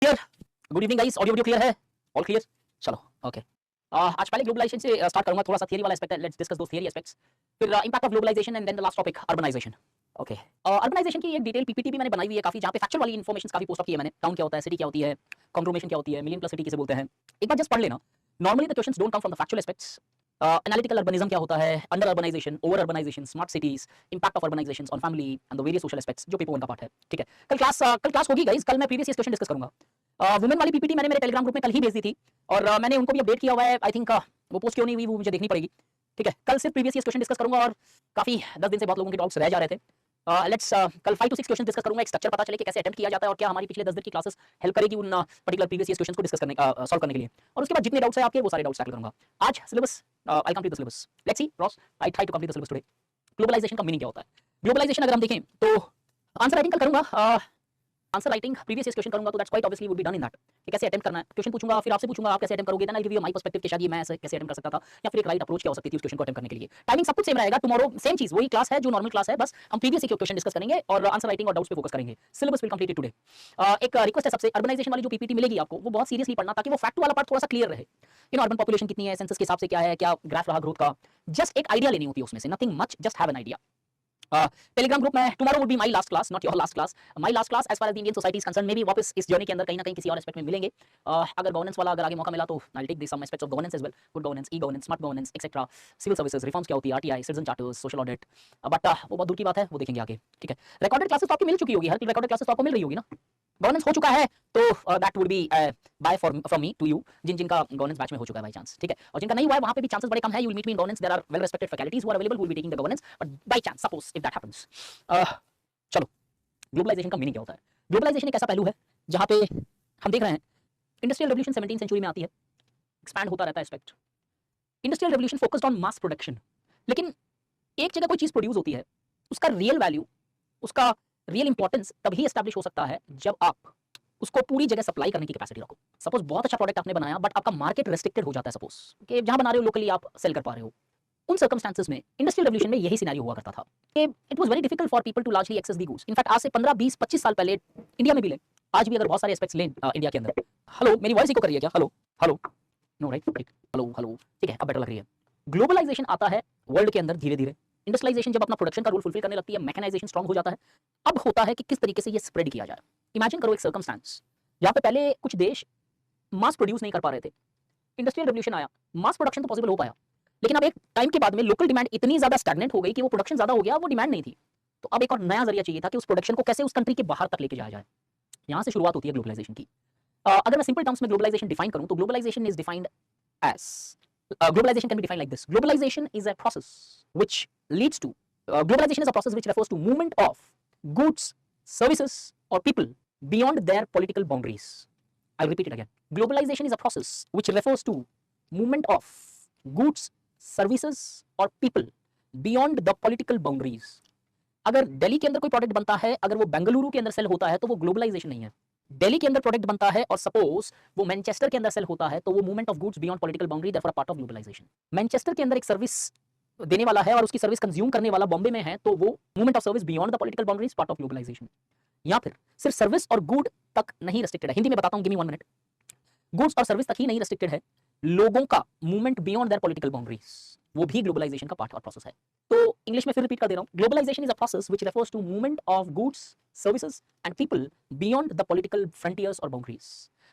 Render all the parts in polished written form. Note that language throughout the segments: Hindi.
Clear? Good evening guys, audio video clear है? All clear? चलो ओके। आज पहले ग्लोबलाइजेशन से स्टार्ट करूंगा, थोड़ा सा थियरी वाला एस्पेक्ट है, let's discuss those theory aspects. फिर impact of globalisation and then the last topic urbanisation. Okay, urbanisation की एक डिटेल पीपीटी भी मैंने बनाई हुई है काफी, जहां पे फैक्चुअल वाली इन्फॉर्मेशन काफी पोस्ट अप की है मैंने। टाउन क्या होता है, सिटी क्या होती है, कॉन्ग्लोमेरेशन क्या होती है, मिलियन प्लस सिटी किसे बोलते हैं, एक बार जस्ट पढ़ लेना। Normally the questions don't come from the factual aspects. Analytical urbanism क्या होता है, under urbanization, over urbanization, smart cities, impact of urbanization on family and the various social aspects, जो पेपर 1 का पार्ट है। ठीक है, कल क्लास होगी गाइस, कल मैं प्रीवियस ईयर क्वेश्चन डिस्कस करूंगा। वुमेन वाली पीपीटी मैंने मेरे टेलीग्राम ग्रुप में कल ही भेज दी थी और मैंने उनको भी अपडेट किया हुआ है। आई थिंक वो पोस्ट क्यों नहीं हुई वो मुझे देखनी पड़ेगी। ठीक है, कल सिर्फ प्रीवियस ईयर क्वेश्चन डिस्कस करूंगा और काफी 10 दिन से बहुत लोगों के डाउट्स रह जा रहे थे। लेट्स कल 5 to 6 क्वेश्चन डिस्कस करूंगा, एक स्ट्रक्चर पता चले कि कैसे अटेम्प्ट किया जाता है और क्या हमारी पिछले 10 दिन की क्लासेस हेल्प करेगी उन पर्टिकुलर प्रीवियस ईयर क्वेश्चंस को डिस्कस करने सॉल्व करने के लिए। और उसके बाद जितने डाउट्स है आपके वो सारे डाउट्स टैकल करूंगा। आज syllabus I complete the syllabus, let's see Ross, I try to complete the syllabus today. Globalization का मीनिंग क्या होता है? ग्लोबलाइजेशन अगर हम देखें तो आंसर राइटिंग कल करूंगा, answer writing previous year question करूंगा, तो that's quite obviously would be done in that कि कैसे अटेम्प्ट करना है। क्वेश्चन पूछूंगा, फिर आपसे पूछूंगा आप कैसे अटेम्प्ट करोगे, then I give you my perspective कि शायद ये मैं ऐसे कैसे अटेम्प्ट कर सकता था, या फिर एक राइट अप्रोच क्या हो सकती थी उस क्वेश्चन को अटेम्प्ट करने के लिए। टाइमिंग सब कुछ सेम रहेगा, टुमारो सेम चीज, वही क्लास है जो नॉर्मल क्लास है, बस हम प्रीवियस ईयर क्वेश्चन डिस्कस करेंगे और आंसर राइटिंग और डाउट्स पे फोकस करेंगे। Syllabus will complete today. एक रिक्वेस्ट है सबसे, अर्बनाइजेशन वाली जो पीपीटी मिलेगी आपको वो बहुत सीरियसली पढ़ना, ताकि वो फैक्ट वाला पार्ट थोड़ा सा क्लियर रहे। यू नो, अर्बन पॉपुलेशन कितनी है, सेंसस के हिसाब से क्या है, क्या ग्राफ रहा ग्रोथ का, जस्ट एक आइडिया लेनी होती है उसमें से, nothing much, just have an idea. Telegram group में tomorrow would be my last class, not your last class, my last class as far as the Indian society is concern. May be वापस इस जर्नी के अंदर कहीं ना कहीं किसी और एस्पेक्ट में मिलेंगे। अगर गवर्नेंस वाला अगर आगे मौका मिला तो I will take this some aspects of governance as well, good governance, e governance, smart governance etcetera, civil services reforms क्या होती है, RTI, citizen charters, social audit, but वो बहुत दूर की बात है, वो देखेंगे आगे। ठीक है, रिकॉर्डेड क्लासेस तो आपको मिल चुकी होगी, हर रिकॉर्डेड क्लासेस तो आपको मिल रही होगी ना। गवर्नेंस हो चुका है तो that would be bye from me to you, जिनका गवर्नेंस बैच में हो चुका है बाय चांस। ठीक है, और जिनका नहीं हुआ है वहां पे भी चांसेस बड़े कम है, you will meet me in governance, there are well respected faculties who are available, who will be taking the governance, but by chance suppose if that happens. चलो, ग्लोबलाइजेशन का मीनिंग क्या होता है? ग्लोबलाइजेशन एक ऐसा पहलू है जहां पे हम देख रहे हैं इंडस्ट्रियल रेवोल्यूशन 17वीं सेंचुरी में आती है, एक्सपैंड होता रहता है aspect. Industrial revolution focused on mass production, लेकिन एक जगह कोई चीज प्रोड्यूस होती है, उसका रियल वैल्यू, उसका रियल इंपॉर्टेंस तभी एस्टैब्लिश हो सकता है जब आप उसको पूरी जगह सप्लाई करने की कैपेसिटी रखो। सपोज बहुत अच्छा प्रोडक्ट आपने बनाया बट आपका मार्केट रेस्ट्रिक्टेड हो जाता है, सपोज कि जहां बना रहे हो लोकली आप सेल कर पा रहे हो। उन सर्कमस्टेंसेस में इंडस्ट्रियल रेवोल्यूशन में यही सिनेरियो हुआ करता था कि it was very difficult for people to largely access the goods. In fact आज से 15 20 25 साल पहले इंडिया में भी ले, आज भी अगर बहुत सारे एस्पेक्ट्स लें इंडिया के अंदर। हेलो, मेरी वॉइस इको कर रही है क्या? Hello hello, no right, hello hello, ठीक है, अब बेटर लग रही है। ग्लोबलाइजेशन आता है वर्ल्ड के अंदर धीरे धीरे, इंडस्ट्रियलाइजेशन जब अपना प्रोडक्शन का रोल फुलफिल करने लगती है, मैकेनाइजेशन स्ट्रांग हो जाता है। अब होता है कि किस तरीके से ये स्प्रेड किया जाए। इमेजिन करो एक सर्कमस्टेंस जहां पे पहले कुछ देश मास प्रोड्यूस नहीं कर पा रहे थे, इंडस्ट्रियल रेवोल्यूशन आया, मास प्रोडक्शन तो पॉसिबल हो पाया, लेकिन अब एक टाइम के बाद में लोकल डिमांड इतनी ज्यादा स्टैग्नेंट हो गई कि वो प्रोडक्शन ज्यादा हो गया, वो डिमांड नहीं थी। तो अब एक और नया जरिया चाहिए था कि उस प्रोडक्शन को कैसे उस कंट्री के बाहर तक लेके जाया जाए। यहां से शुरुआत होती है ग्लोबलाइजेशन की। अगर मैं सिंपल टर्म्स में ग्लोबलाइजेशन डिफाइन करूं तो globalization is defined as globalization can be defined like this. Globalization is a process which leads to globalization is a process which refers to movement of goods, services or people beyond their political boundaries. I'll repeat it again. Globalization is a process which refers to movement of goods, services or people beyond the political boundaries. अगर दिल्ली के अंदर कोई प्रोडक्ट बनता है, अगर वो बेंगलुरु के अंदर सेल होता है तो वो ग्लोबलाइजेशन नहीं है। दिल्ली के अंदर प्रोडक्ट बनता है और सपोज वो मैनचेस्टर के अंदर सेल होता है तो वो movement of goods beyond political boundary, therefore a part of globalization. Manchester के अंदर एक सर्विस देने वाला है और उसकी सर्विस कंज्यूम करने वाला बॉम्बे में है, तो वो movement of service beyond the political boundaries, part of globalization. या फिर सिर्फ सर्विस और गुड तक नहीं रेस्ट्रिक्टेड है, हिंदी में बताता हूं, गिव मी 1 मिनट। गुड्स और सर्विस तक ही नहीं रेस्ट्रिक्टेड है, लोगों का movement beyond their political boundaries, वो भी ग्लोबलाइजेशन का पार्ट और प्रोसेस है। तो इंग्लिश में फिर रिपीट कर दे रहा हूं, globalization is a process which refers to movement of goods, services and people beyond the political frontiers और बाउंड्रीज।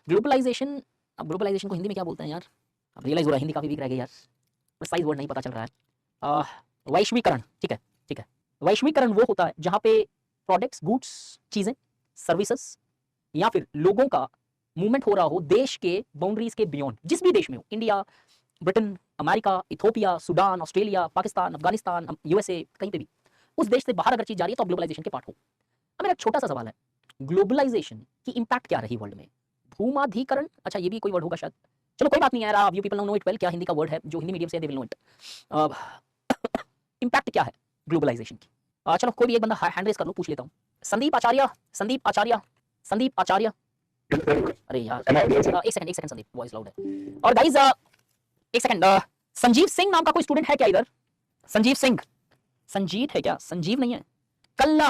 ग्लोबलाइजेशन, अब ग्लोबलाइजेशन को हिंदी में क्या बोलते हैं यार? अब रियलाइज हो रहा है हिंदी काफी वीक रह गई यार, प्रिसाइज वर्ड नहीं पता चल रहा है। वैश्वीकरण, ठीक है ठीक है, वैश्वीकरण वो होता है जहां पे प्रोडक्ट्स, गुड्स, चीजें, सर्विसेज या फिर लोगों का मूवमेंट हो रहा हो देश के बाउंड्रीज के बियॉन्ड, जिस भी देश में हो, India, Britain, America, Ethiopia, Sudan, Australia, Pakistan, Afghanistan, USA, कहीं पे भी उस देश से बाहर अगर चीज जा रही है तो ग्लोबलाइजेशन के पार्ट हो। अब मेरा एक छोटा सा सवाल है, ग्लोबलाइजेशन की इंपैक्ट क्या रही वर्ल्ड में? भूमाधिकरण, अच्छा ये भी कोई वर्ड होगा शायद, चलो कोई बात नहीं यार, you people know it well, क्या हिंदी का वर्ड है, जो हिंदी मीडियम से they will know it. Impact क्या है ग्लोबलाइजेशन की? चलो कोई भी एक बंदा हैंड रेज कर लो, पूछ लेता हूं। संदीप आचार्य, संदीप आचार्य, संदीप आचार्य, अरे यार एक सेकंड संदीप, वॉइस लाउड है। और गाइस एक सेकंड, संजीव सिंह नाम का कोई स्टूडेंट है क्या इधर? संजीव सिंह, संजीत है क्या? संजीव नहीं है। कल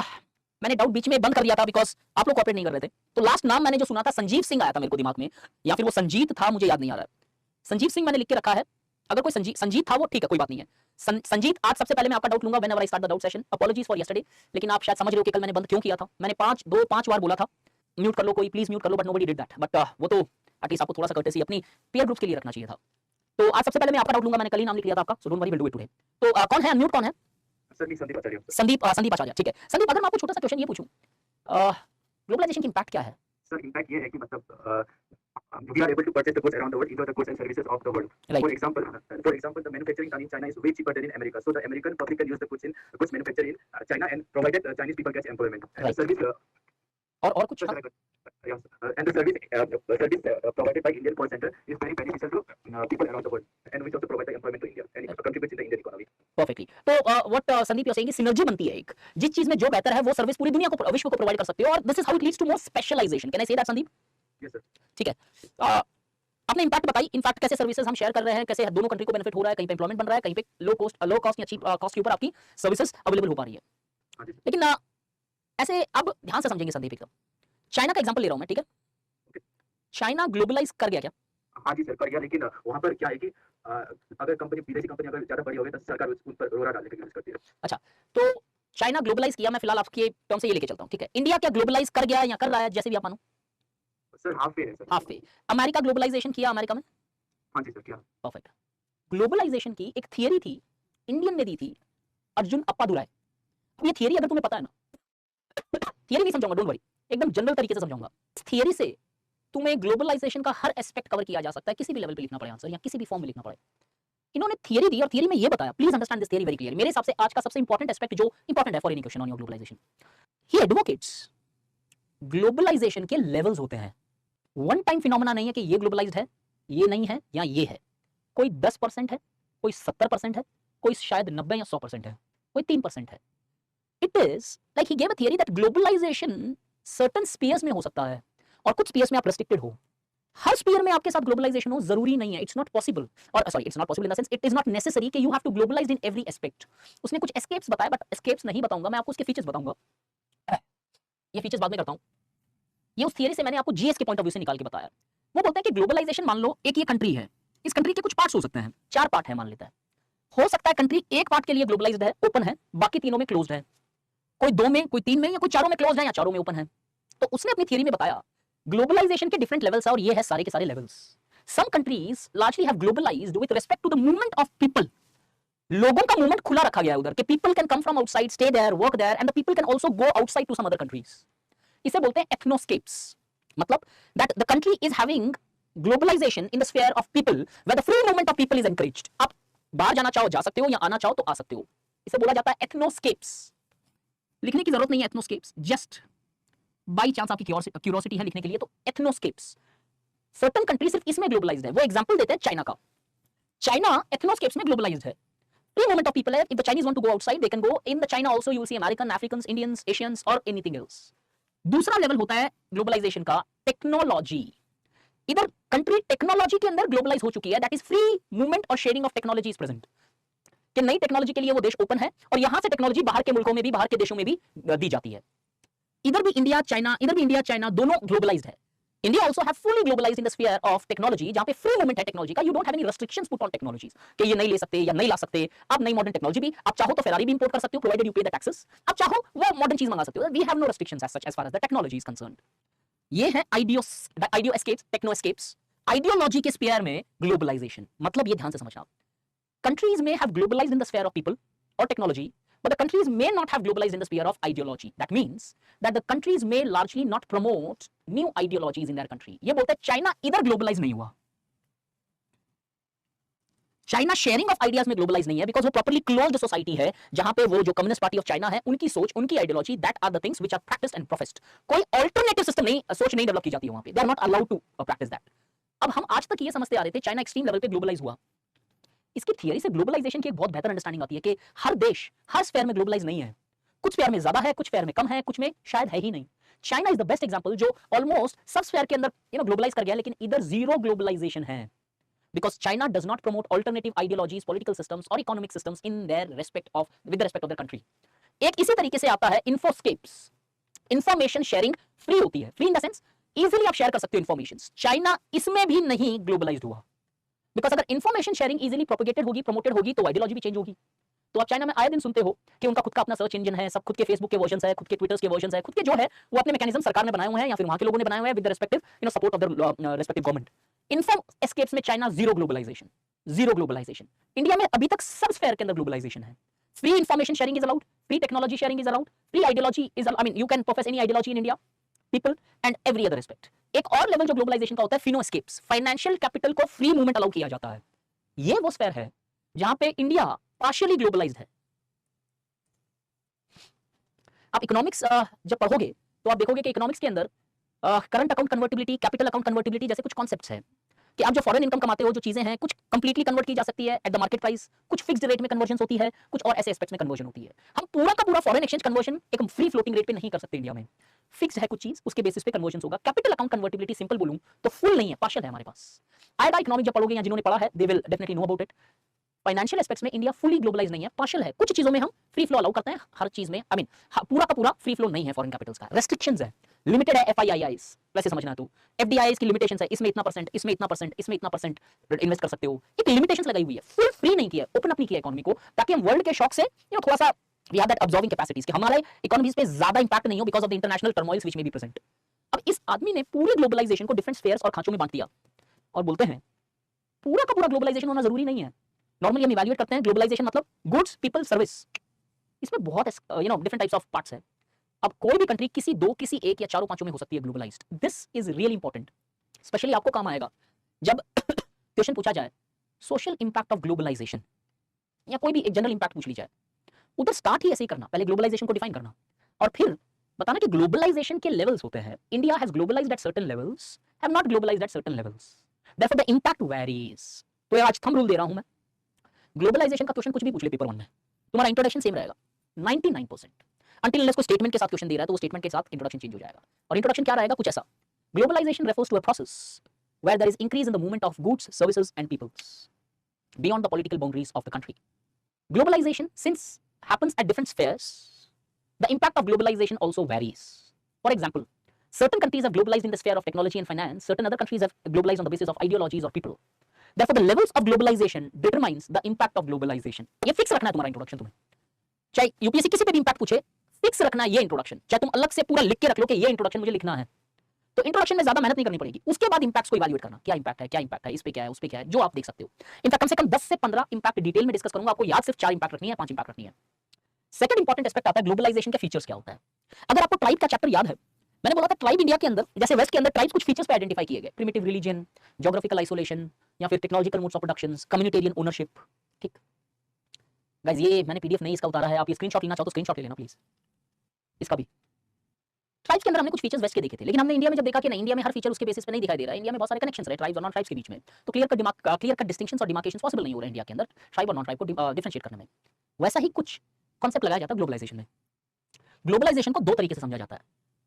मैंने डाउट बीच में बंद कर दिया था बिकॉज आप लोग कॉपरेट नहीं कर रहे थे। तो लास्ट नाम मैंने जो सुना था संजीव सिंह आया था मेरे को दिमाग में, या फिर वो संजीत था, मुझे याद नहीं आ रहा है। संजीव सिंह मैंने लिख के रखा है, अगर कोई संजीत था वो ठीक है, कोई बात नहीं है। संजीत, आज सबसे पहले मैं आपका डाउट लूंगा whenever I start the doubt session. Apologies for yesterday, लेकिन आप शायद समझ रहे हो कि कल मैंने बंद क्यों किया था। मैंने 5 बार बोला था म्यूट कर लो, कोई प्लीज म्यूट कर लो, but nobody did that. But वो तो एटलीस्ट आपको थोड़ा सा कर्टेसी अपनी पीयर ग्रुप के लिए रखना चाहिए था। तो आज सबसे पहले मैं आपका डाउट लूंगा, मैंने कल ही नाम लिख लिया था आपका, so don't worry, will do it today. तो कौन है अनम्यूट, कौन है? संदीप आचार्य। संदीप आचार्य, ठीक है। संदीप, अगर मैं आपको छोटा सा क्वेश्चन ये पूछूं, ग्लोबलाइजेशन की इंपैक्ट क्या है? सर इंपैक्ट ये है कि मतलब we are able to purchase the goods around the world, enjoy the goods and services of the world. Right. For example, the manufacturing done in China is way cheaper than in America. So the American public can use the goods manufactured in China and provided Chinese people get employment. And Right. the service और कुछ? yes, and the service provided by Indian call center is very beneficial to people around the world, and which also provide the employment to India and it contributes in the Indian economy. Perfectly. तो what Sandeep you are saying, synergy बनती है एक, जिस चीज में जो बेहतर है वो सर्विस पूरी दुनिया को, विश्व को प्रोवाइड कर सकते हो, और this is how it leads to more specialization. Can I say that Sandeep? Yes, sir. ठीक है। आपने इंपैक्ट बताई, इनफैक्ट कैसे सर्विसेज हम शेयर कर रहे हैं, कैसे दोनों कंट्री को बेनिफिट हो रहा है, कहीं पे एम्प्लॉयमेंट बन रहा है, कहीं पे लो कॉस्ट या चीप कॉस्ट के ऊपर आपकी सर्विसेज अवेलेबल हो पा रही है। हाँ जी। लेकिन ऐसे अब ध्यान से समझेंगे संदीप एकदम, चाइना का एग्जांपल ले रहा हूं मैं, ठीक है? चाइना ग्लोबलाइज कर गया क्या? हाँ जी सर, कर गया, लेकिन वहाँ पर क्या है कि अगर विदेशी कंपनी अगर ज्यादा बड़ी हो गई तो सरकार उन पर रोरा डालने के लिए यूज करती है। अच्छा, तो चाइना ग्लोबलाइज किया, मैं फिलहाल आपके टर्म से ये लेके चलता हूं, ठीक है? इंडिया क्या ग्लोबलाइज कर गया या कर रहा है, जैसे भी आप मानो? सर हाफ वे है sir. Half way. America globalization किया अमेरिका में? हाँ जी सर, क्या? परफेक्ट। ग्लोबलाइजेशन की एक थियरी थी, इंडियन ने दी थी, अर्जुन अप्पादुराई। अब ये थियरी अगर तुम्हें पता है ना, थियरी नहीं समझाऊंगा, डोंट वरी, एकदम जनरल तरीके से समझाऊंगा। थियरी से तुम्हें ग्लोबलाइजेशन का हर एस्पेक्ट कवर किया जा सकता है, किसी भी लेवल पे लिखना पड़े आंसर या किसी भी फॉर्म में लिखना पड़े। इन्होंने थियरी दी और थियरी में ये बताया, please understand this theory very clear. मेरे हिसाब से आज का सबसे इंपॉर्टेंट एस्पेक्ट जो इंपॉर्टेंट है for any question on your globalization, he advocates globalization के लेवल्स होते हैं। वन टाइम फिनोमेना नहीं है कि ये ग्लोबलाइज्ड है, ये नहीं है, या ये है। कोई 10% है, कोई 70% है, कोई शायद 90 या 100% है, कोई 3% है। It is like he gave a theory that globalization certain spheres में हो सकता है और कुछ स्पीयर्स में आप रेस्ट्रिक्टेड हो। हर स्पीयर में आपके साथ ग्लोबलाइजेशन हो जरूरी नहीं है, इट्स नॉट पॉसिबल, और sorry it's not possible in the sense it is not necessary कि you have to globalise in every aspect. उसने कुछ एस्केप्स बताए, बट एस्केप्स नहीं बताऊंगा मैं आपको, उसके फीचर्स बताऊंगा। ये फीचर्स बाद में करता हूं। ये उस थियरी से मैंने आपको जीएस के पॉइंट ऑफ व्यू से निकाल के बताया। वो बोलते हैं कि ग्लोबलाइजेशन, मान लो एक ये कंट्री है, इस कंट्री के कुछ पार्ट्स हो सकते हैं, 4 पार्ट है मान लेता है। हो सकता है कंट्री एक पार्ट के लिए ग्लोबलाइज्ड है, ओपन है, बाकी तीनों में क्लोज्ड है, कोई 2 में, कोई 3 में, या कोई 4 में क्लोज्ड है या 4 में ओपन है। तो उसने अपनी थियरी में बताया ग्लोबलाइजेशन के डिफरेंट लेवल्स है, और ये है सारे के सारे levels. Some countries largely have globalized with respect to the movement of people. लोगों का मूवमेंट खुला रखा गया है उधर, कि people can come from outside, stay there, work there, and the people can also go outside to some other countries. इसे बोलते हैं एथनोस्केप्स। मतलब that the country is having globalization in the sphere of people where the free movement of people is encouraged. आप बाहर जाना चाहो जा सकते हो, या आना चाहो तो आ सकते हो। इसे बोला जाता है एथनोस्केप्स। लिखने की जरूरत नहीं है एथनोस्केप्स, जस्ट बाई चांस आपकी क्यूरियोसिटी है लिखने के लिए, तो एथनोस्केप्स। सर्टेन कंट्री सिर्फ इसमें ग्लोबलाइज्ड है। वो एग्जांपल देते हैं चाइना का। चाइना एथनोस्केप्स में ग्लोबलाइज्ड है, फ्री मूवमेंट ऑफ पीपल है। If the Chinese want to go outside they can go. In the China also you will see American, Africans, Indians, Asians और एनीथिंग एल्स। दूसरा लेवल होता है ग्लोबलाइजेशन का टेक्नोलॉजी। इधर कंट्री टेक्नोलॉजी के अंदर ग्लोबलाइज हो चुकी है, दैट इज फ्री मूवमेंट और sharing of technology is present. कि नई टेक्नोलॉजी के लिए वो देश ओपन है, और यहां से टेक्नोलॉजी बाहर के मुल्कों में भी, बाहर के देशों में भी दी जाती है। इधर भी इंडिया चाइना दोनों ग्लोबलाइज्ड है। India also have fully globalised in the sphere of technology, जहां पे फ्री मूवमेंट है टेक्नोलॉजी का। You don't have any restrictions put on technologies कि ये नहीं ले सकते या नहीं ला सकते। आप नई मॉडर्न टेक्नोलॉजी भी, आप चाहो तो फेरारी भी इंपोर्ट कर सकते हो, provided you pay the taxes. आप चाहो वो मॉडर्न चीज मंगा सकते हो। We have no restrictions as such as far as the technology is concerned. ये है ideoscapes, technoscapes. Ideology के स्फीयर में ग्लोबलाइजेशन, मतलब ये ध्यान से समझना, countries may have globalized in the sphere of people or technology, but the countries may not have globalized in the sphere of ideology. That means that the countries may largely not promote new ideologies in their country. ये बोलते हैं चाइना इधर ग्लोबलाइज नहीं हुआ, चाइना शेयरिंग ऑफ आइडियाज में ग्लोबलाइज नहीं है, बिकॉज वो प्रॉपर्ली क्लोज्ड सोसाइटी है, जहां पे वो जो कम्युनिस्ट पार्टी ऑफ चाइना है, उनकी सोच, उनकी ideology, that are the things which are practised and professed. कोई अल्टरनेटिव सिस्टम नहीं, सोच नहीं डेवलप की जाती है वहां पे, they are not allowed to practise that. अब हम आज तक ये समझते आ रहे थे चाइना एक्सट्रीम लेवल पे ग्लोबलाइज हुआ। इसकी थियरी से ग्लोबलाइजेशन की एक बहुत बेहतर अंडरस्टैंडिंग आती है कि हर देश हर स्फीयर में ग्लोबलाइज नहीं है, कुछ स्फीयर में ज्यादा है, कुछ स्फीयर में कम है, कुछ में शायद है ही नहीं। China is the best example, जो ऑलमोस्ट सब स्फीयर के अंदर ग्लोबलाइज कर गया, लेकिन इधर जीरो ग्लोबलाइजेशन है, because China does not promote alternative ideologies, political systems or economic systems in their respect of with the respect of their country. एक इसी तरीके से आता है इन्फोस्केप्स। इंफॉर्मेशन शेयरिंग फ्री होती है। Free in the sense easily आप शेयर कर सकते हो इंफॉर्मेशन। चाइना इसमें भी नहीं ग्लोबलाइज्ड हुआ, बिकॉज अगर इंफॉर्मेशन शेयरिंग इजीली प्रोपेगेटेड होगी, प्रमोटेड होगी, तो आइडियोलॉजी भी चेंज होगी। तो आप चाइना में आए दिन सुनते हो कि उनका खुद का अपना सर्च इंजन है, सब खुद के फेसबुक के वर्जन है, खुद के ट्विटर्स के वर्जन है, खुद के जो है वो अपने मैकेनिज्म सरकार ने बनाए हुए हैं या फिर वहां के लोगों ने बनाए हुए हैं with the respective support of the respective government. Inform scapes में China zero globalisation, zero globalisation. India में अभी तक सब स्फेयर के अंदर ग्लोबलाइजेशन है। Free information sharing is allowed, free technology sharing is allowed, free ideology is, I mean you can profess any ideology in India, people and every other respect. एक और लेवल जो ग्लोबलाइजेशन का होता है फिनो एस्केप्स, फाइनेंशियल कैपिटल को फ्री मूवमेंट अलाउ किया जाता है। ये वो स्फेयर है जहां पे इंडिया पार्शियली ग्लोबलाइज्ड है। आप इकोनॉमिक्स जब पढ़ोगे तो आप देखोगे कि इकोनॉमिक्स के अंदर current account convertibility, capital account convertibility जैसे कुछ कॉन्सेप्ट्स हैं कि आप जो फॉरेन इनकम कमाते हो, जो चीजें हैं, कुछ कंप्लीटली कन्वर्ट की जा सकती है एट द मार्केट प्राइस, कुछ फिक्स्ड रेट में कन्वर्जन होती है, कुछ और ऐसे एस्पेक्ट्स में कन्वर्जन होती है। हम पूरा का पूरा फॉरेन एक्सचेंज कन्वर्जन एक फ्री फ्लोटिंग रेट पे नहीं कर सकते इंडिया में। फिक्स है कुछ चीज, उसके बेसिस पे कन्वर्जन होगा। कैपिटल अकाउंट कन्वर्टिबिलिटी सिंपल बोलूं तो फुल नहीं है, पार्शियल है हमारे पास। आएगा इकोनॉमिक जब पढ़ोगे या जिन्होंने पढ़ा है they will definitely know about it. Financial aspects में इंडिया फुली ग्लोबलाइज नहीं है, पार्शियल है। कुछ चीजों में हम फ्री फ्लो अलाउ करते हैं, हर चीज में आई मीन पूरा का पूरा फ्री फ्लो नहीं है। फॉरेन कैपिटल्स का रेस्ट्रिक्शंस है, लिमिटेड है। एफआईआईआईस वैसे समझना तू, एफडीआईएस की लिमिटेशंस है, इसमें इतना परसेंट, इसमें इतना परसेंट, इसमें इतना परसेंट इन्वेस्ट कर सकते हो। एक लिमिटेशंस लगाई हुई है, फुल फ्री नहीं किया, ओपन अप नहीं किया इकोनॉमी को, ताकि हम वर्ल्ड के शॉक से थोड़ा सा we have that absorbing capacities कि हमारे इकोनॉमीज पे ज्यादा इंपैक्ट नहीं हो because of the international turmoils which may be present. अब इस आदमी ने पूरी ग्लोबलाइजेशन को डिफरेंट स्फेयर्स और खांचों में बांट दिया और बोलते हैं पूरा का पूरा ग्लोबलाइजेशन होना जरूरी नहीं है। नॉर्मली हम इवैल्यूएट करते हैं ग्लोबलाइजेशन मतलब गुड्स, पीपल, सर्विस। इसमें बहुत डिफरेंट टाइप्स ऑफ पार्ट्स है। अब कोई भी कंट्री किसी दो, किसी एक या चारों पांचों में हो सकती है globalised. This is really important, specially आपको काम आएगा जब क्वेश्चन पूछा जाए सोशल इंपैक्ट ऑफ ग्लोबलाइजेशन या कोई भी एक जनरल इंपैक्ट पूछ ली जाए, उधर स्टार्ट ही ऐसे ही करना, पहले ग्लोबलाइजेशन को डिफाइन करना और फिर बताना कि ग्लोबलाइजेशन के लेवल्स होते हैं। India has globalised at certain levels, have not globalised at certain levels, therefore the impact varies. तो ये आज थंब रूल दे रहा हूं मैं, ग्लोबलाइजेशन का क्वेश्चन कुछ भी पूछ ले पेपर 1 में, तुम्हारा इंट्रोडक्शन सेम रहेगा 99%, अंटिल अनलेस कोई स्टेटमेंट के साथ क्वेश्चन दे रहा है तो वो स्टेटमेंट के साथ इंट्रोडक्शन चेंज हो जाएगा। और इंट्रोडक्शन क्या रहेगा, कुछ ऐसा, globalization refers to a process where there is increase in the movement of goods, services and peoples beyond the political boundaries of the country. Globalization, since happens at different spheres, the impact of globalization also varies. For example, certain countries have globalized in the sphere of technology and finance, certain other countries have globalized on the basis of ideologies or people. Therefore, the levels of globalization determines the impact of globalization. ये फिक्स रखना है तुम्हारा इंट्रोडक्शन, तुम्हें चाहे यूपीएससी किसी पे भी इंपैक्ट पूछे, फिक्स रखना है ये इंट्रोडक्शन। चाहे तुम अलग से पूरा लिख के रख लो कि ये इंट्रोडक्शन मुझे लिखना है, तो इंट्रोडक्शन में ज्यादा मेहनत नहीं करनी पड़ेगी। उसके बाद इंपैक्ट्स को इवैल्यूएट करना, क्या इंपैक्ट है, क्या इंपैक्ट है, इस पे क्या है, उस पे क्या है, जो आप देख सकते हो। इनफैक्ट कम से कम 10 से 15 इंपैक्ट डिटेल में डिस्कस करूंगा, आपको याद सिर्फ 4 इंपैक्ट रखनी है, 5 इंपैक्ट रखनी है। सेकंड इंपॉर्टेंट एस्पेक्ट आता है ग्लोबलाइजेशन के फीचर्स क्या होता है। अगर आपको ट्राइब का चैप्टर याद है, मैंने बोला था ट्राइब इंडिया के अंदर, जैसे वेस्ट के अंदर ट्राइब्स कुछ फीचर्स पे आइडेंटिफाई किए गए, प्रिमिटिव रिलीजन, ज्योग्राफिकल आइसोलेशन या फिर technological modes of productions, communitarian ownership. ठीक गाइस, ये मैंने पीडीएफ नहीं इसका उतारा है, आप ये स्क्रीनशॉट लेना चाहो तो स्क्रीनशॉट ले लेना प्लीज, इसका भी। ट्राइब्स के अंदर हमने कुछ फीचर्स वेस्ट के देखे थे, लेकिन हमने इंडिया में जब देखा कि नहीं, इंडिया में हर फीचर उसके बेसिस पे नहीं दिखाई दे रहा है। इंडिया में बहुत सारे कनेक्शंस रहे ट्राइब्स और नॉन ट्राइब्स के बीच में, तो क्लियर कट डिस्टिंक्शंस और डिमार्केशंस पॉसिबल नहीं हो रहे इंडिया के अंदर ट्राइब और नॉन ट्राइब को डिफरेंशिएट करने में। वैसा ही कुछ कॉन्सेप्ट लगाया जाता है ग्लोबलाइजेशन में। ग्लोबलाइजेशन को दो तरीके से समझा जाता है,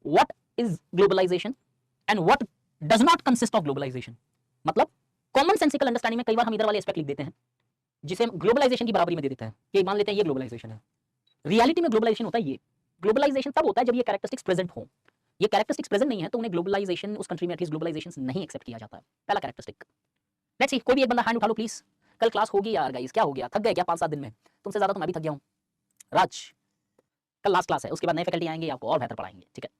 what is globalization and what does not consist of globalization. मतलब कॉमन सेंसिकल अंडरस्टैंडिंग में कई बार हम इधर वाले एस्पेक्ट लिख देते हैं जिसे हम ग्लोबलाइजेशन की बराबरी में दे देते हैं कि मान लेते हैं ये ग्लोबलाइजेशन है। रियलिटी में ग्लोबलाइजेशन होता है ये, ग्लोबलाइजेशन तब होता है जब ये कैरेक्टरिस्टिक्स प्रेजेंट हो। ये कैरेक्टरिस्टिक्स प्रेजेंट नहीं है तो उन्हें ग्लोबलाइजेशन, उस कंट्री में एटलीस्ट ग्लोबलाइजेशन नहीं एक्सेप्ट किया जाता है। पहला कैरेक्टरिस्टिक। लेट्स सी, कोई भी एक बंदा हैंड उठा लो प्लीज। कल क्लास होगी यार गाइस, क्या हो गया, थक गए क्या 5-7 दिन में? तुमसे ज्यादा तो मैं भी थक गया हूं। राज, कल लास्ट क्लास है, उसके बाद नए फैकल्टी आएंगे, आपको और बेहतर पढ़ाएंगे, ठीक है।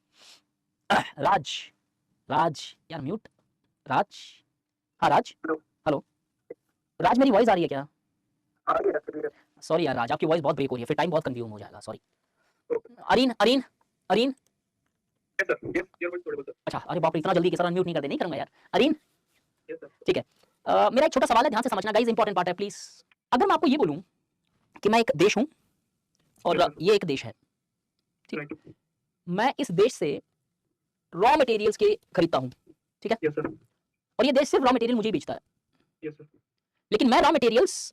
राज यार म्यूट। राज, हाँ राज, हेलो राज, मेरी वॉइस आ रही है क्या? सॉरी यार राज, आपकी वॉइस बहुत ब्रेक हो रही है, फिर टाइम बहुत कंज्यूम हो जाएगा, sorry. Areen Yes, sir. Yes, your voice audible, sir. अच्छा, अरे बाप रे, इतना जल्दी कि सर अनम्यूट नहीं कर दे, नहीं करूंगा यार। Areen, Yes, sir. ठीक है। मेरा एक छोटा सवाल है, ध्यान से समझना गाइस, इंपॉर्टेंट पार्ट है प्लीज। अगर मैं आपको ये बोलूं कि मैं एक देश हूं और Yes, sir. ये एक देश है, ठीक, Right. मैं इस देश से रॉ मटेरियल्स के खरीदता हूं, ठीक है, Yes, sir. और ये देश सिर्फ रॉ मटेरियल मुझे ही बेचता है, Yes, sir. लेकिन मैं रॉ मटेरियल्स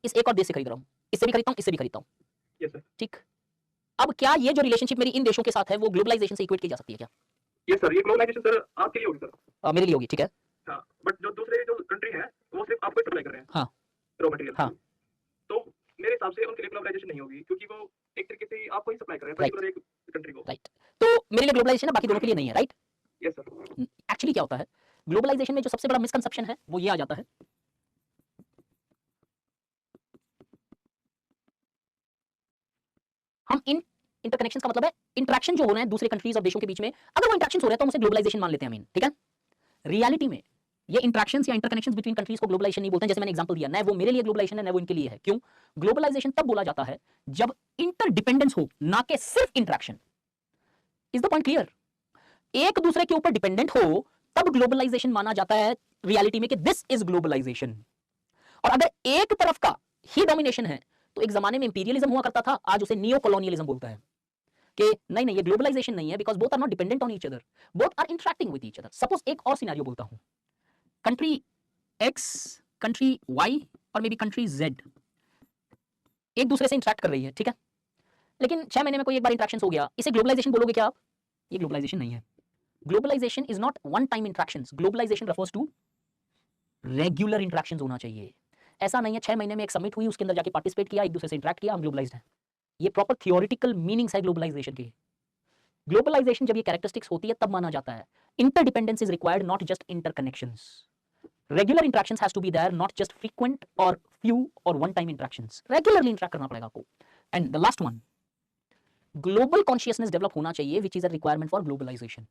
इस एक और देश से खरीद रहा हूं, इससे भी खरीदता हूं, इससे भी खरीदता हूं, Yes, sir. ठीक। अब क्या ये जो रिलेशनशिप मेरी इन देशों के साथ है वो ग्लोबलाइजेशन से इक्वेट की जा सकती है क्या? Yes, sir. ये ग्लोबलाइजेशन सर आपके लिए होगी सर। मेरे लिए होगी, ठीक है। हाँ, बट जो दूसरे जो कंट्री है वो सिर्फ आपको सप्लाई कर रहे हैं। हाँ। Raw material. हाँ। तो मेरे हिसाब से उनके लिए ग्लोबलाइजेशन नहीं होगी, क्योंकि वो एक तरीके से आपको ही सप्लाई कर रहे हैं, Right. पर्टिकुलर एक कंट्री को। राइट, तो मेरे लिए ग्लोबलाइजेशन है, बाकी दोनों के लिए नहीं है, राइट। Yes sir. एक्चुअली क्या होता है ग्लोबलाइजेशन में, जो सबसे बड़ा मिसकंसेप्शन है वो ये आ जाता है, हम इन इंटरकनेक्शन का मतलब है इंटरेक्शन जो हो रहे हैं दूसरे कंट्रीज और देशों के बीच में, अगर वो इंटरेक्शन हो रहे हैं तो हम उसे ग्लोबलाइजेशन मान लेते हैं, मीन ठीक है। रियलिटी में ये इंटरेक्शंस या इंटरकनेक्शंस बिटवीन कंट्रीज को ग्लोबलाइजेशन नहीं बोलते हैं, जैसे मैंने एग्जांपल दिया, ना वो मेरे लिए ग्लोबलाइजेशन है ना वो इनके लिए है। क्यों? ग्लोबलाइजेशन तब बोला जाता है जब इंटरडिपेंडेंस हो, ना कि सिर्फ interaction. Is the point clear? एक दूसरे के ऊपर डिपेंडेंट हो तब ग्लोबलाइजेशन माना जाता है रियलिटी में कि दिस इज ग्लोबलाइजेशन। और अगर एक तरफ का ही डोमिनेशन है तो एक जमाने में इंपीरियलिज्म हुआ करता था, आज उसे नियो कॉलोनियलिज्म बोलता है कि नहीं नहीं ये ग्लोबलाइजेशन नहीं है, because both are not dependent on each other, both are interacting with each other. Suppose एक और सिनेरियो बोलता हूं, कंट्री एक्स, कंट्री वाई और मे बी कंट्री जेड एक दूसरे से इंटरेक्ट कर रही है, ठीक है, लेकिन 6 महीने में कोई एक बार इंटरेक्शन हो गया, इसे ग्लोबलाइजेशन बोलोगे क्या आप? ये ग्लोबलाइजेशन नहीं है। Globalization is not one time interactions, globalization refers to regular interactions होना चाहिए। ऐसा नहीं है 6 महीने में एक समिट हुई, उसके अंदर जाके पार्टिसिपेट किया, एक दूसरे से इंटरेक्ट किया, हम ग्लोबलाइज्ड हैं। ये प्रॉपर थियोरिटिकल मीनिंग्स है ग्लोबलाइजेशन की। ग्लोबलाइजेशन जब ये कैरेक्टरिस्टिक्स होती है तब माना जाता है interdependence is required, not just interconnections. Regular interactions has to be there, not just frequent और फ्यू और one time interactions. Regularly interact करना पड़ेगा आपको। And the last one, global consciousness develop होना चाहिए, which is a requirement for globalization.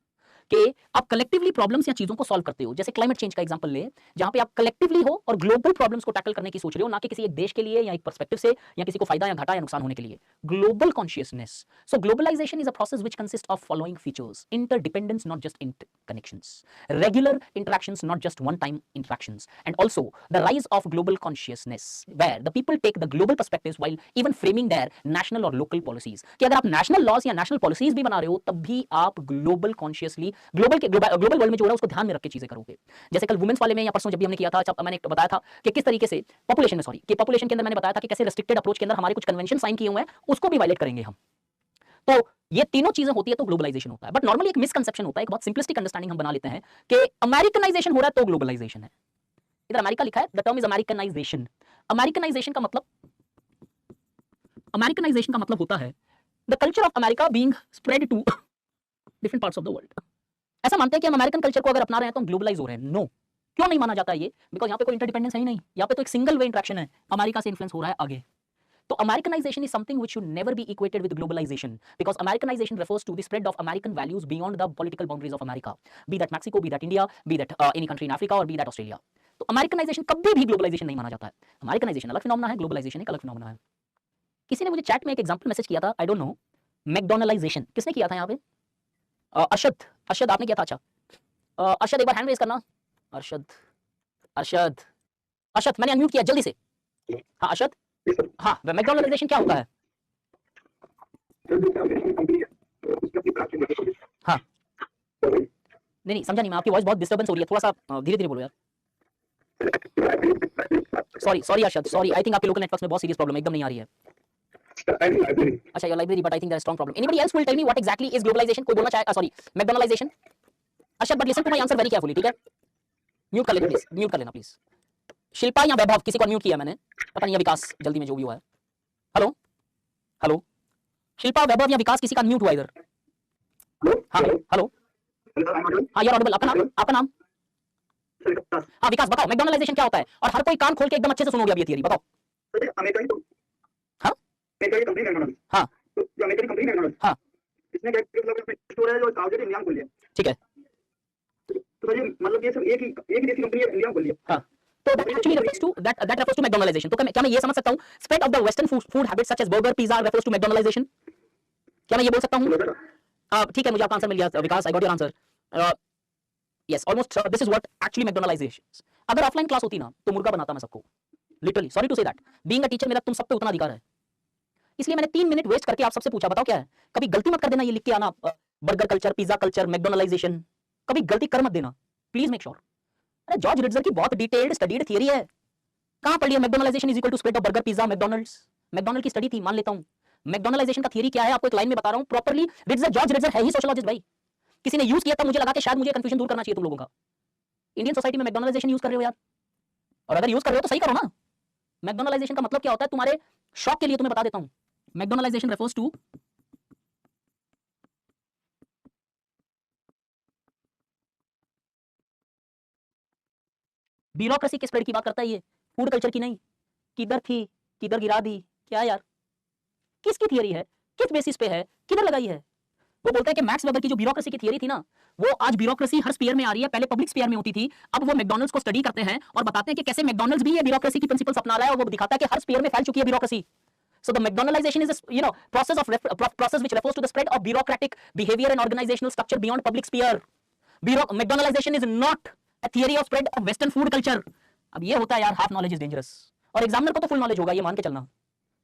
कि आप कलेक्टिवली प्रॉब्लम्स या चीजों को सॉल्व करते हो, जैसे क्लाइमेट चेंज का एग्जांपल ले, जहां पे आप कलेक्टिवली हो और ग्लोबल प्रॉब्लम्स को टैकल करने की सोच रहे हो, ना कि किसी एक देश के लिए या एक पर्सपेक्टिव से या किसी को फायदा या घाटा या नुकसान होने के लिए। Global consciousness. So globalisation is a process which consist of following features: interdependence, not just interconnections; regular interactions, not just one time interactions; and also the rise of global consciousness where the people take the global perspectives while even framing their national और लोकल पॉलिसीज। कि अगर आप नेशनल लॉज या नेशनल पॉलिसीज भी बना रहे हो तब भी आप ग्लोबल कॉन्शियसली, ग्लोबल वर्ल्ड में जो हो रहा है उसको ध्यान में रख के चीजें करोगे। जैसे कल वुमेन्स वाले में या परसों जब भी हमने किया था, जब मैंने बताया था कि किस तरीके से पॉपुलेशन में, कि पॉपुलेशन के अंदर मैंने बताया था कि कैसे रेस्ट्रिक्टेड अप्रोच के अंदर हमारे कुछ कन्वेंशन साइन किए हुए हैं, उसको भी वायलेट करेंगे हम। तो ये तीनों चीजें होती है तो ग्लोबलाइजेशन होता है। बट नॉर्मली एक मिसकंसेप्शन होता है, एक बहुत सिंपलिस्टिक अंडरस्टैंडिंग हम बना लेते हैं कि अमेरिकनाइजेशन हो रहा है तो ग्लोबलाइजेशन है। इधर अमेरिका लिखा है, the term is Americanization. Americanization का मतलब होता है the culture of America being spread to different parts of the world. ऐसा मानते हैं कि हम अमेरिकन कल्चर को अगर अपना रहे हैं तो हम ग्लोबलाइज हो रहे हैं। नो, क्यों नहीं माना जाता ये? बिकॉज यहाँ पे कोई इंटरडिपेंडेंस है ही नहीं, यहाँ पे तो एक सिंगल वे इंटरेक्शन है, अमेरिका से इन्फ्लुएंस हो रहा है आगे। तो Americanisation is something which should never be equated with globalisation, because Americanisation refers to the spread of American values beyond the political boundaries of America, be that Mexico, be that India, be that any country in Africa or be that Australia. तो अमेरिकनाइजेशन कभी भी ग्लोबलाइजेशन नहीं माना जाता है। अमेरिकनाइजेशन अलग फिनोमेना है, ग्लोबलाइजेशन एक अलग फिनोमेना है। किसी ने मुझे चैट में एक एग्जांपल मैसेज किया था, आई डोंट नो, मैकडोनलाइजेशन किसने किया था यहाँ पे? अरशद आपने किया था। अच्छा अरशद एक बार हैंड रेज करना। अरशद मैंने अनम्यूट किया जल्दी से। हाँ अरशद, हाँ मैकडोनलाइजेशन क्या होता है? हाँ नहीं समझा नहीं मैं, आपकी वॉइस बहुत डिस्टर्बेंस हो रही है, थोड़ा सा धीरे धीरे बोलो यार। Sorry Arshad, sorry, I think आपके लोकल नेटवर्क्स में बहुत सीरियस प्रॉब्लम एकदम नहीं आ रही है। अच्छा your library, but I think there is strong problem. Anybody else will tell me what exactly is globalisation? कोई बोलना चाहे? Sorry McDonaldisation. Arshad but listen to my answer very carefully, ठीक है? म्यूट कर लेना प्लीज, म्यूट कर लेना प्लीज। शिल्पा या वैभव, किसी को अनम्यूट किया मैंने, पता नहीं, या विकास, जल्दी में जो भी हुआ है। हेलो शिल्पा, वैभव या विकास, किसी का अनम्यूट हुआ इधर? हाँ हेलो, हाँ यार ऑडिबल। आपका नाम? हाँ विकास, बताओ मैकडोनलाइजेशन क्या होता है? और हर कोई कान खोल के एकदम अच्छे से सुनोगे अब ये थियरी, बताओ। हाँ हाँ हाँ ठीक है, तो ये मतलब ये सब एक ही देश की कंपनी है, इंडिया में खोल लिया। हाँ तो that actually refers to मैकडोनलाइजेशन। तो क्या मैं ये समझ सकता हूँ spread of the western food habits such as burger, pizza refers to McDonaldisation? क्या मैं ये बोल सकता हूँ? ठीक है, मुझे आपका आंसर मिल गया Vikas, I got your answer. Yes almost this is what actually McDonaldisation. अगर ऑफलाइन क्लास होती ना तो मुर्गा बनाता मैं सबको, literally, sorry to say that. Being a teacher मेरा तुम सब पे उतना अधिकार है, इसलिए मैंने 3 मिनट वेस्ट करके आप सबसे पूछा, बताओ क्या है? कभी गलती मत कर देना ये लिख के आना burger culture, pizza culture, McDonaldisation, कभी गलती कर मत देना, प्लीज मेक श्योर। अरे जॉर्ज रिट्जर की बहुत डिटेल्ड स्टडीड थियरी है, कहां पढ़ी है? McDonaldisation is equal to spread of burger, pizza, McDonald's. McDonald की स्टडी थी, मान लेता हूं। मैकडोनलाइजेशन का थियरी क्या है आपको एक लाइन में बता रहा हूं प्रॉपर्ली। जॉर्ज रिट्जर है ही सोशियोलॉजिस्ट भाई, किसी ने यूज किया था, मुझे लगा कि शायद मुझे कंफ्यूजन दूर करना चाहिए तुम लोगों का। इंडियन सोसाइटी में मैकडोनलाइजेशन यूज कर रहे हो यार, और अगर यूज कर रहे हो तो सही करो ना। मैकडोनलाइजेशन का मतलब क्या होता है? तुम्हारे शॉक के लिए तुम्हें बता देता हूं, मैकडोनलाइजेशन रेफर्स टू ब्यूरोक्रेसी के स्प्रेड की बात करता है ये, फूड कल्चर की नहीं। किधर थी, किधर गिरा दी, क्या यार, किसकी थियरी है, किस बेसिस पे है, किधर लगाई है? वो बोलता है कि मैक्स वेबर की जो ब्यूरोक्रेसी की थियरी थी ना, वो आज ब्यूरोक्रेसी हर स्फीयर में आ रही है, पहले पब्लिक स्फीयर में होती थी। अब वो मैकडॉनल्ड्स को स्टडी करते हैं और बताते हैं कि कैसे मैकडॉनल्ड्स भी ये ब्यूरोक्रेसी की प्रिंसिपल्स अपना रहा है, और वो दिखाता है कि हर स्फीयर में फैल चुकी है bureaucracy. So the McDonaldization is a process of process which refers to the spread of bureaucratic behavior and organizational structure beyond public sphere. McDonaldization is not a theory of spread of Western food culture. अब ये होता है यार, हाफ नॉलेज इज डेंजरस, और एग्जामिनर को तो फुल नॉलेज होगा, ये मान के चलना।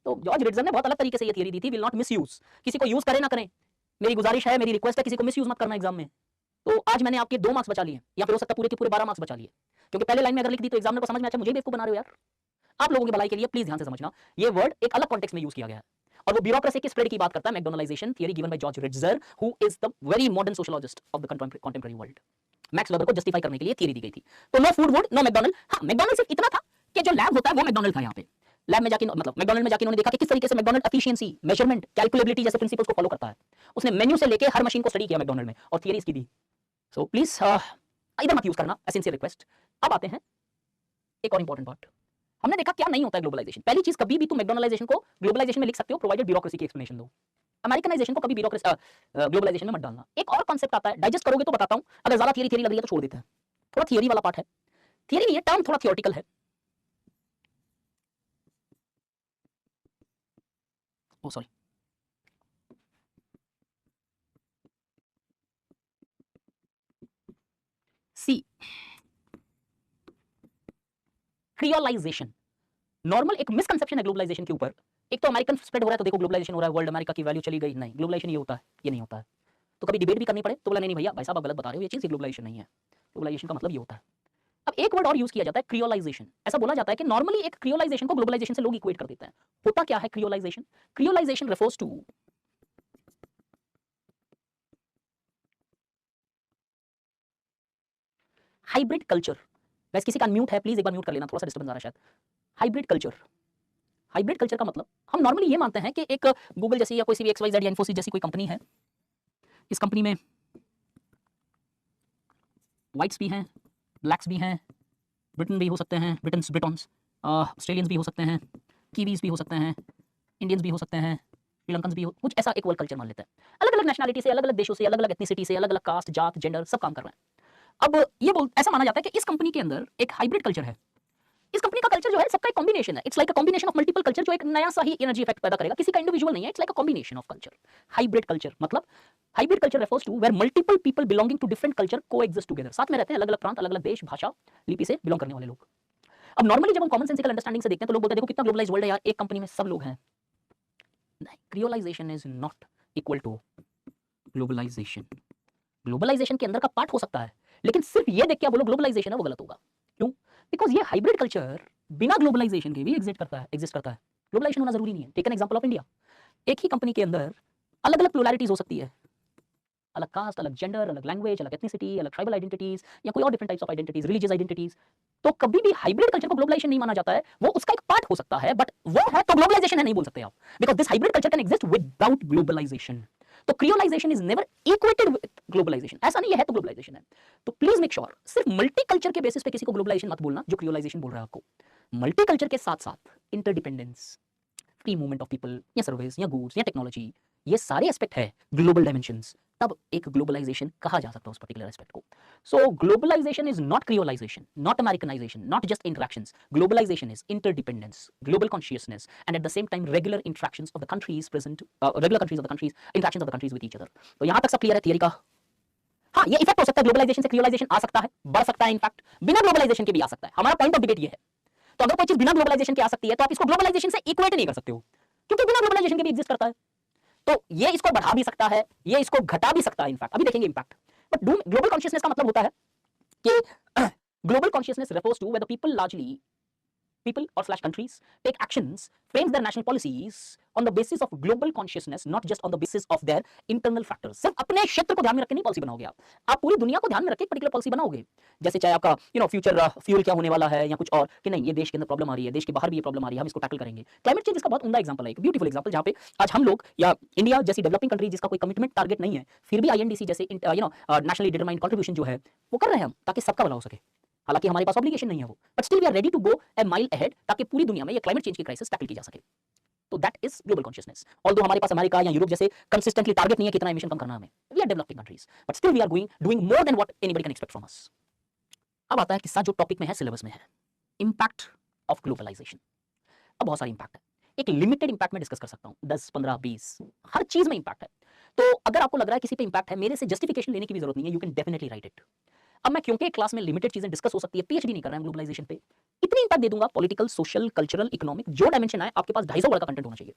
तो जॉर्ज रिटजन ने बहुत अलग तरीके से ये थियरी दी थी, विल नॉट मिस यूज, किसी को यूज करें ना करें, मेरी गुजारिश है, मेरी रिक्वेस्ट है, किसी को मिस यूज मत करना एग्जाम में। तो आज मैंने आपके 2 मार्क्स बचा लिए, या फिर हो सकता है पूरे के पूरे 12 मार्क्स बचा लिए, क्योंकि पहले लाइन में अगर लिख दी तो एग्जामिनर को समझ में अच्छा मुझे बेवकूफ बना रहे हो यार। आप लोगों की भलाई के लिए प्लीज ध्यान से समझना, ये वर्ड एक अलग कॉन्टेक्स्ट में यूज किया गया है, और वो ब्यूरोक्रेसी की स्प्रेड की बात करता है। McDonaldisation theory given by George Ritzer, who is the very modern sociologist of the contemporary world. Max Weber को जस्टिफाई करने के लिए थियरी दी गई थी। तो no food would no McDonald. हाँ, मैकडॉनल्ड सिर्फ इतना था कि जो लैब होता है वो मैकडॉनल्ड था। यहाँ पे लैब में जाके, मतलब मैकडॉनल्ड में जाके उन्होंने देखा कि किस तरीके से मैकडॉनल्ड एफिशिएंसी, मेजरमेंट, कैलकुलेबिलिटी जैसे प्रिंसिपल्स को फॉलो करता है। उसने मेन्यू से लेके हर मशीन को स्टडी किया मैकडॉनल्ड में, और थियरीज की दी। सो प्लीज इधर मत यूज करना, सिंसियर रिक्वेस्ट। अब आते हैं एक और इंपॉर्टेंट पार्ट। हमने देखा क्या नहीं होता है ग्लोबलाइजेशन। पहली चीज, कभी भी तुम मैकडोनलाइजेशन को ग्लोबलाइजेशन में लिख सकते हो प्रोवाइडेड ब्यूरोक्रेसी की एक्सप्लेनेशन दो। अमेरिकनाइजेशन को कभी ब्यूरोक्रेसी ग्लोबलाइजेशन में मत डालना। एक और कांसेप्ट आता है, डाइजेस्ट करोगे तो बताता हूं, अगर ज्यादा थियरी लग रही है तो छोड़ देते हैं। थोड़ा थियरी वाला पार्ट है, थियरी नहीं है, टर्म थोड़ा थियोरेटिकल है। ओ सॉरी, सी क्रियोलाइजेशन। नॉर्मल एक मिसकंसेप्शन है ग्लोबलाइजेशन के ऊपर। एक तो अमेरिकन स्प्रेड हो रहा है तो देखो ग्लोबलाइजेशन हो रहा है, वर्ल्ड अमेरिका की वैल्यू चली गई। नहीं, ग्लोबलाइजेशन ये होता है, ये नहीं होता है। तो कभी डिबेट भी करनी पड़े तो बोला नहीं भैया, भाई साहब आप गलत बता रहे हो, ये चीज ग्लोबलाइजेशन नहीं है। ग्लोबलाइजेशन का मतलब ये होता है। अब एक वर्ड और यूज किया जाता है, क्रियोलाइजेशन। ऐसा बोला जाता है कि नॉर्मली एक क्रियोलाइजेशन को ग्लोबलाइजेशन से लोग इक्वेट कर देते हैं। होता क्या है creolization? Creolization refers to hybrid culture. Guys किसी का अनम्यूट है, प्लीज एक बार म्यूट कर लेना, थोड़ा सा डिस्टर्बेंस आ रहा है शायद। हाइब्रिड कल्चर, हाइब्रिड कल्चर का मतलब, हम नॉर्मली ये मानते हैं कि एक गूगल जैसी या कोई भी XYZ या इन्फोसिस जैसी कोई कंपनी है, इस कंपनी में व्हाइट्स भी हैं, ब्लैक्स भी हैं, ब्रिटन भी हो सकते हैं, ब्रिटन्स, ऑस्ट्रेलियंस भी हो सकते हैं, कीवीज भी हो सकते हैं, इंडियंस भी हो सकते हैं, श्रीलंकन्स भी हो, कुछ ऐसा एक वर्ल्ड कल्चर मान लेते हैं। अलग अलग नेशनलिटी से, अलग अलग देशों से, अलग अलग एथनिसिटी से, अलग अलग कास्ट, जात, जेंडर, सब काम कर रहे हैं। अब ये ऐसा माना जाता है कि इस कंपनी के अंदर एक हाइब्रिड कल्चर है। इस कंपनी का कल्चर जो है सबका एक कॉम्बिनेशन है। It's like a combination of multiple culture, जो एक नया सा ही एनर्जी इफेक्ट पैदा करेगा, किसी का इंडिविजुअल नहीं है। It's like a combination of culture. Hybrid culture मतलब, hybrid culture refers to where multiple people belonging to different culture coexist together. साथ में रहते हैं, अलग अलग प्रांत, अलग अलग देश, भाषा, लिपि से बिलोंग करने वाले लोग। अब नॉर्मली जब हम कॉमन सेंसिकल अंडरस्टैंडिंग से देखते हैं तो लोग बोलते हैं देखो कितना ग्लोबलाइज्ड वर्ल्ड है यार, एक कंपनी में सब लोग हैं। नहीं, creolization is not equal to globalization. Globalization के अंदर का पार्ट हो सकता है, लेकिन सिर्फ ये देख के बोलो ग्लोबलाइजेशन है, वो गलत होगा। क्यों? बिकॉज ये हाइब्रिड कल्चर बिना ग्लोबलाइजेशन के भी एग्जिस्ट करता है। ग्लोबलाइजेशन होना जरूरी नहीं है। Take an example of India. एक ही कंपनी के अंदर अलग अलग प्लुरैलिटीज हो सकती है, अलग कास्ट, अलग जेंडर, अलग लैंग्वेज, अलग एथनिसिटी, अलग ट्राइबल आइडेंटिटीज, या कोई और different types of identities, religious identities. तो कभी भी हाइब्रिड कल्चर को ग्लोबलाइजेशन नहीं माना जाता है, वो उसका एक पार्ट हो सकता है, बट वो है तो ग्लोबलाइजेशन है नहीं बोल सकते आप, because this hybrid culture can exist without globalisation. तो creolisation is never equated with globalisation. ऐसा नहीं है तो ग्लोबलाइजेशन है। तो प्लीज मेक श्योर, सिर्फ मल्टी कल्चर के बेसिस पे किसी को ग्लोबलाइजेशन मत बोलना जो क्रियोलाइजेशन बोल रहा है आपको। मल्टी कल्चर के साथ साथ interdependence, free movement of people या सर्विस या गुड्स या टेक्नोलॉजी, ये सारे एस्पेक्ट है ग्लोबल डायमेंशंस, तब एक ग्लोबलाइजेशन कहा जा सकता है उस पर्टिकुलर एस्पेक्ट को। So globalisation is not creolisation, not Americanisation, not just interactions. Globalisation is interdependence, global consciousness, and at the same time regular interactions of the countries present, regular countries of the countries, interactions of the countries with each other. तो यहां तक सब क्लियर है थियरी का? हाँ, ये इफेक्ट हो सकता है ग्लोबलाइजेशन से, क्रियोलाइजेशन आ सकता है, बढ़ सकता है, इनफैक्ट बिना ग्लोबलाइजेशन के भी आ सकता है। हमारा पॉइंट ऑफ डिबेट ये है। तो अगर कोई चीज बिना ग्लोबलाइजेशन के आ सकती है तो आप इसको ग्लोबलाइजेशन से इक्वेट नहीं कर सकते हो, क्योंकि बिना ग्लोबलाइजेशन के भी एग्जिस्ट करता है। तो ये इसको बढ़ा भी सकता है, ये इसको घटा भी सकता है, इनफैक्ट अभी देखेंगे इंपैक्ट। बट ग्लोबल कॉन्शियसनेस का मतलब होता है कि global consciousness refers to where the people largely people or slash countries take actions, frames their national policies on the basis of global consciousness, not just on the basis of their internal factors. सिर्फ अपने क्षेत्र को ध्यान में रख के नहीं पॉलिसी बनाओगे आप पूरी दुनिया को ध्यान में रख के एक पर्टिकुलर पॉलिसी बनाओगे। जैसे चाहे आपका फ्यूचर फ्यूल क्या होने वाला है या कुछ और, कि नहीं ये देश के अंदर प्रॉब्लम आ रही है, देश के बाहर भी ये प्रॉब्लम आ रही है, हम इसको टैकल करेंगे। क्लाइमेट चेंज इसका बहुत उम्दा एग्जांपल है, एक ब्यूटीफुल एग्जांपल, जहां पे आज हम लोग या इंडिया जैसी डेवलपिंग कंट्री जिसका कोई कमिटमेंट टारगेट नहीं है, फिर भी आईएनडीसी जैसे नेशनली डिटरमाइंड कंट्रीब्यूशन जो है वो कर रहे हैं हम, ताकि सबका भला हो सके। हालांकि हमारे पास ऑब्लिगेशन नहीं है वो, but still we are ready to go a mile ahead, ताकि पूरी दुनिया में ये क्लाइमेट चेंज की क्राइसिस टैकल की जा सके। तो that is global consciousness. Although हमारे पास अमेरिका या यूरोप जैसे कंसिस्टेंटली टारगेट नहीं है कितना एमिशन कम करना हमें, we are developing countries, but still we are doing more than what anybody can expect from us. अब आता है किस्सा जो टॉपिक में है, सिलेबस में है, इंपैक्ट ऑफ ग्लोबलाइजेशन। अब बहुत सारे इंपैक्ट है, एक लिमिटेड इंपैक्ट में डिस्कस कर सकता हूं, 10 15 20, हर चीज में इंपैक्ट है। तो अगर आपको लग रहा है किसी पे इंपैक्ट है, मेरे से जस्टिफिकेशन लेने की भी जरूरत नहीं है, you can definitely right it. अब मैं क्योंकि क्लास में लिमिटेड चीजें डिस्कस हो सकती है, पीएचडी नहीं कर रहा है ग्लोबलाइजेशन पे, इतनी इंपैक्ट दे दूंगा, पॉलिटिकल, सोशल, कल्चरल, इकोनॉमिक, जो डायमेंशन आए आपके पास 250 वर्ड का कंटेंट होना चाहिए।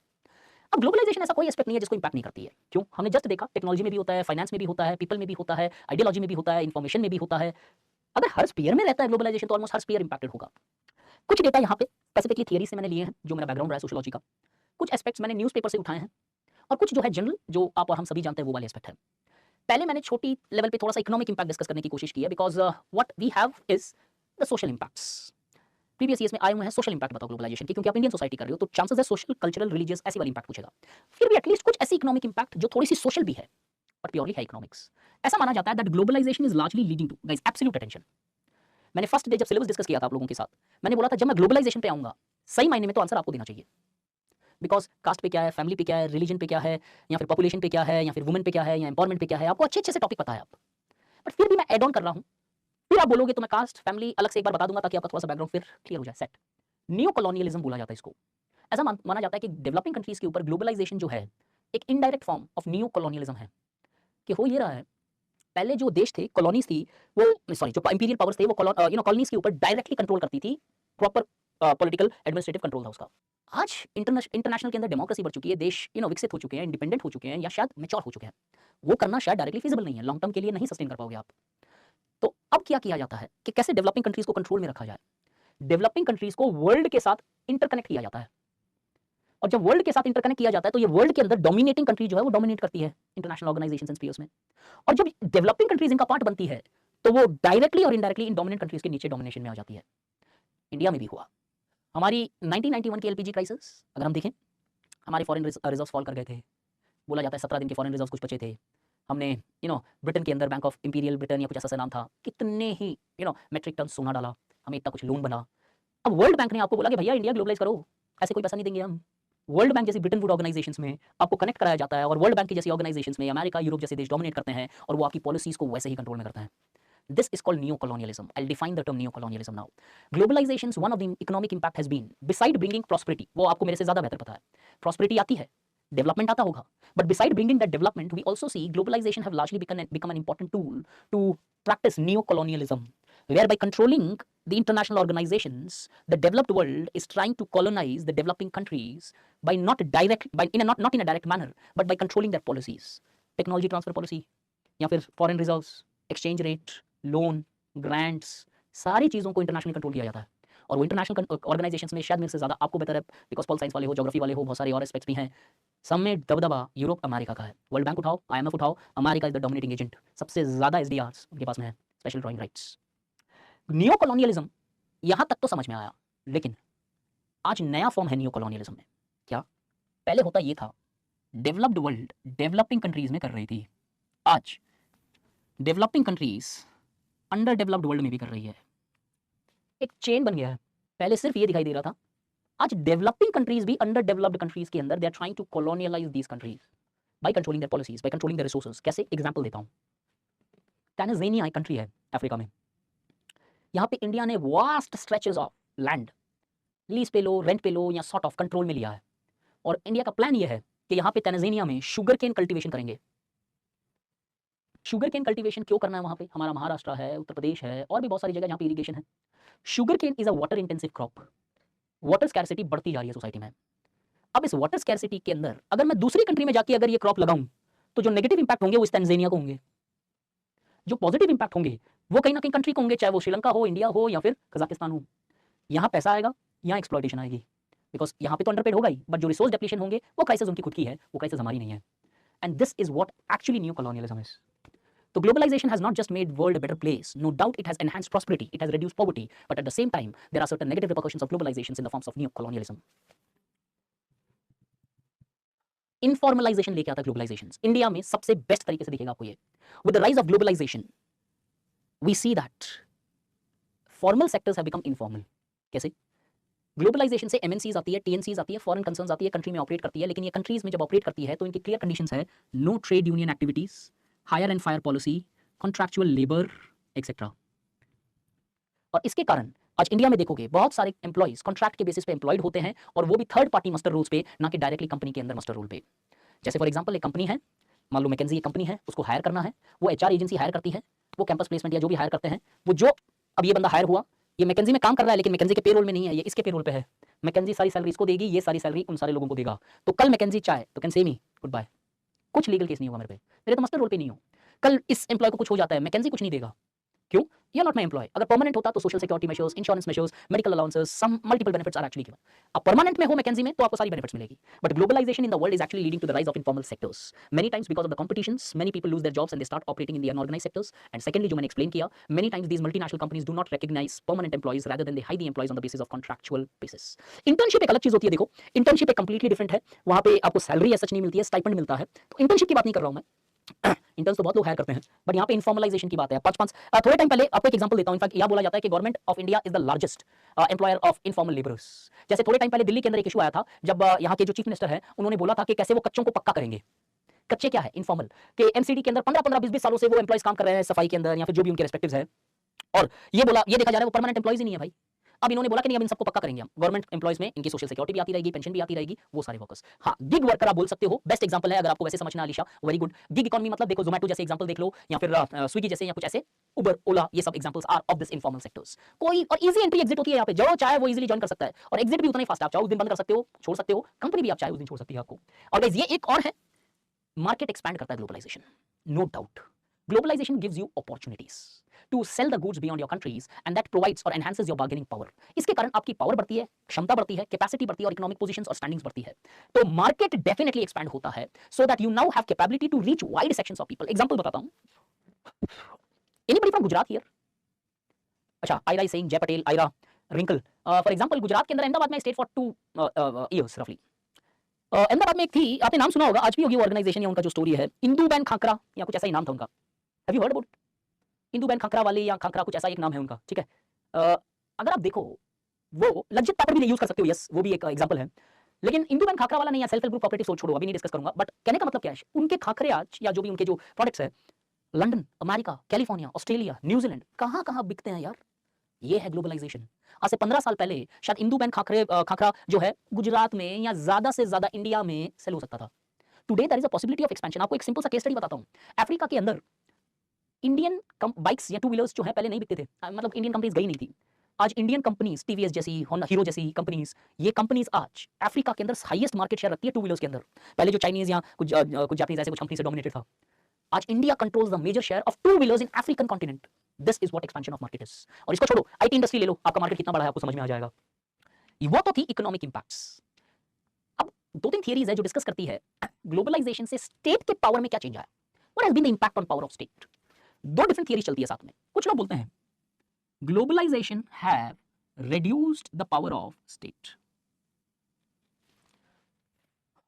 अब ग्लोबलाइजेशन ऐसा कोई एस्पेक्ट नहीं है जिसको इंपैक्ट नहीं करती है। क्यों? हमने जस्ट देखा, टेक्नोलॉजी में भी होता है, फाइनेंस में भी होता है, पीपल में भी होता है, आइडियोलॉजी में भी होता है, इन्फॉर्मेशन में भी होता है। अगर हर स्फीयर में रहता है ग्लोबलाइजेशन, तो ऑलमोस्ट हर स्फीयर इंपैक्टेड होगा। कुछ डेटा यहाँ पे स्पेसिफिकली थियरी से मैंने लिए हैं, जो मेरा बैकग्राउंड रहा है सोशियोलॉजी का, कुछ एस्पेक्ट्स मैंने न्यूज़पेपर से उठाए हैं, और कुछ जो है जनरल, जो आप और हम सभी जानते हैं वो वाले एस्पेक्ट है। पहले मैंने छोटी लेवल पे थोड़ा सा इकोनॉमिक इंपैक्ट डिस्कस करने की कोशिश की है, because what we have is the social impacts. Previous years में आए हुए हैं सोशल इंपैक्ट बताओ ग्लोबलाइजेशन की, क्योंकि आप इंडियन सोसाइटी कर रहे हो, तो चांसेस है सोशल, कल्चरल, रिलीजियस ऐसी वाली इंपैक्ट पूछेगा। फिर भी एटलीस्ट कुछ ऐसी इकोनॉमिक इंपैक्ट जो थोड़ी सी सोशल भी है, बट प्योरली है इकोनॉमिक्स। ऐसा माना जाता है that globalization is largely leading to, guys absolute attention, मैंने फर्स्ट डे जब सिलेबस डिस्कस किया था आप लोगों के साथ, मैंने बोला था जब मैं ग्लोबलाइजेशन पे आऊंगा, सही मायने में तो आंसर आपको देना चाहिए, बिकॉज कास्ट पे क्या है, फैमिली पे क्या है, रिलीजन पे क्या है, या फिर पॉपुलेशन पे क्या है, या फिर वुमेन पे क्या है, या एम्पावरमेंट पे क्या है, आपको अच्छे अच्छे से टॉपिक पता है आप, बट फिर भी मैं एड ऑन कर रहा हूं। फिर आप बोलोगे तो मैं कास्ट, फैमिली अलग से एक बार बता दूंगा, ताकि आपका थोड़ा सा बैकग्राउंड फिर क्लियर हो जाए, सेट। नियो कॉलोनियलिज्म बोला जाता है इसको। ऐसा माना जाता है कि डेवलपिंग कंट्रीज के ऊपर ग्लोबलाइजेशन जो है एक indirect form of neo colonialism है। कि हो ये रहा है, पहले जो देश थे, कॉलोनीज थी, वो सॉरी जो इंपीरियल पावर्स थे, वो कॉलोनीज के ऊपर डायरेक्टली कंट्रोल करती थी, प्रॉपर पॉलिटिकल एडमिनिस्ट्रेटिव कंट्रोल था उसका। आज इंटरनेशनल के अंदर डेमोक्रेसी बढ़ चुकी है, देश विकसित हो चुके हैं, इंडिपेंडेंट हो चुके हैं, या शायद मैच्योर हो चुके हैं, वो करना शायद डायरेक्टली फिजिबल नहीं है, लॉन्ग टर्म के लिए नहीं सस्टेन कर पाओगे आप। तो अब क्या किया जाता है कि कैसे डेवलपिंग कंट्रीज को कंट्रोल में रखा जाए। डेवलपिंग कंट्रीज को वर्ल्ड के साथ इंटरकनेक्ट किया जाता है, और जब वर्ल्ड के साथ इंटरकनेक्ट किया जाता है तो ये वर्ल्ड के अंदर डोमिनेटिंग कंट्री जो है वो डोमिनेट करती है इंटरनेशनल ऑर्गेनाइजेशंस एंड स्फीयर्स में। और जब डेवलपिंग कंट्रीज इनका पार्ट बनती है, तो वो डायरेक्टली और इनडायरेक्टली इन डोमिनेंट कंट्रीज के नीचे डोमिनेशन में आ जाती है। इंडिया में भी हुआ। हमारी 1991 की एलपीजी क्राइसिस अगर हम देखें, हमारे फॉरेन रिजर्व्स फॉल कर गए थे, बोला जाता है 17 दिन के फॉरेन रिजर्व्स कुछ बचे थे। हमने ब्रिटेन के अंदर बैंक ऑफ इंपीरियल ब्रिटेन या कुछ ऐसा नाम था, कितने ही मेट्रिक टन सोना डाला, हमें इतना कुछ लोन बना। अब वर्ल्ड बैंक ने आपको बोला कि भैया इंडिया ग्लोबलाइज करो, ऐसे कोई पैसा नहीं देंगे हम। वर्ल्ड बैंक जैसी ब्रिटेन वुड ऑर्गेनाइजेशंस में आपको कनेक्ट कराया जाता है, और वर्ल्ड बैंक की जैसी ऑर्गेनाइजेशंस में अमेरिका, यूरोप जैसे देश डोमिनेट करते हैं, और वो आपकी पॉलिसीज को वैसे ही कंट्रोल में करते हैं। This is called neo-colonialism. I'll define the term neo-colonialism now. Globalization's one of the economic impact has been, beside bringing prosperity, वो आपको मेरे से ज़्यादा बेहतर पता है, prosperity आती है, development आता होगा, but beside bringing that development, we also see globalization have largely become an important tool to practice neo-colonialism, whereby controlling the international organizations, the developed world is trying to colonize the developing countries by not in a direct manner, but by controlling their policies, technology transfer policy, या फिर foreign reserves, exchange rate, loan, grants, सारी चीज़ों को इंटरनेशनली कंट्रोल किया जाता है। और वो इंटरनेशनल ऑर्गेनाइजेशंस में शायद मेरे से ज़्यादा आपको बेहतर है, बिकॉज पॉल साइंस वाले हो, ज्योग्राफी वाले हो, बहुत सारे और एस्पेक्ट्स भी हैं। सब में दबदबा यूरोप अमेरिका का है। वर्ल्ड बैंक उठाओ, IMF उठाओ, America is the dominating agent, सबसे ज़्यादा SDRs उनके पास में है, special drawing rights. Neo colonialism यहाँ तक तो समझ में आया, लेकिन आज नया फॉर्म है नियो कॉलोनियलिज्म में। क्या? पहले होता ये था, डेवलप्ड वर्ल्ड डेवलपिंग कंट्रीज में कर रही थी, आज developing countries under developed world में भी कर रही है। एक चेन बन गया है। पहले सिर्फ ये दिखाई दे रहा था, आज डेवलपिंग कंट्रीज भी अंडर डेवलप्ड कंट्रीज के अंदर they are trying to colonialise these countries by controlling their policies, by controlling their resources. कैसे? एग्जांपल देता हूं, टैंजानिया एक कंट्री है अफ्रीका में, यहां पे इंडिया ने vast stretches of land lease पे लो, रेंट पे लो, या सॉर्ट ऑफ कंट्रोल में लिया है। और इंडिया का प्लान ये है कि यहाँ पे टैंजानिया में शुगर केन कल्टीवेशन करेंगे। शुगर केन कल्टीवेशन क्यों करना है वहाँ पे? हमारा महाराष्ट्र है, उत्तर प्रदेश है, और भी बहुत सारी जगह जहाँ पे इरिगेशन है। Sugar cane is a water intensive crop, water scarcity बढ़ती जा रही है सोसाइटी में। अब इस वाटर स्कैरसिटी के अंदर अगर मैं दूसरी कंट्री में जाके अगर ये क्रॉप लगाऊं, तो जो नेगेटिव इंपैक्ट होंगे वो इस टैंजानिया को होंगे, जो पॉजिटिव इंपैक्ट होंगे वो कहीं ना कहीं कंट्री को होंगे, चाहे वो श्रीलंका हो, इंडिया हो, या फिर कजाकिस्तान हो। यहाँ पैसा आएगा, यहाँ एक्सप्लॉयटेशन आएगी, बिकॉज यहाँ पे तो अंडरपेड होगा ही, बट जो रिसोर्स डेप्लीशन होंगे वो क्राइसिस उनकी खुद की है, वो क्राइसिस हमारी नहीं है। And this is what actually new colonialism is. So globalization has not just made world a better place. No doubt it has enhanced prosperity, it has reduced poverty, but at the same time, there are certain negative repercussions of globalizations in the forms of neo-colonialism. Informalization लेके आता है globalizations. इंडिया में सबसे बेस्ट तरीके से दिखेगा आपको ये. With the rise of globalization, we see that formal sectors have become informal. कैसे? ग्लोबलाइजेशन से एमएनसीज आती है, टीएनसीज आती है, फॉरेन कंसर्न्स आती है, कंट्री में ऑपरेट करती है, लेकिन ये कंट्रीज में जब ऑपरेट करती है तो इनकी क्लियर कंडीशंस है, no trade union activities, hire and fire policy, contractual labour etcetera. और इसके कारण आज इंडिया में देखोगे बहुत सारे एम्प्लॉइज कॉन्ट्रैक्ट के बेसिस पे एम्प्लॉयड होते हैं, और वो भी थर्ड पार्टी मस्टर रोल्स पे, ना कि डायरेक्टली कंपनी के अंदर मस्टर रोल पे। जैसे फॉर एग्जांपल एक कंपनी है, मान लो मैकेंजी एक कंपनी है, उसको हायर करना है, वो एचआर एजेंसी हायर करती है, वो कैंपस प्लेसमेंट या जो भी हायर करते हैं, वो जो अब ये बंदा हायर हुआ, ये मैकेंजी में काम कर रहा है, लेकिन मैकेंजी के पेरोल में नहीं है, ये इसके पेरोल पे है। मैकेंजी सारी सैलरी इसको देगी, ये सारी सैलरी उन सारे लोगों को देगा। तो कल मैकेंजी चाहे तो can say me goodbye, कुछ लीगल केस नहीं होगा मेरे पे, मेरे तो मस्टर रोल पे नहीं हो। कल इस एम्प्लॉय को कुछ हो जाता है, मैकेंजी कुछ नहीं देगा, क्यों? You are not my employ. अगर परमानेंट होता तो social security measures, insurance measures, medical allowances, some multiple benefits are actually given. अब परमानेंट में हो मैकेंजी में तो आपको सारी बेनिफिट्स मिलेगी। But globalization in the world is actually leading to the rise of informal sectors. Many times because of the competitions, many people lose their jobs and they start operating in the unorganized sectors. And secondly, जो मैंने एक्सप्लेन किया, many times these multinational companies do not recognize permanent employees, rather than they hire the employees on the basis of contractual basis. Internship एक अलग चीज होती है, देखो इंटर्नशिप एक कंप्लीटली डिफरेंट है, वहां पे आपको सैलरी सच नहीं मिलती है, स्टाइपेंड मिलता है। तो इंटर्नशिप की बात नहीं कर रहा हूं मैं, इंटर्न्स तो बहुत लोग हायर करते हैं, बट यहाँ पे इन्फॉर्मलाइजेशन की बात है। थोड़े टाइम पहले आपको एक एग्जांपल देता हूं, इनफैक्ट यह बोला जाता है कि government of India is the largest employer of informal labourers. जैसे थोड़े टाइम पहले दिल्ली के अंदर एक इशू आया था, जब यहाँ के जो चीफ मिनिस्टर है उन्होंने बोला था कि कैसे वो कच्चों को पक्का करेंगे। कच्चे क्या है? इनफॉर्मल। के एमसीडी के अंदर 15-15, 20-20 सालों से वो एम्प्लॉइज काम कर रहे हैं सफाई के अंदर या फिर जो भी उनके रेस्पेक्टिव्स है, और ये देखा जा रहा है वो परमानेंट एम्प्लॉइज ही नहीं है भाई। अब इन्होंने बोला कि नहीं, अब इन सबको पक्का करेंगे हम। गवर्नमेंट एम्प्लॉइज में इनकी सोशल सिक्योरिटी भी आती रहेगी, पेंशन भी आती रहेगी, वो सारे वर्कर्स। हाँ, गिग वर्कर आप बोल सकते हो, बेस्ट एग्जांपल है अगर आपको वैसे समझना Alisha, very good. Gig economy मतलब देखो जोमेटो जैसे एग्जांपल देख लो, या फिर स्विगी जैसे, या कुछ ऐसे उबर, ओला, ये सब examples are of this informal sectors. कोई और इजी एंट्री एग्जिट होती है यहाँ पे, जो चाहे वो इजीली ज्वाइन कर सकता है, और एग्जिट भी उतना ही फास्ट। आप चाहो उस दिन बंद कर सकते हो, छोड़ सकते हो, कंपनी भी आप चाहे उस दिन छोड़ सकती है आपको। और गाइस ये एक और है, मार्केट एक्सपैंड करता है globalization, no doubt. Globalization gives you opportunities to sell the goods beyond your countries, and that provides or enhances your bargaining power. इसके कारण आपकी पावर बढ़ती है, क्षमता बढ़ती है, कैपेसिटी बढ़ती है, और इकोनॉमिक पोजीशंस और स्टैंडिंग्स बढ़ती है। तो मार्केट डेफिनेटली एक्सपैंड होता है, so that you now have capability to reach wide sections of people. Example बताता हूं, anybody from गुजरात here? अच्छा, Ayra is saying, Jay Patel, Aira, Rinkal, for example Gujarat के अंदर अहमदाबाद में स्टेट फॉर 2 years रफली। अहमदाबाद में एक थी, आपने नाम सुना होगा, आज भी होगी ऑर्गेनाइजेशन या उनका जो स्टोरी है, इंदू बैन खाकरा या कुछ ऐसा ही नाम था उनका। Have you heard about Induben khakhra वाले, या खाकरा, कुछ ऐसा एक नाम है उनका, ठीक है। अगर आप देखो, वो लज्जित पापड़ भी नहीं यूज कर सकते हो, यस, वो भी एक एग्जांपल है, लेकिन इंदू बैन खाकरा वाला नहीं है, सेल्फ हेल्प ग्रुप कोऑपरेटिव सोच छोड़ो, अभी नहीं डिस्कस करूंगा। बट कहने का मतलब क्या है, उनके खाकरे आज, या जो भी उनके जो प्रोडक्ट्स है, London, America, California, Australia, New Zealand, कहां बिकते हैं यार। ये है ग्लोबलाइजेशन। आज से 15 साल पहले शायद इंदू बैन खाकरा जो है गुजरात में या ज्यादा से ज्यादा इंडिया में सेल हो सकता था। Today there is a possibility of expansion. आपको एक सिंपल सा केस स्टडी बताता हूं, अफ्रीका के अंदर इंडियन बाइक्स या टू व्हीलर्स जो है पहले नहीं बिकते थे, मतलब इंडियन कंपनीज गई नहीं थी। आज इंडियन कंपनीज, टीवीएस जैसी, हीरो जैसी कंपनीज, ये कंपनीज आज अफ्रीका के अंदर हाईएस्ट मार्केट शेयर रखती है टू व्हीलर्स के अंदर। पहले जो चाइनीज या कुछ जापानीज ऐसे कुछ कंपनी से डोमिनेटेड था, आज India controls the major share of two wheelers in African continent. This is what expansion of market is. और इसको छोड़ो, आईटी इंडस्ट्री ले लो, आपका मार्केट कितना बड़ा है आपको समझ में आ जाएगा। वो तो थी इकोनॉमिक इंपैक्ट्स। अब 2-3 थियरीज है जो डिस्कस करती है ग्लोबलाइजेशन से स्टेट के पावर में क्या चेंज आया, what has been the impact on power of state. 2 different theory चलती है साथ में। कुछ लोग बोलते हैं globalization have reduced the power of state,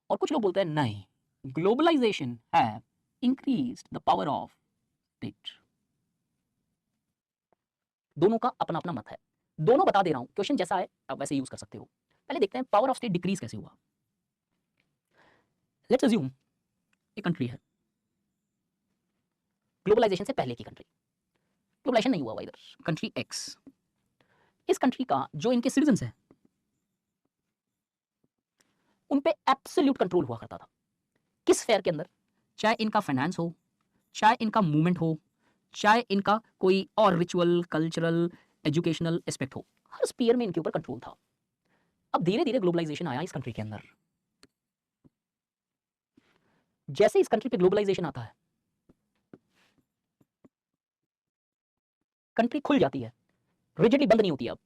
और कुछ लोग बोलते हैं नहीं, globalization have increased the power of state. दोनों का अपना अपना मत है, दोनों बता दे रहा हूं, क्वेश्चन जैसा है आप वैसे यूज कर सकते हो। पहले देखते हैं पावर ऑफ स्टेट डिक्रीज कैसे हुआ। लेट्स अज्यूम एक कंट्री है, ग्लोबलाइजेशन से पहले की कंट्री, ग्लोबलाइजेशन नहीं हुआ हुआ इधर, कंट्री एक्स। इस कंट्री का जो इनके सिटीजंस है उन पे एब्सोल्यूट कंट्रोल हुआ करता था। किस फेयर के अंदर? चाहे इनका फाइनेंस हो, चाहे इनका मूवमेंट हो, चाहे इनका कोई और रिचुअल, कल्चरल, एजुकेशनल एस्पेक्ट हो, हर स्पीयर में इनके ऊपर कंट्रोल था। अब धीरे धीरे ग्लोबलाइजेशन आया इस कंट्री के अंदर। जैसे इस कंट्री पे ग्लोबलाइजेशन आता है, कंट्री खुल जाती है, रिजिडली बंद नहीं होती। अब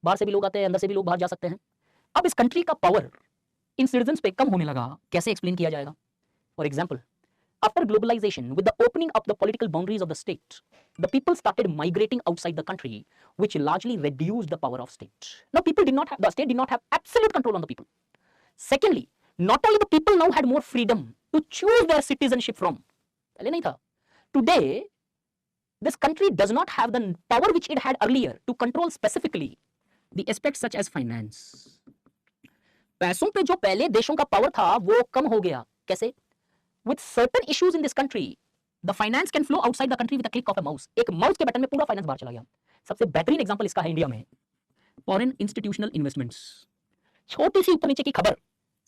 बाहर से भी लोग आते हैं, अंदर से भी लोग बाहर जा सकते हैं, अब इस कंट्री का पावर इन सिटीजन्स पे कम होने लगा, कैसे एक्सप्लेन किया जाएगा? For example, after globalization, with the opening up the political boundaries of the state, the people started migrating outside the country, which largely reduced the power of state. Now, the state did not have absolute control on the people. Secondly, not only the people now had more freedom to choose their citizenship from. पहले नहीं था. Today, this country does not have the power which it had earlier to control specifically the aspects such as finance. पैसों पे जो पहले देशों का पावर था वो कम हो गया. कैसे? With certain issues in this country, the finance can flow outside the country with a click of a mouse. एक माउस के बटन में पूरा फाइनेंस बाहर चला गया. सबसे बेहतरीन एग्जांपल इसका है इंडिया में फॉरेन इंस्टीट्यूशनल इन्वेस्टमेंट्स. छोटी सी ऊपर नीचे की खबर,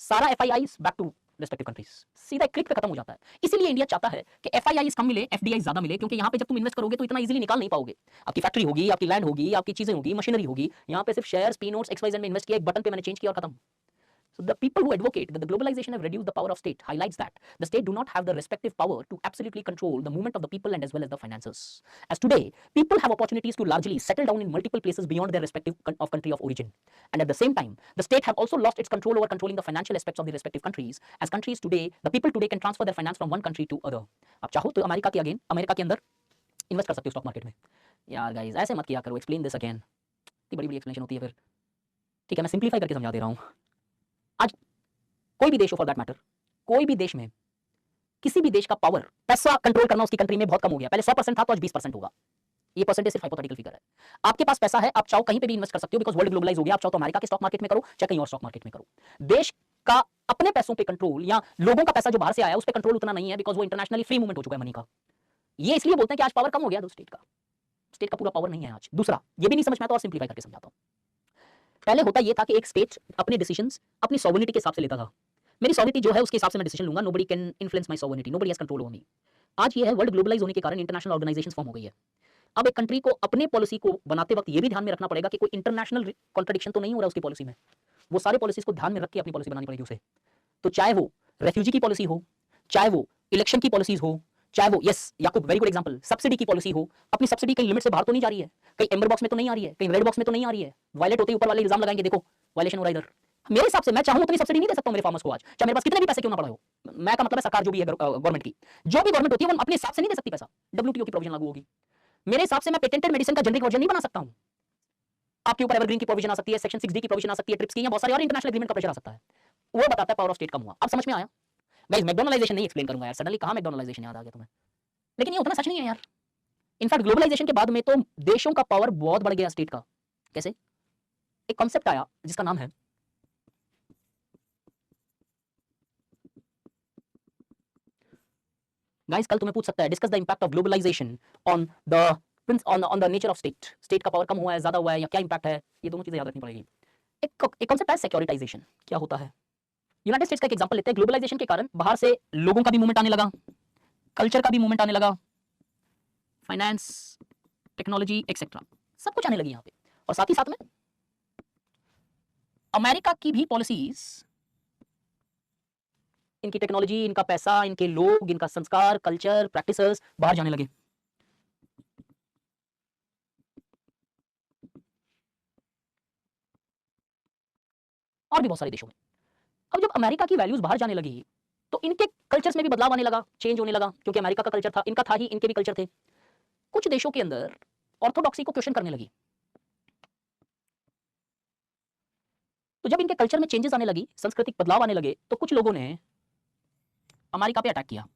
सारा FIIs back to respective countries, सीधा क्लिक पे खत्म हो जाता है. इसीलिए इंडिया चाहता है कि एफआईआईज कम मिले, एफडीआई ज्यादा मिले, क्योंकि यहाँ पे जब तुम इन्वेस्ट करोगे तो इतना इजीली निकाल नहीं पाओगे. आपकी फैक्ट्री होगी, आपकी लैंड होगी, आपकी चीजें होगी, मशीनरी होगी. यहाँ पे सिर्फ शेयर्स, पी नोट्स, एक्सवाइजेड में इन्वेस्ट किया, एक बटन पे मैंने चेंज किया और खत्म. So the people who advocate that the globalization have reduced the power of state highlights that the state do not have the respective power to absolutely control the movement of the people and as well as the finances. As today, people have opportunities to largely settle down in multiple places beyond their respective country of origin. And at the same time, the state have also lost its control over controlling the financial aspects of the respective countries. As countries today, the people today can transfer their finance from one country to other. आप चाहो तो अमेरिका के अंदर इन्वेस्ट कर सकते हो स्टॉक मार्केट में. यार गाइस ऐसे मत किया करो, एक्सप्लेन दिस अगेन. इतनी बड़ी एक्सप्लेनेशन होती है फिर. ठीक है, मैं सिंप्लीफाई करके समझा दे रहा हूँ. आज कोई भी देश हो फॉर दैट मैटर, कोई भी देश में किसी भी देश का पावर, पैसा कंट्रोल करना उसकी कंट्री में बहुत कम हो गया. पहले 100% था तो आज 20% होगा. ये परसेंटेज सिर्फ हाइपोथेटिकल फिगर है. आपके पास पैसा है, आप चाहो कहीं पे भी इन्वेस्ट कर सकते हो, बिकॉज वर्ल्ड ग्लोबलाइज हो गया. आप चाहो तो अमेरिका के स्टॉक मार्केट में करो, चाहे कहीं और स्टॉक मार्केट में करो. देश का अपने पैसों पे कंट्रोल या लोगों का पैसा जो बाहर से आया उस पर कंट्रोल उतना नहीं है, बिकॉज वो इंटरनेशनली फ्री मूवमेंट हो चुका है मनी का. ये इसलिए बोलते हैं कि आज पावर कम हो गया स्टेट का. स्टेट का पूरा पावर नहीं है आज. दूसरा, ये भी नहीं समझ में आता और सिंप्लीफाई करके समझाता हूं. पहले होता ये था कि एक स्टेट अपने डिसीजंस अपनी सॉवरेनिटी के हिसाब से लेता था. मेरी सॉवरेनिटी जो है उसके हिसाब से मैं डिसीजन लूंगा. Nobody can influence my sovereignty, nobody has control over me. आज ये है, वर्ल्ड ग्लोबलाइज होने के कारण इंटरनेशनल ऑर्गेनाइजेशंस फॉर्म हो गई है. अब एक कंट्री को अपने पॉलिसी को बनाते वक्त ये भी ध्यान में रखना पड़ेगा कि कोई इंटरनेशनल कॉन्ट्रडिक्शन तो नहीं हो रहा उसकी पॉलिसी में. वो सारे पॉलिसीज को ध्यान में रख के अपनी पॉलिसी बनानी पड़ेगी उसे. तो चाहे वो रेफ्यूजी की पॉलिसी हो, चाहे वो इलेक्शन की पॉलिसीज हो, चाहे वो याकूब वेरी गुड एग्जांपल, सब्सिडी की पॉलिसी हो. अपनी सब्सिडी कहीं लिमिट से बाहर तो नहीं जा रही है, कहीं एम्बर बॉक्स में तो नहीं आ रही है, कहीं रेड बॉक्स में तो नहीं आ रही है. वायलेट होते ही ऊपर वाले इल्जाम लगाएंगे, देखो वायलेशन हो रहा है इधर. मेरे हिसाब से मैं चाहूं उतनी सब्सिडी नहीं दे सकता हूं मेरे फार्मर्स को आज, चाहे मेरे पास कितने भी पैसे क्यों ना पड़ा हो. मैं का मतलब है सरकार जो भी है, गवर्नमेंट की जो भी गवर्नमेंट होती है वो अपने हिसाब से नहीं दे सकती पैसा. डब्ल्यूटीओ की प्रोविजन लागू होगी. मेरे हिसाब से मैं पेटेंटेड मेडिसिन का जेनरिक वर्जन नहीं बना सकता हूं. आपके ऊपर एवरग्रीन की प्रोविजन आ सकती है, सेक्शन 6D की प्रोविजन आ सकती है, ट्रिप्स की या बहुत सारे और इंटरनेशनल एग्रीमेंट का प्रेशर आ सकता है. वो बताता है पावर ऑफ स्टेट कम हुआ. अब समझ में आया? गाइस मैकडॉनलाइजेशन नहीं एक्सप्लेन करूंगा यार, सडनली कहां मैकडॉनलाइजेशन याद आ गया तुम्हें. लेकिन ये उतना सच नहीं है यार. इनफैक्ट ग्लोबलाइजेशन के बाद में तो देशों का पावर बहुत बढ़ गया स्टेट का. कैसे? एक कॉन्सेप्ट आया जिसका नाम है गाइस, कल तुम्हें पूछ सकता है discuss the impact of globalization on the nature of state. State का पावर कम हुआ है, ज्यादा हुआ है, या क्या इंपैक्ट है. ये दोनों चीजें याद रखनी पड़ेगी. एक कॉन्सेप्ट है सिक्योरिटाइजेशन. क्या होता है? यूनाइटेड स्टेट्स का एक एग्जांपल लेते हैं. ग्लोबलाइजेशन के कारण बाहर से लोगों का भी मूवमेंट आने लगा, कल्चर का भी मूवमेंट आने लगा, फाइनेंस, टेक्नोलॉजी एक्सेट्रा सब कुछ आने लगी यहाँ पे. और साथ ही साथ में अमेरिका की भी पॉलिसीज, इनकी टेक्नोलॉजी, इनका पैसा, इनके लोग, इनका संस्कार, कल्चर, प्रैक्टिसेस बाहर जाने लगे. और भी बहुत सारे देशों में. अब जब अमेरिका की वैल्यूज बाहर जाने लगी तो इनके कल्चर्स में भी बदलाव आने लगा, चेंज होने लगा, क्योंकि अमेरिका का कल्चर था, इनका था ही, इनके भी कल्चर थे. कुछ देशों के अंदर ऑर्थोडॉक्सी को क्वेश्चन करने लगी. तो जब इनके कल्चर में चेंजेस आने लगी, सांस्कृतिक बदलाव आने लगे, तो कुछ लोगों ने अमेरिका पे अटैक किया.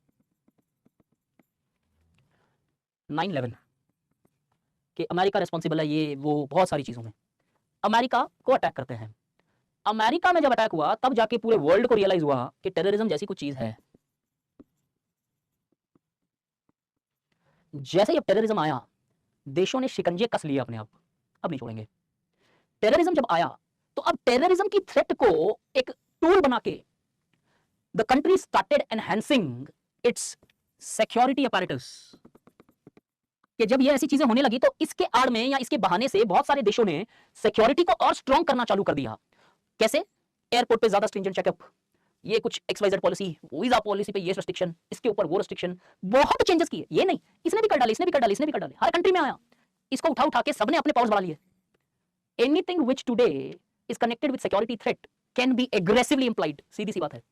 9/11 कि अमेरिका रिस्पॉन्सिबल है ये वो बहुत सारी चीजों में. अमेरिका को अटैक करते हैं. अमेरिका में जब अटैक हुआ तब जाके पूरे वर्ल्ड को रियलाइज हुआ कि टेररिज्म जैसी कुछ चीज है. जैसे ही अब टेररिज्म आया, देशों ने शिकंजे कस लिए अपने आप, अब नहीं छोड़ेंगे. टेररिज्म जब आया तो अब टेररिज्म की थ्रेट को एक टूल बना के the country started enhancing it's security apparatus. कि जब ये ऐसी चीजें होने लगी तो इसके आड़ में या इसके बहाने से बहुत सारे देशों ने सिक्योरिटी को और स्ट्रॉन्ग करना चालू कर दिया. कैसे? एयरपोर्ट पे ज्यादा स्ट्रिंजेंट चेकअप, ये कुछ XYZ पॉलिसी, वीजा पॉलिसी पे ये रेस्ट्रिक्शन, इसके ऊपर वो रेस्ट्रिक्शन, बहुत चेंजेस किए. ये नहीं इसने भी कर डाले, इसने भी कर डाले, इसने भी कर डाले, हर कंट्री में आया. इसको उठा उठा के सबने अपने पावर्स बढ़ा लिए. Anything which today is connected with security threat can be aggressively implied. सीधी सी बात है.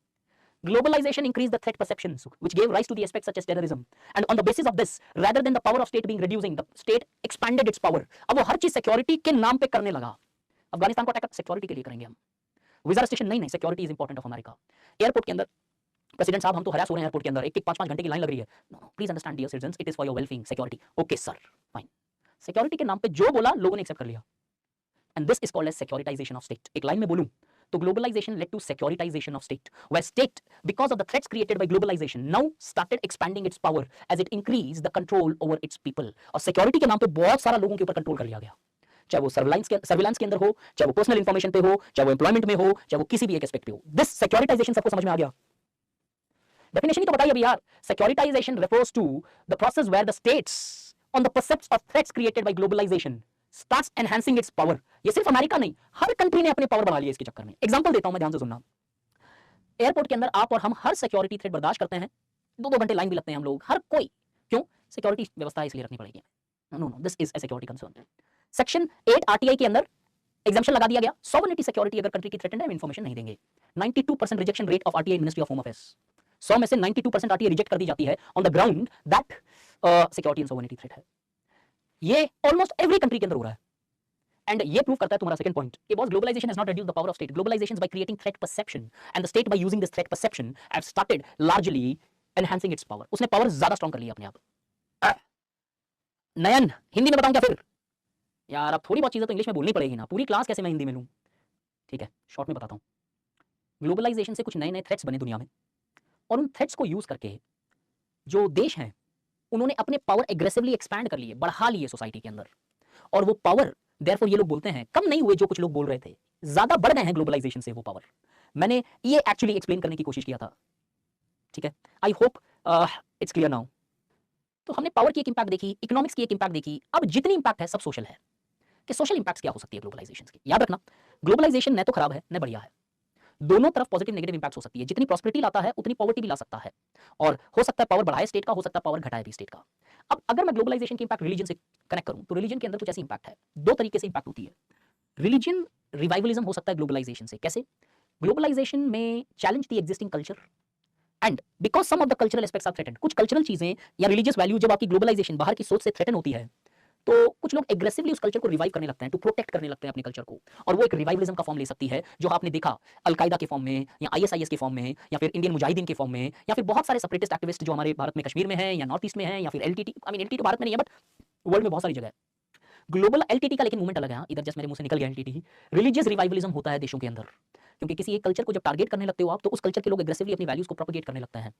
Globalization increased the threat perceptions, which gave rise to the aspects such as terrorism. And on the basis of this, rather than the power of state being reducing, the state expanded its power. अब वो हर चीज सिक्योरिटी के नाम पे करने लगा. अफगानिस्तान को अटैक सिक्योरिटी के लिए करेंगे हम. वीजा रेस्ट्रिक्शन नहीं, security is important of America. Airport के अंदर प्रेसिडेंट साहब हम तो हरास हो रहे हैं एयरपोर्ट के अंदर, एक 5-5 घंटे की लाइन लग रही है. Please understand dear citizens, it is for your welfare, security. Okay sir, fine. Security के नाम पे जो बोला लोगों ने एक्सेप्ट कर लिया. And this is called as securitization of state. एक लाइन में बोलूं तो globalization led to securitization of state, where state, because of the threats created by globalization, now started expanding its power as it increased the control over its people. और security के नाम पे बहुत सारा लोगों के ऊपर कंट्रोल कर लिया गया, चाहे वो सर्विलांस के अंदर हो, चाहे वो पर्सनल इंफॉर्मेशन पे हो, चाहे वो एम्प्लॉयमेंट में हो, चाहे वो किसी भी एक एस्पेक्ट पे हो. दिस सिक्योरिटाइजेशन सबको समझ में आ गया. डेफिनेशन ही तो बताइए अभी यार. Securitization refers to the process where the states on the percepts of threats created by globalization starts enhancing its power. ये सिर्फ अमेरिका नहीं, हर कंट्री ने अपने पावर बढ़ा लिया इसके चक्कर में. एग्जांपल देता हूं मैं, ध्यान से सुनना. एयरपोर्ट के अंदर आप और हम हर सिक्योरिटी थ्रेट बर्दाश्त करते हैं. 2-2 घंटे लाइन भी लगते हैं हम लोग, हर कोई. क्यों? सिक्योरिटी व्यवस्था इसलिए रखनी पड़ेगी. No, this is a security concern. Section 8 RTI के अंदर एग्जम्पशन लगा दिया गया. सॉवरेनिटी सिक्योरिटी अगर कंट्री की थ्रेटेंड है, हम इंफॉर्मेशन नहीं देंगे. 92% rejection rate of RTI ministry of home affairs. 100 में से 92% आरटीआई रिजेक्ट कर दी जाती है on the ground that security and sovereignty threat है. ये ऑलमोस्ट एवरी कंट्री के अंदर हो रहा है. एंड ये प्रूव करता है तुम्हारा सेकंड पॉइंट कि boss globalization has not reduced the power of state. Globalization by creating threat perception and the state by using this threat perception have started largely enhancing its power. उसने पावर ज्यादा स्ट्रांग कर लिया अपने आप. नयन, हिंदी में बताऊं क्या फिर? यार अब थोड़ी बहुत चीजें तो इंग्लिश में बोलनी पड़ेगी ना. पूरी क्लास कैसे मैं हिंदी में लूं? ठीक है, शॉर्ट में बताता हूं. ग्लोबलाइजेशन से कुछ नए नए थ्रेट्स बने दुनिया में, और उन थ्रेट्स को यूज करके जो देश हैं उन्होंने अपने पावर एग्रेसिवली एक्सपैंड कर लिए, बढ़ा लिए सोसाइटी के अंदर. और वो पावर देयरफॉर ये लोग बोलते हैं कम नहीं हुए, जो कुछ लोग बोल रहे थे ज्यादा बढ़ गए हैं ग्लोबलाइजेशन से वो पावर. मैंने ये एक्चुअली एक्सप्लेन करने की कोशिश किया था. ठीक है, I hope it's clear now. तो हमने पावर की एक इंपैक्ट देखी, इकोनॉमिक्स की एक इंपैक्ट देखी. अब जितनी इंपैक्ट है सब सोशल है कि सोशल इंपैक्ट क्या हो सकती है ग्लोबलाइजेशन की. याद रखना, ग्लोबलाइजेशन न तो खराब है न बढ़िया है. दोनों तरफ पॉजिटिव नेगेटिव इंपैक्ट हो सकती है. जितनी प्रॉस्पेरिटी लाता है उतनी पॉवर्टी भी ला सकता है, और हो सकता है पावर बढ़ाए स्टेट का, हो सकता है पावर घटाए भी स्टेट का. अब अगर मैं ग्लोबलाइजेशन की इंपैक्ट रिलीजन से कनेक्ट करूं तो रिलीजन के अंदर कुछ ऐसी इंपैक्ट है. 2 तरीके से इंपैक्ट होती है. रिलीजन रिवाइवलिज्म हो सकता है ग्लोबलाइजेशन से. कैसे? ग्लोबलाइजेशन में challenge the existing culture, and because some of the cultural aspects are threatened. कुछ कल्चरल चीजें या रिलीजियस वैल्यू जब आपकी ग्लोबलाइजेशन बाहर की सोच से थ्रेटन होती है तो कुछ लोग एग्रेसिवली उस कल्चर को रिवाइव करने लगते हैं, टू प्रोटेक्ट करने लगते हैं अपने कल्चर को. और वो एक रिवाइवलिज्म का फॉर्म ले सकती है, जो आपने देखा अलकायदा के फॉर्म में, या आईएसआईएस के फॉर्म में, या फिर इंडियन मुजाहिदीन के फॉर्म में, या फिर बहुत सारे सेपरेटिस्ट एक्टिविस्ट जो हमारे भारत में कश्मीर में है या नॉर्थ ईस्ट में है, या फिर एलटीटी. आई मीन एलटीटी तो भारत में नहीं है बट वर्ल्ड में बहुत सारी जगह है. ग्लोबल एलटीटी का लेकिन मूवमेंट अलग है. इधर जस्ट मेरे मुंह से निकल गया एलटीटी. रिलीजियस रिवाइवलिज्म होता है देशों के अंदर, क्योंकि किसी एक कल्चर को जब टारगेट करने लगते हो आप, तो उस कल्चर के लोग एग्रेसिवली अपनी वैल्यूज को प्रोपेगेट करने लगते हैं,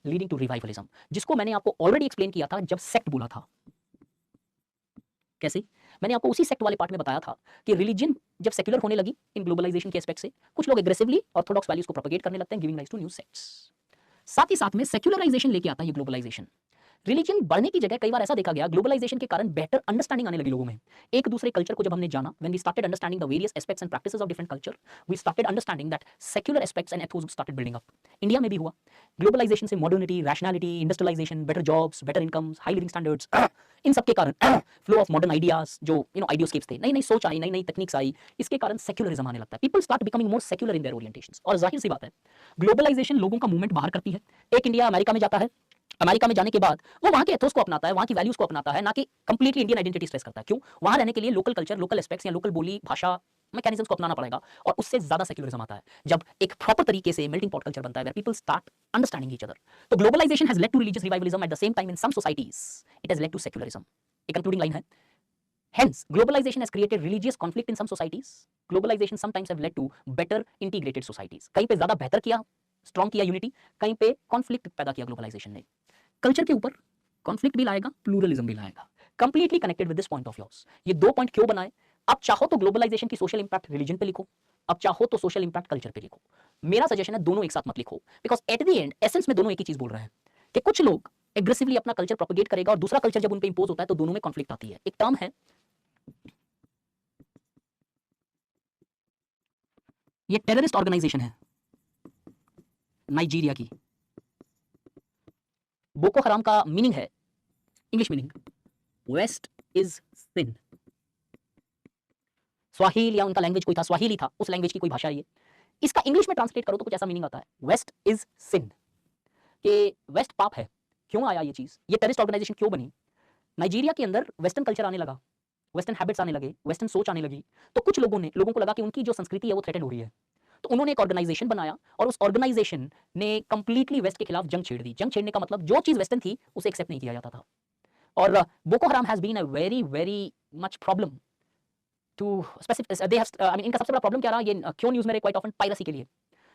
लीडिंग टू रिवाइवलिज्म, जिसको मैंने आपको ऑलरेडी एक्सप्लेन किया था जब सेक्ट बोला था. कैसे? मैंने आपको उसी सेक्ट वाले पार्ट में बताया था कि रिलीजन जब सेक्युलर होने लगी इन ग्लोबलाइजेशन के एस्पेक्ट से, कुछ लोग एग्रेसिवली ऑर्थोडॉक्स वैल्यूज को प्रोपेगेट करने लगते हैं, giving rise to new sects. साथ ही साथ में सेक्युलराइजेशन लेके आता है ये ग्लोबलाइजेशन. रिलीजन बढ़ने की जगह कई बार ऐसा देखा गया ग्लोबलाइजेशन के कारण बेटर अंडरस्टैंडिंग आने लगी लोगों में. एक दूसरे कल्चर को जब हमने जाना, when we started understanding the various aspects and practices of different culture, we started understanding that secular aspects and ethos started building up. India में भी हुआ. ग्लोबलाइजेशन से modernity, rationality, industrialisation, better jobs, better incomes, high living standards, इन सब के कारण फ्लो ऑफ मॉडर्न आइडियाज, जो आइडियोस्केप्स थे, नई नई सोच आई, नई नई टेक्निक्स आई, इसके कारण सेक्युलरिज्म आने लगता है. People start becoming more secular in their orientations. और जाहिर सी बात है, ग्लोबलाइजेशन लोगों का मूवमेंट बाहर करती है. एक इंडिया अमेरिका में जाता है, अमेरिका में जाने के बाद वो वहां के एथोस को अपनाता है, वहां की वैल्यूज को अपनाता है, ना कि कंप्लीटली इंडियन आइडेंटिटी स्ट्रेस करता है. क्यों? वहां रहने के लिए लोकल कल्चर, लोकल एस्पेक्ट्स या लोकल बोली, भाषा, मैकेनिज्म्स को अपनाना पड़ेगा, और उससे ज्यादा सेक्युलरिज्म आता है जब एक प्रॉपर तरीके से मेल्टिंग पॉट कल्चर बनता है, where people start understanding each other. तो globalisation has led to religious revivalism, at the same time in some societies it has led to secularism. एक कंक्लूडिंग लाइन है. Hence, globalization has created religious conflict in some societies. Globalization sometimes have led to better integrated societies. कहीं पे ज्यादा बेहतर किया, स्ट्रॉन्ग किया यूनिटी, कहीं पे कॉन्फ्लिक्ट पैदा किया ग्लोबलाइजेशन ने. कल्चर के ऊपर कॉन्फ्लिक्ट भी लाएगा, प्लूरलिज्म भी लाएगा. Completely connected with this point of yours. ये 2 पॉइंट क्यों बनाए? अब चाहो तो ग्लोबलाइजेशन की सोशल इंपैक्ट रिलीजन पे लिखो, अब चाहो तो सोशल इंपैक्ट कल्चर पे लिखो. मेरा सजेशन है दोनों एक साथ मत लिखो, because at the end essence में दोनों एक ही चीज बोल रहे हैं कि कुछ लोग एग्रेसिवली अपना कल्चर प्रोपेगेट करेगा और दूसरा कल्चर जब उन पे इंपोज होता है तो दोनों में कॉन्फ्लिक्ट आती है. एक टर्म है, ये टेररिस्ट ऑर्गेनाइजेशन है नाइजीरिया की. बोको हराम का मीनिंग है, इंग्लिश मीनिंग, वेस्ट इज सिन. स्वाहिल या उनका लैंग्वेज कोई था, स्वाहिली था, उस लैंग्वेज की कोई भाषा है ये। इसका इंग्लिश में ट्रांसलेट करो तो कुछ ऐसा मीनिंग आता है, वेस्ट इज सिन, कि वेस्ट पाप है। क्यों आया ये चीज, ये टेररिस्ट ऑर्गेनाइजेशन क्यों बनी? नाइजीरिया के अंदर वेस्टर्न कल्चर आने लगा, वेस्टर्न हैबिट्स आने लगे, वेस्टर्न सोच आने लगी, तो कुछ लोगों को लगा कि उनकी जो संस्कृति है वो थ्रेटन हो रही है, तो उन्होंने एक ऑर्गेनाइजेशन बनाया और उस ऑर्गेनाइजेशन ने कंप्लीटली वेस्ट के खिलाफ जंग छेड़ दी। जंग छेड़ने का मतलब जो चीज वेस्टर्न थी उसे एक्सेप्ट नहीं किया जाता था। और Boko Haram has been a very very much problem to specific, they have, I mean इनका सबसे बड़ा प्रॉब्लम क्या रहा, ये क्यों न्यूज में क्वाइट ऑफन पायरेसी के लिए,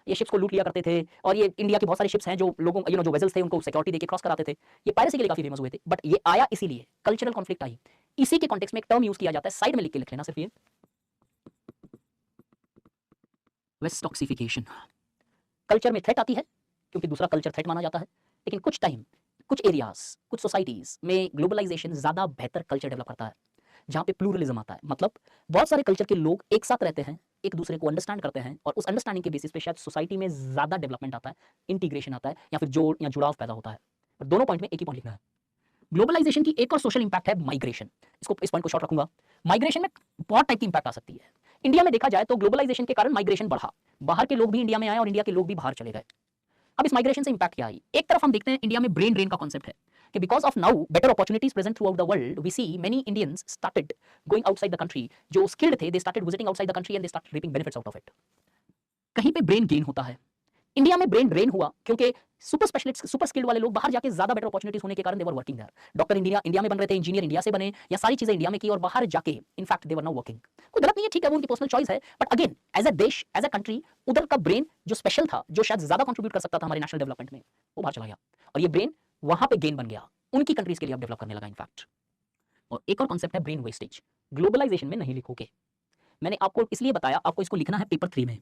ये शिप्स को लूट लिया करते थे, और ये इंडिया के बहुत सारे शिप्स हैं जो लोगों जो वेजल्स थे उनको सिक्योरिटी देके क्रॉस कराते थे, ये पायरेसी के लिए काफी फेमस हुए थे। बट ये आया इसीलिए, कल्चरल कॉन्फ्लिक्ट आई, इसी के कॉन्टेक्स्ट में एक टर्म यूज किया जाता है, साइड में लिख लेना सिर्फ ये, वेस्टॉक्सिफिकेशन। कल्चर में थ्रेट आती है क्योंकि दूसरा कल्चर थ्रेट माना जाता है, लेकिन कुछ टाइम, कुछ एरियाज, कुछ सोसाइटीज में ग्लोबलाइजेशन ज्यादा बेहतर कल्चर डेवलप करता है, जहां पे प्लूरलिज्म आता है। मतलब बहुत सारे कल्चर के लोग एक साथ रहते हैं, एक दूसरे को अंडरस्टैंड करते हैं, और उस अंडरस्टैंडिंग के बेसिस पे शायद सोसाइटी में ज्यादा डेवलपमेंट आता है, इंटीग्रेशन आता है, या फिर जोड़ या जुड़ाव पैदा होता है। पर दोनों पॉइंट में एक ही पॉइंट लिखना है। ग्लोबलाइजेशन की एक और सोशल इंपैक्ट है माइग्रेशन, इस पॉइंट को शॉर्ट रखूंगा। माइग्रेशन में बहुत टाइप की इंपैक्ट आ सकती है। इंडिया में देखा जाए तो ग्लोबलाइजेशन के कारण माइग्रेशन बढ़ा, बाहर के लोग भी इंडिया में आए और इंडिया के लोग भी बाहर चले गए। अब इस माइग्रेशन से इंपैक्ट क्या आई? एक तरफ हम देखते हैं इंडिया में ब्रेन ड्रेन का कॉन्सेप्ट है कि because of now better opportunities present throughout the world, we see many Indians started going outside the country, जो स्किल्ड थे they started visiting outside the country and they started reaping benefits out of it. कहीं पे ब्रेन गेन होता है, इंडिया में ब्रेन ड्रेन हुआ क्योंकि सुपर स्पेशलिस्ट, सुपर स्किल्ड वाले लोग बाहर जाके ज्यादा बेटर अपॉर्चुनिटीज होने के कारण they were working there. Doctor India में बन रहे थे, इंजीनियर इंडिया से बने, या सारी चीजें इंडिया में की और बाहर जाके in fact they were now working. कोई गलत नहीं है, ठीक है, वो उनकी पर्सनल चॉइस है, बट अगेन एज अ देश, एज अ कंट्री, उधर का ब्रेन जो स्पेशल था, जो शायद ज्यादा कंट्रीब्यूट कर सकता था हमारे नेशनल डेवलपमेंट में, वो बाहर चला गया, और ये ब्रेन वहां पे गेन बन गया, उनकी कंट्रीज के लिए अब डेवलप करने लगा इनफैक्ट। और एक और कॉन्सेप्ट है ब्रेन वेस्टेज, ग्लोबलाइजेशन में नहीं लिखोगे, मैंने आपको इसलिए बताया, आपको इसको लिखना है पेपर 3 में,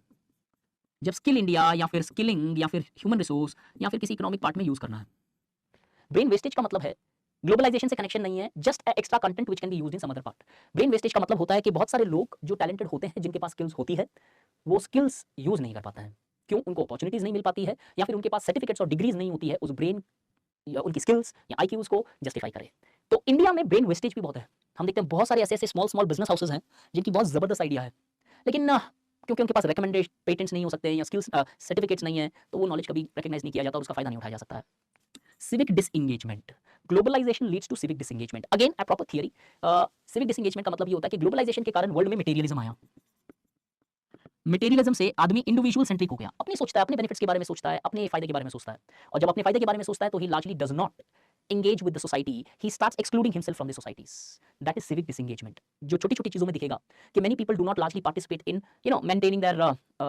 जब स्किल इंडिया या फिर स्किलिंग या फिर ह्यूमन रिसोर्स या फिर किसी इकोनॉमिक पार्ट में यूज करना है। ब्रेन वेस्टेज का मतलब है ग्लोबलाइजेशन से कनेक्शन नहीं है, just extra content which can be used in some other part. Brain wastage का मतलब होता है कि बहुत सारे लोग जो टैलेंटेड होते हैं, जिनके पास स्किल्स होती है, वो स्किल्स यूज नहीं कर पाते हैं। क्यों? उनको अपॉर्चुनिटीज नहीं मिल पाती है, या फिर उनके पास सर्टिफिकेट्स और डिग्रीज नहीं होती है उस ब्रेन या उनकी स्किल्स या आईक्यूज को जस्टिफाई करे। तो इंडिया में ब्रेन वेस्टेज भी बहुत है। हम देखते हैं बहुत सारे ऐसे स्मॉल बिजनेस हाउसेज हैं जिनकी बहुत जबरदस्त आइडिया है, लेकिन क्योंकि उनके पास रिकमेंडेड पेटेंट्स नहीं हो सकते हैं या स्किल्स सर्टिफिकेट्स नहीं है, तो वो नॉलेज कभी रिकॉग्नाइज नहीं किया जाता और उसका फायदा नहीं उठाया जा सकता है। Civic disengagement, globalization leads to civic disengagement. Again a proper theory, civic disengagement का मतलब ये होता है कि ग्लोबलाइजेशन के कारण वर्ल्ड में मटेरियलिज्म आया। मटेरियलिज्म से आदमी इंडिविजुअल सेंट्रिक हो गया, अपनी सोचता है, अपने बेनिफिट्स के बारे में सोचता है, अपने फायदे के बारे में सोचता है, और जब अपने फायदे के बारे में सोचता है तो ही largely does not engage with the society, he starts excluding himself from the societies. That is civic disengagement. जो छोटी-छोटी चीजों में दिखेगा कि many people do not largely participate in, maintaining their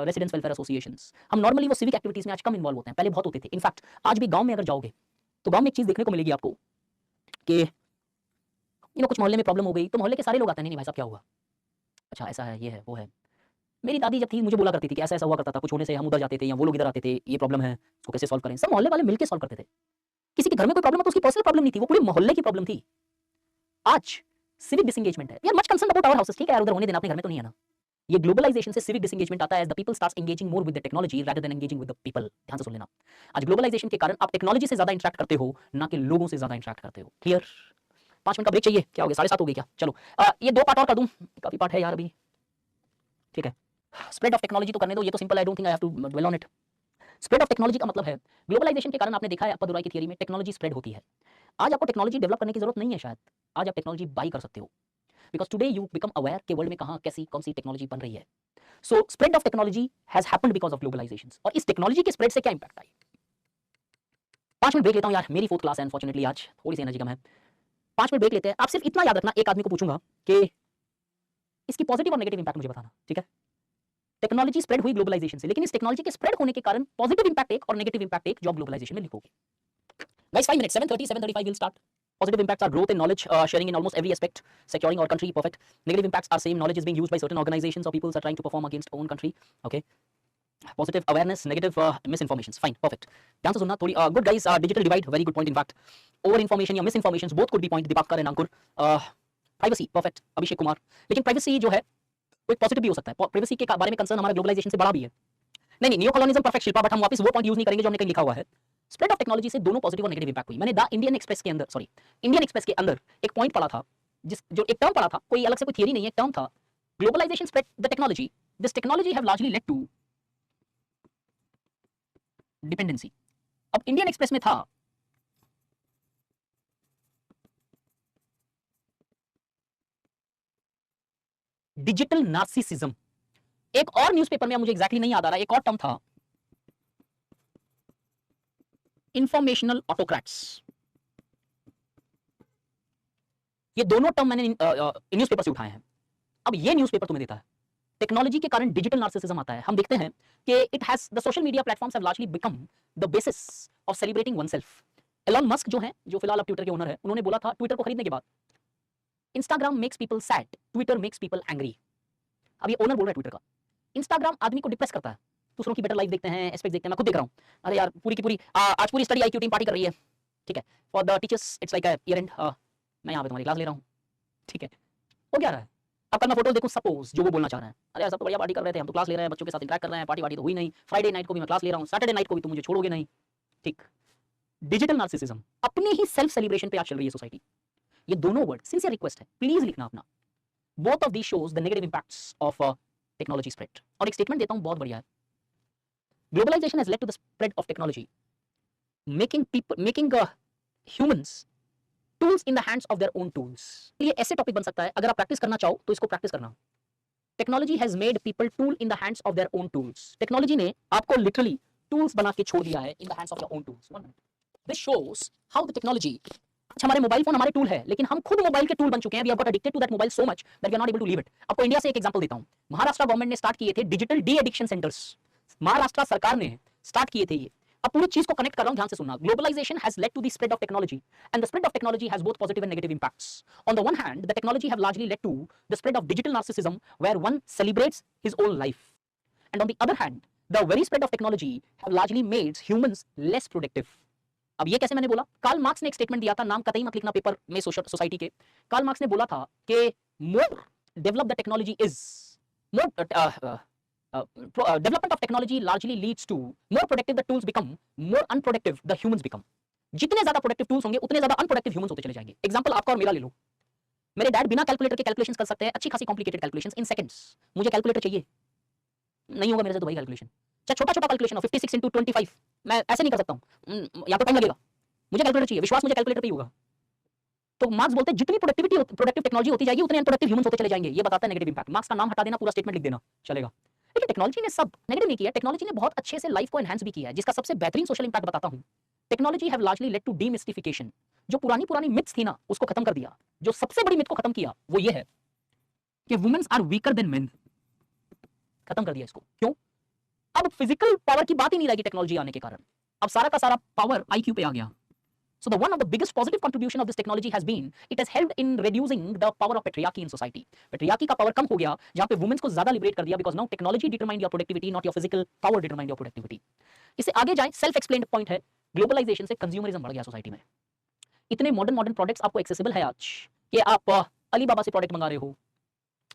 residence welfare associations. हम normally वो civic activities में आज कम involve होते हैं, पहले बहुत होते थे। In fact, आज भी गांव में अगर जाओगे तो गांव में एक चीज देखने को मिलेगी आपको कि कुछ मोहल्ले में प्रॉब्लम हो गई तो मोहल्ले के सारे लोग आते हैं, नहीं भाई साहब क्या हुआ, अच्छा ऐसा है, ये है, वो है। मेरी दादी जब थी मुझे बोला करती थी कि ऐसा ऐसा हुआ करता था, कुछ होने से हम उधर जाते थे या वो लोग इधर आते थे, ये प्रॉब्लम है, इसको कैसे सॉल्व करें। सब मोहल्ले वाले मिलकर सॉल्व करते थे। किसी के घर में कोई प्रॉब्लम है तो उसकी पर्सनल प्रॉब्लम नहीं थी, वो पूरे मोहल्ले की प्रॉब्लम थी। आज सिविक डिसएंगेजमेंट है, यार much concern about our houses, ठीक है यार उधर होने देना, अपने घर में तो नहीं है ना। ये ग्लोबलाइजेशन से सिविक डिसएंगेजमेंट आता है as the people starts engaging more with the technology rather than engaging with the people. ध्यान से सुन लेना, आज ग्लोबलाइजेशन के कारण आप टेक्नोलॉजी से ज्यादा इंटरेक्ट करते हो, ना कि लोगों से ज्यादा इंटरेक्ट करते हो। क्लियर? 5 मिनट का ब्रेक चाहिए? क्या हो गया, 7:30 हो गई क्या? चलो ये 2 पार्ट और कर दूं, काफी पार्ट है यार अभी, ठीक है। स्प्रेड ऑफ टेक्नोलॉजी तो करने दो, ये तो simple, I don't think I have to dwell on it. Spread of technology का मतलब है ग्लोबलाइजेशन के कारण आपने देखा है अप्पादुराई की थियरी में टेक्नोलॉजी स्प्रेड होती है। आज आपको टेक्नोलॉजी डेवलप करने की जरूरत नहीं है, शायद आज आप टेक्नोलॉजी बाई कर सकते हो, because today you become aware कि वर्ल्ड में कहां कैसी कौन सी टेक्नोलॉजी बन रही है। So spread of technology has happened because of globalization. और इस टेक्नोलॉजी के स्प्रेड से क्या इंपैक्ट आई? 5 मिनट ब्रेक लेता हूं यार, मेरी 4th क्लास है अनफॉर्चुनेटली, आज थोड़ी सी एनर्जी कम है। 5 मिनट ब्रेक लेते हैं। आप सिर्फ इतना याद रखना, एक आदमी को पूछूंगा कि इसकी पॉजिटिव और नेगेटिव इंपैक्ट मुझे बताना, ठीक है। टेक्नोलॉजी स्प्रेड हुई ग्लोबलाइजेशन से, लेकिन इस टेक्नोलॉजी के स्प्रेड होने के कारण पॉजिटिव इंपैक्ट एक और नेगेटिव इंपैक्ट एक, जो आप ग्लोबलाइजेशन में लिखोगे। Guys 5 minutes, 7:30 7:35 will start. Positive impacts are growth and knowledge sharing in almost every aspect, securing our country, perfect. Negative impacts are same, knowledge is being used by certain organizations or people are trying to perform against own country, okay. Positive awareness, negative misinformations, fine, perfect. ध्यान से सुनना थोड़ी, good guys, digital divide, very good point in fact. Over information या misinformations both could be point, दीपाकर and Ankur. Privacy, perfect, Abhishek Kumar. लेकिन privacy जो है वो एक पॉजिटिव भी हो सकता है, प्राइवेसी के बारे में कंसर्न हमारा ग्लोबलाइजेशन से बड़ा भी है। नहीं neo colonialism perfect Shilpa, but हम वापस वो पॉइंट यूज नहीं करेंगे जो हमने कहीं लिखा हुआ है। स्प्रेड ऑफ टेक्नोलॉजी से दोनों पॉजिटिव और नेगेटिव इंपैक्ट हुई। मैंने द इंडियन एक्सप्रेस के अंदर एक पॉइंट पढ़ा था, जो एक टर्म पढ़ा था, कोई अलग से कोई थियरी नहीं है, एक टर्म था, Globalization spread the technology. This technology have largely led to dependency. अब इंडियन एक्सप्रेस में था डिजिटल नार्सिसिज्म, एक और न्यूज़पेपर में मुझे एग्जैक्टली नहीं याद आ रहा, एक और टर्म था इंफॉर्मेशनल ऑटोक्रेट्स। ये दोनों टर्म मैंने न्यूज़पेपर से उठाए हैं। अब ये न्यूज़पेपर तुम्हें देता है टेक्नोलॉजी के कारण डिजिटल नार्सिसिज्म आता है। हम देखते हैं कि it has the social media platforms have largely become the basis of celebrating oneself. Elon Musk जो है, जो फिलहाल अब ट्विटर के ओनर है, उन्होंने बोला था ट्विटर को खरीदने के बाद, Instagram makes people sad, Twitter makes people angry. अब ये ओनर बोल रहा है ट्विटर का, इंस्टाग्राम आदमी को डिप्रेस करता है, दूसरों की बेटर लाइफ देखते हैं, एस्पेक्ट देखते हैं। मैं खुद देख रहा हूँ, अरे यार पूरी की पूरी आज पूरी स्टडी आईक्यू टीम पार्टी कर रही है, ठीक है, for the teachers it's like year and, मैं यहाँ पे तुम्हारी क्लास ले रहा हूँ, ठीक है, वो क्या रहा है। अब कल मैं फोटो देखूं, सपोज जो वो बोलना चाह रहे हैं, अरे यार सब तो बढ़िया पार्टी कर रहे थे, हम तो क्लास ले रहे हैं, बच्चों के साथ इंटरेक्ट कर रहे हैं, पार्टी वार्टी तो हुई नहीं, फ्राइडे नाइट को भी मैं क्लास ले रहा हूँ, सैटरडे नाइट को भी तुम मुझे छोड़ोगे नहीं, ठीक। डिजिटल नार्सिसिज्म अपनी ही सेल्फ सेलिब्रेशन पे आज चल रही है सोसाइटी। ये दोनों वर्ड सिंसियर रिक्वेस्ट है, प्लीज लिखना अपना। Both of these shows the negative impacts of technology spread. और एक स्टेटमेंट देता हूं, बहुत बढ़िया है, globalization has led to the spread of technology making humans tools in the hands of their own tools. ये ऐसे टॉपिक बन सकता है, अगर आप प्रैक्टिस करना चाहो तो इसको प्रैक्टिस करना। Technology has made people tool in the hands of their own tools. Technology ने आपको लिटरली टूल्स बना के छोड़ दिया है इन the hands of your own tools. This shows how the technology, अच्छा हमारे मोबाइल फोन हमारे टूल है, लेकिन हम खुद मोबाइल के टूल बन चुके हैं। We have got addicted to that mobile so much that we are not able to leave it. आपको इंडिया से एक एग्जांपल देता हूं, महाराष्ट्र गवर्नमेंट ने स्टार्ट किए थे digital de addiction centres, Maharashtra सरकार ने स्टार्ट किए थे ये। अब पूरी चीज को कनेक्ट कर रहा हूं, ध्यान से सुनना। Globalization has led to the spread of technology and the spread of technology has both positive and negative impacts. On the one hand the technology have largely led to the spread of digital narcissism where one celebrates his own life, and on the other hand the very spread of technology have largely made humans less productive. अब ये कैसे मैंने बोला, कार्ल मार्क्स ने एक स्टेटमेंट दिया था, नाम कतई मत लिखना पेपर में सोसाइटी के। कार्ल मार्क्स ने बोला था कि more develop the technology is more development of technology largely leads to more productive the tools become, more unproductive the humans become। जितने ज्यादा प्रोडक्टिव टूल्स होंगे उतने ज्यादा अनप्रोडक्टिव ह्यूमंस होते चले जाएंगे। एग्जांपल आपका और मेरा ले लो, मेरे डैड बिना कैलकुलेटर के कैलकुलेशंस कर सकते हैं, अच्छी खासी कॉम्प्लिकेटेड कैलकुलेशंस इन सेकंड्स। मुझे कैलकुलेटर चाहिए, नहीं होगा मेरे से तो भाई कैलकुलेशन, चाहे छोटा छोटा कैलकुलेशन हो 56 into 25, मैं ऐसे नहीं कर सकता हूँ, यहाँ तो टाइम लगेगा, मुझे कैलकुलेटर चाहिए, विश्वास मुझे कैलकुलेटर पे ही होगा। तो मार्क्स बोलते हैं जितनी प्रोडक्टिव टेक्नोलॉजी होती जाएगी उतने अनप्रोडक्टिव ह्यूमंस होते चले जाएंगे। ये बताता है नेगेटिव इंपैक्ट। मार्क्स का नाम हटा देना, पूरा स्टेटमेंट लिख देना, चलेगा। लेकिन टेक्नोलॉजी ने सब नेगेटिव नहीं किया, टेक्नोलॉजी ने बहुत अच्छे से लाइफ को एनहांस भी किया है, जिसका सबसे बेहतरीन सोशल इंपैक्ट बताता हूं। Technology have largely led to demystification. जो पुरानी मिथ्स थी ना, उसको खत्म कर दिया। जो सबसे बड़ी मिथ को खत्म किया वो ये है कि womens are weaker than men, खत्म कर दिया इसको। क्यों? अब फिजिकल पावर की बात ही नहीं रहेगी टेक्नोलॉजी आने के कारण, अब सारा का सारा पावर आईक्यू पे आ गया। So the one of the biggest positive contribution of this technology has been it has helped in reducing the power of patriarchy in society। patriarchy का पावर कम हो गया जहां पे वुमेन्स को ज्यादा लिबरेट कर दिया, because now technology determined your productivity, not your physical power determined your productivity। इससे आगे जाए, सेल्फ एक्सप्लेन्ड पॉइंट है, ग्लोबलाइजेशन से कंज्यूमरिज्म बढ़ गया सोसाइटी में। इतने मॉडर्न प्रोडक्ट्स आपको एक्सेसिबल है आज कि आप अलीबाबा से प्रोडक्ट मंगा रहे हो,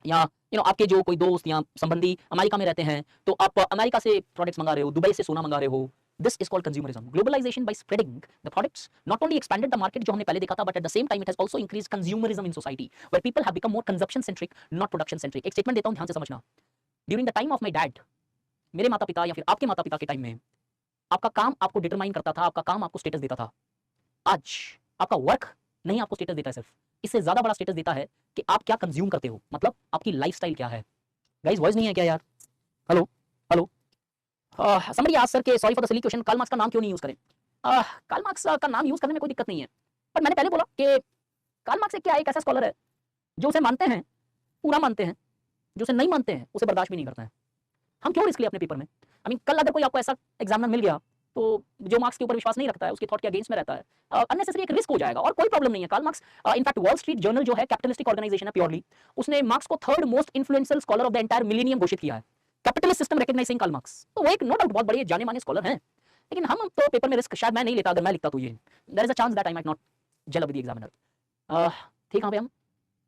या आपके जो कोई दोस्त या संबंधी अमेरिका में रहते हैं तो आप अमेरिका से प्रोडक्ट्स मंगा रहे हो, दुबई से सोना मंगा रहे हो। This is called consumerism। Globalization by spreading the products not only expanded the market जो हमने पहले देखा था, but at the same time it has also increased consumerism in society where people have become more consumption centric not production centric। एक स्टेटमेंट देता हूं, ध्यान से समझना। During the time of my dad, मेरे माता पिता या फिर आपके माता पिता के टाइम में आपका काम आपको डिटरमाइन करता था, आपका काम आपको स्टेटस देता था। आज आपका वर्क नहीं आपको स्टेटस देता है, सिर्फ इससे ज्यादा बड़ा स्टेटस देता है कि आप क्या कंज्यूम करते हो, मतलब आपकी लाइफस्टाइल क्या है। गाइस वॉइस नहीं है क्या यार? Hello hello. समझिए आज सर के sorry for the silly question, Karl Marx का नाम क्यों नहीं यूज करें? कार्ल मार्क्स का नाम यूज करने में कोई दिक्कत नहीं है, पर मैंने पहले बोला कि कार्ल मार्क्स एक क्या एक ऐसा स्कॉलर है जो उसे मानते हैं पूरा मानते हैं, जो उसे नहीं मानते हैं उसे बर्दाश्त भी नहीं करते हैं। हम क्यों रिस्क लिए अपने पेपर में? आई मीन कल अगर कोई आपको ऐसा एग्जामिनर मिल गया तो जो मार्क्स के ऊपर विश्वास नहीं रखता है, उसके थॉट के अगेंस्ट में रहता है, अननेसेसरी एक रिस्क हो जाएगा और कोई प्रॉब्लम नहीं है। Karl Marx in fact Wall Street Journal जो है कैपिटलिस्टिक ऑर्गेनाइजेशन है प्योरली, उसने मार्क्स को third most influential scholar of the entire millennium घोषित किया है। Capitalist system recognising Karl Marx, तो वो एक नो डाउट बहुत बड़े जाने माने स्कॉलर हैं, लेकिन हम तो पेपर में रिस्क शायद मैं नहीं लेता, अगर मैं लिखता तो ये there is a chance that I might not gel with the examiner. ठीक है हम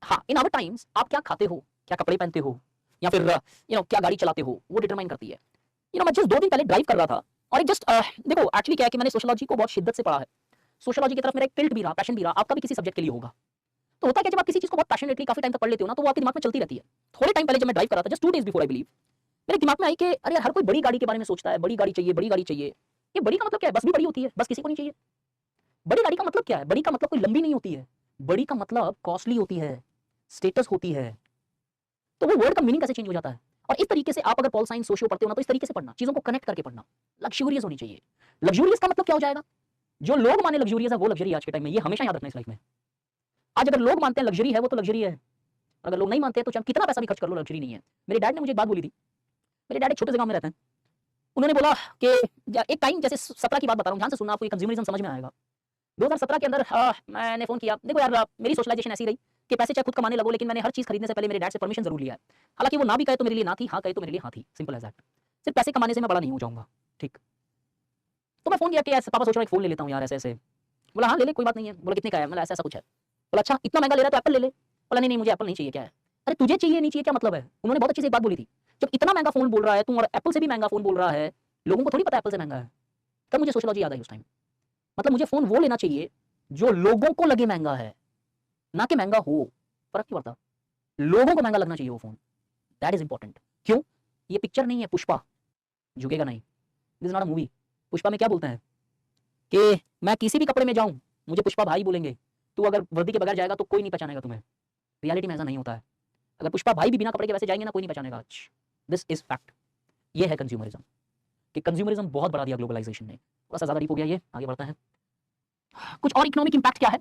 हाँ, इन आवर टाइम्स आप क्या खाते हो, क्या कपड़े पहनते हो, या फिर क्या गाड़ी चलाते हो, वो डिटरमाइन करती है। मैं जस्ट 2 दिन पहले ड्राइव कर रहा था और एक जस्ट देखो एक्चुअली क्या है कि मैंने सोशियोलॉजी को बहुत शिद्दत से पढ़ा है, सोशियोलॉजी की तरफ मेरा एक टिल्ट भी रहा, पैशन भी रहा, आपका भी किसी सब्जेक्ट के लिए होगा। तो होता है कि जब आप किसी चीज को बहुत पैशनेटली काफी टाइम तक पढ़ लेते हो ना, तो वो आपके दिमाग में चलती रहती है। थोड़े टाइम पहले जब मैं ड्राइव कर रहा था, just 2 days before I believe, मेरे दिमाग में आई कि अरे यार, हर कोई बड़ी गाड़ी के बारे में सोचता है, बड़ी गाड़ी चाहिए, बड़ी गाड़ी चाहिए। ये बड़ी का मतलब क्या है? बस भी बड़ी होती है, बस किसी को नहीं चाहिए। बड़ी गाड़ी का मतलब क्या है? बड़ी का मतलब कोई लंबी नहीं होती है, बड़ी का मतलब कॉस्टली होती है, स्टेटस होती है। तो वो वर्ड का मीनिंग कैसे चेंज हो जाता है। और इस तरीके से आप अगर पॉल साइंस सोशियो पढ़ते हो ना, तो इस तरीके से पढ़ना, चीजों को कनेक्ट करके पढ़ना। लग्जूरियस होनी चाहिए। लग्जूरियस का मतलब क्या हो जाएगा? जो लोग माने लग्जूरियस है वो लग्जरी आज के टाइम में, ये हमेशा याद रखना इस लाइफ में। आज अगर लोग मानते हैं लग्जरी है वो तो लग्जरी है, अगर लोग नहीं मानते हैं तो चाहे कितना पैसा भी खर्च कर लो लग्जरी नहीं है। मेरे डैड ने मुझे एक बात बोली थी। मेरे डैड एक छोटे से गांव में रहते हैं। उन्होंने बोला कि एक टाइम, जैसे 17 की बात बता रहा हूँ, ध्यान से सुनना, आपको कंज्यूमरिज्म समझ में आएगा। 2017 के अंदर मैंने फोन किया। देखो यार, मेरी सोशलाइजेशन ऐसी रही कि पैसे चाहे खुद कमाने लगो, लेकिन मैंने हर चीज खरीदने से पहले मेरे डैड से परमिशन जरूर लिया है। हालांकि वो ना भी कहे तो मेरे लिए ना थी, हाँ कहे तो मेरे लिए हाँ थी, सिंपल एज दैट। सिर्फ पैसे कमाने से मैं बड़ा नहीं हो जाऊंगा, ठीक। तो मैं फोन किया कि ऐसे पापा सोच रहा हूँ एक फोन ले लेता हूँ यार, ऐसे ऐसे। बोला हाँ ले ले, कोई बात नहीं है। बोला कितने का है? मतलब ऐसा ऐसा कुछ है। बोला अच्छा इतना महंगा ले रहा है तो एप्पल ले ले। बोला नहीं नहीं, मुझे एप्पल नहीं चाहिए। क्या है? अरे तुझे चाहिए नहीं चाहिए क्या मतलब है? उन्होंने बहुत अच्छी से एक बात बोली थी, जब इतना महंगा फोन बोल रहा है तू और एप्पल से भी महंगा फोन बोल रहा है, लोगों को थोड़ी पता एप्पल से महंगा है। तब मुझे सोशियोलॉजी याद आई उस टाइम। मतलब मुझे फोन वो लेना चाहिए जो लोगों को लगे महंगा है, ना कि महंगा हो, फर्क नहीं पड़ता, लोगों को महंगा लगना चाहिए वो फोन। That is important. क्यों? ये पिक्चर नहीं है पुष्पा, झुकेगा नहीं। This is not a movie. Pushpa में क्या बोलते हैं कि मैं किसी भी कपड़े में जाऊं मुझे पुष्पा भाई बोलेंगे, तू अगर वर्दी के बगैर जाएगा तो कोई नहीं पहचानेगा तुम्हें। रियलिटी में ऐसा नहीं होता है। अगर पुष्पा भाई भी बिना कपड़े के वैसे जाएंगे ना, कोई नहीं पहचानेगा आज। This is fact. ये है कंज्यूमरिज्म, कि कंज्यूमरिज्म बहुत बढ़ा दिया ग्लोबलाइजेशन ने। थोड़ा सा ज्यादा डीप हो गया ये, आगे बढ़ता है। कुछ और इकोनॉमिक इंपैक्ट क्या है?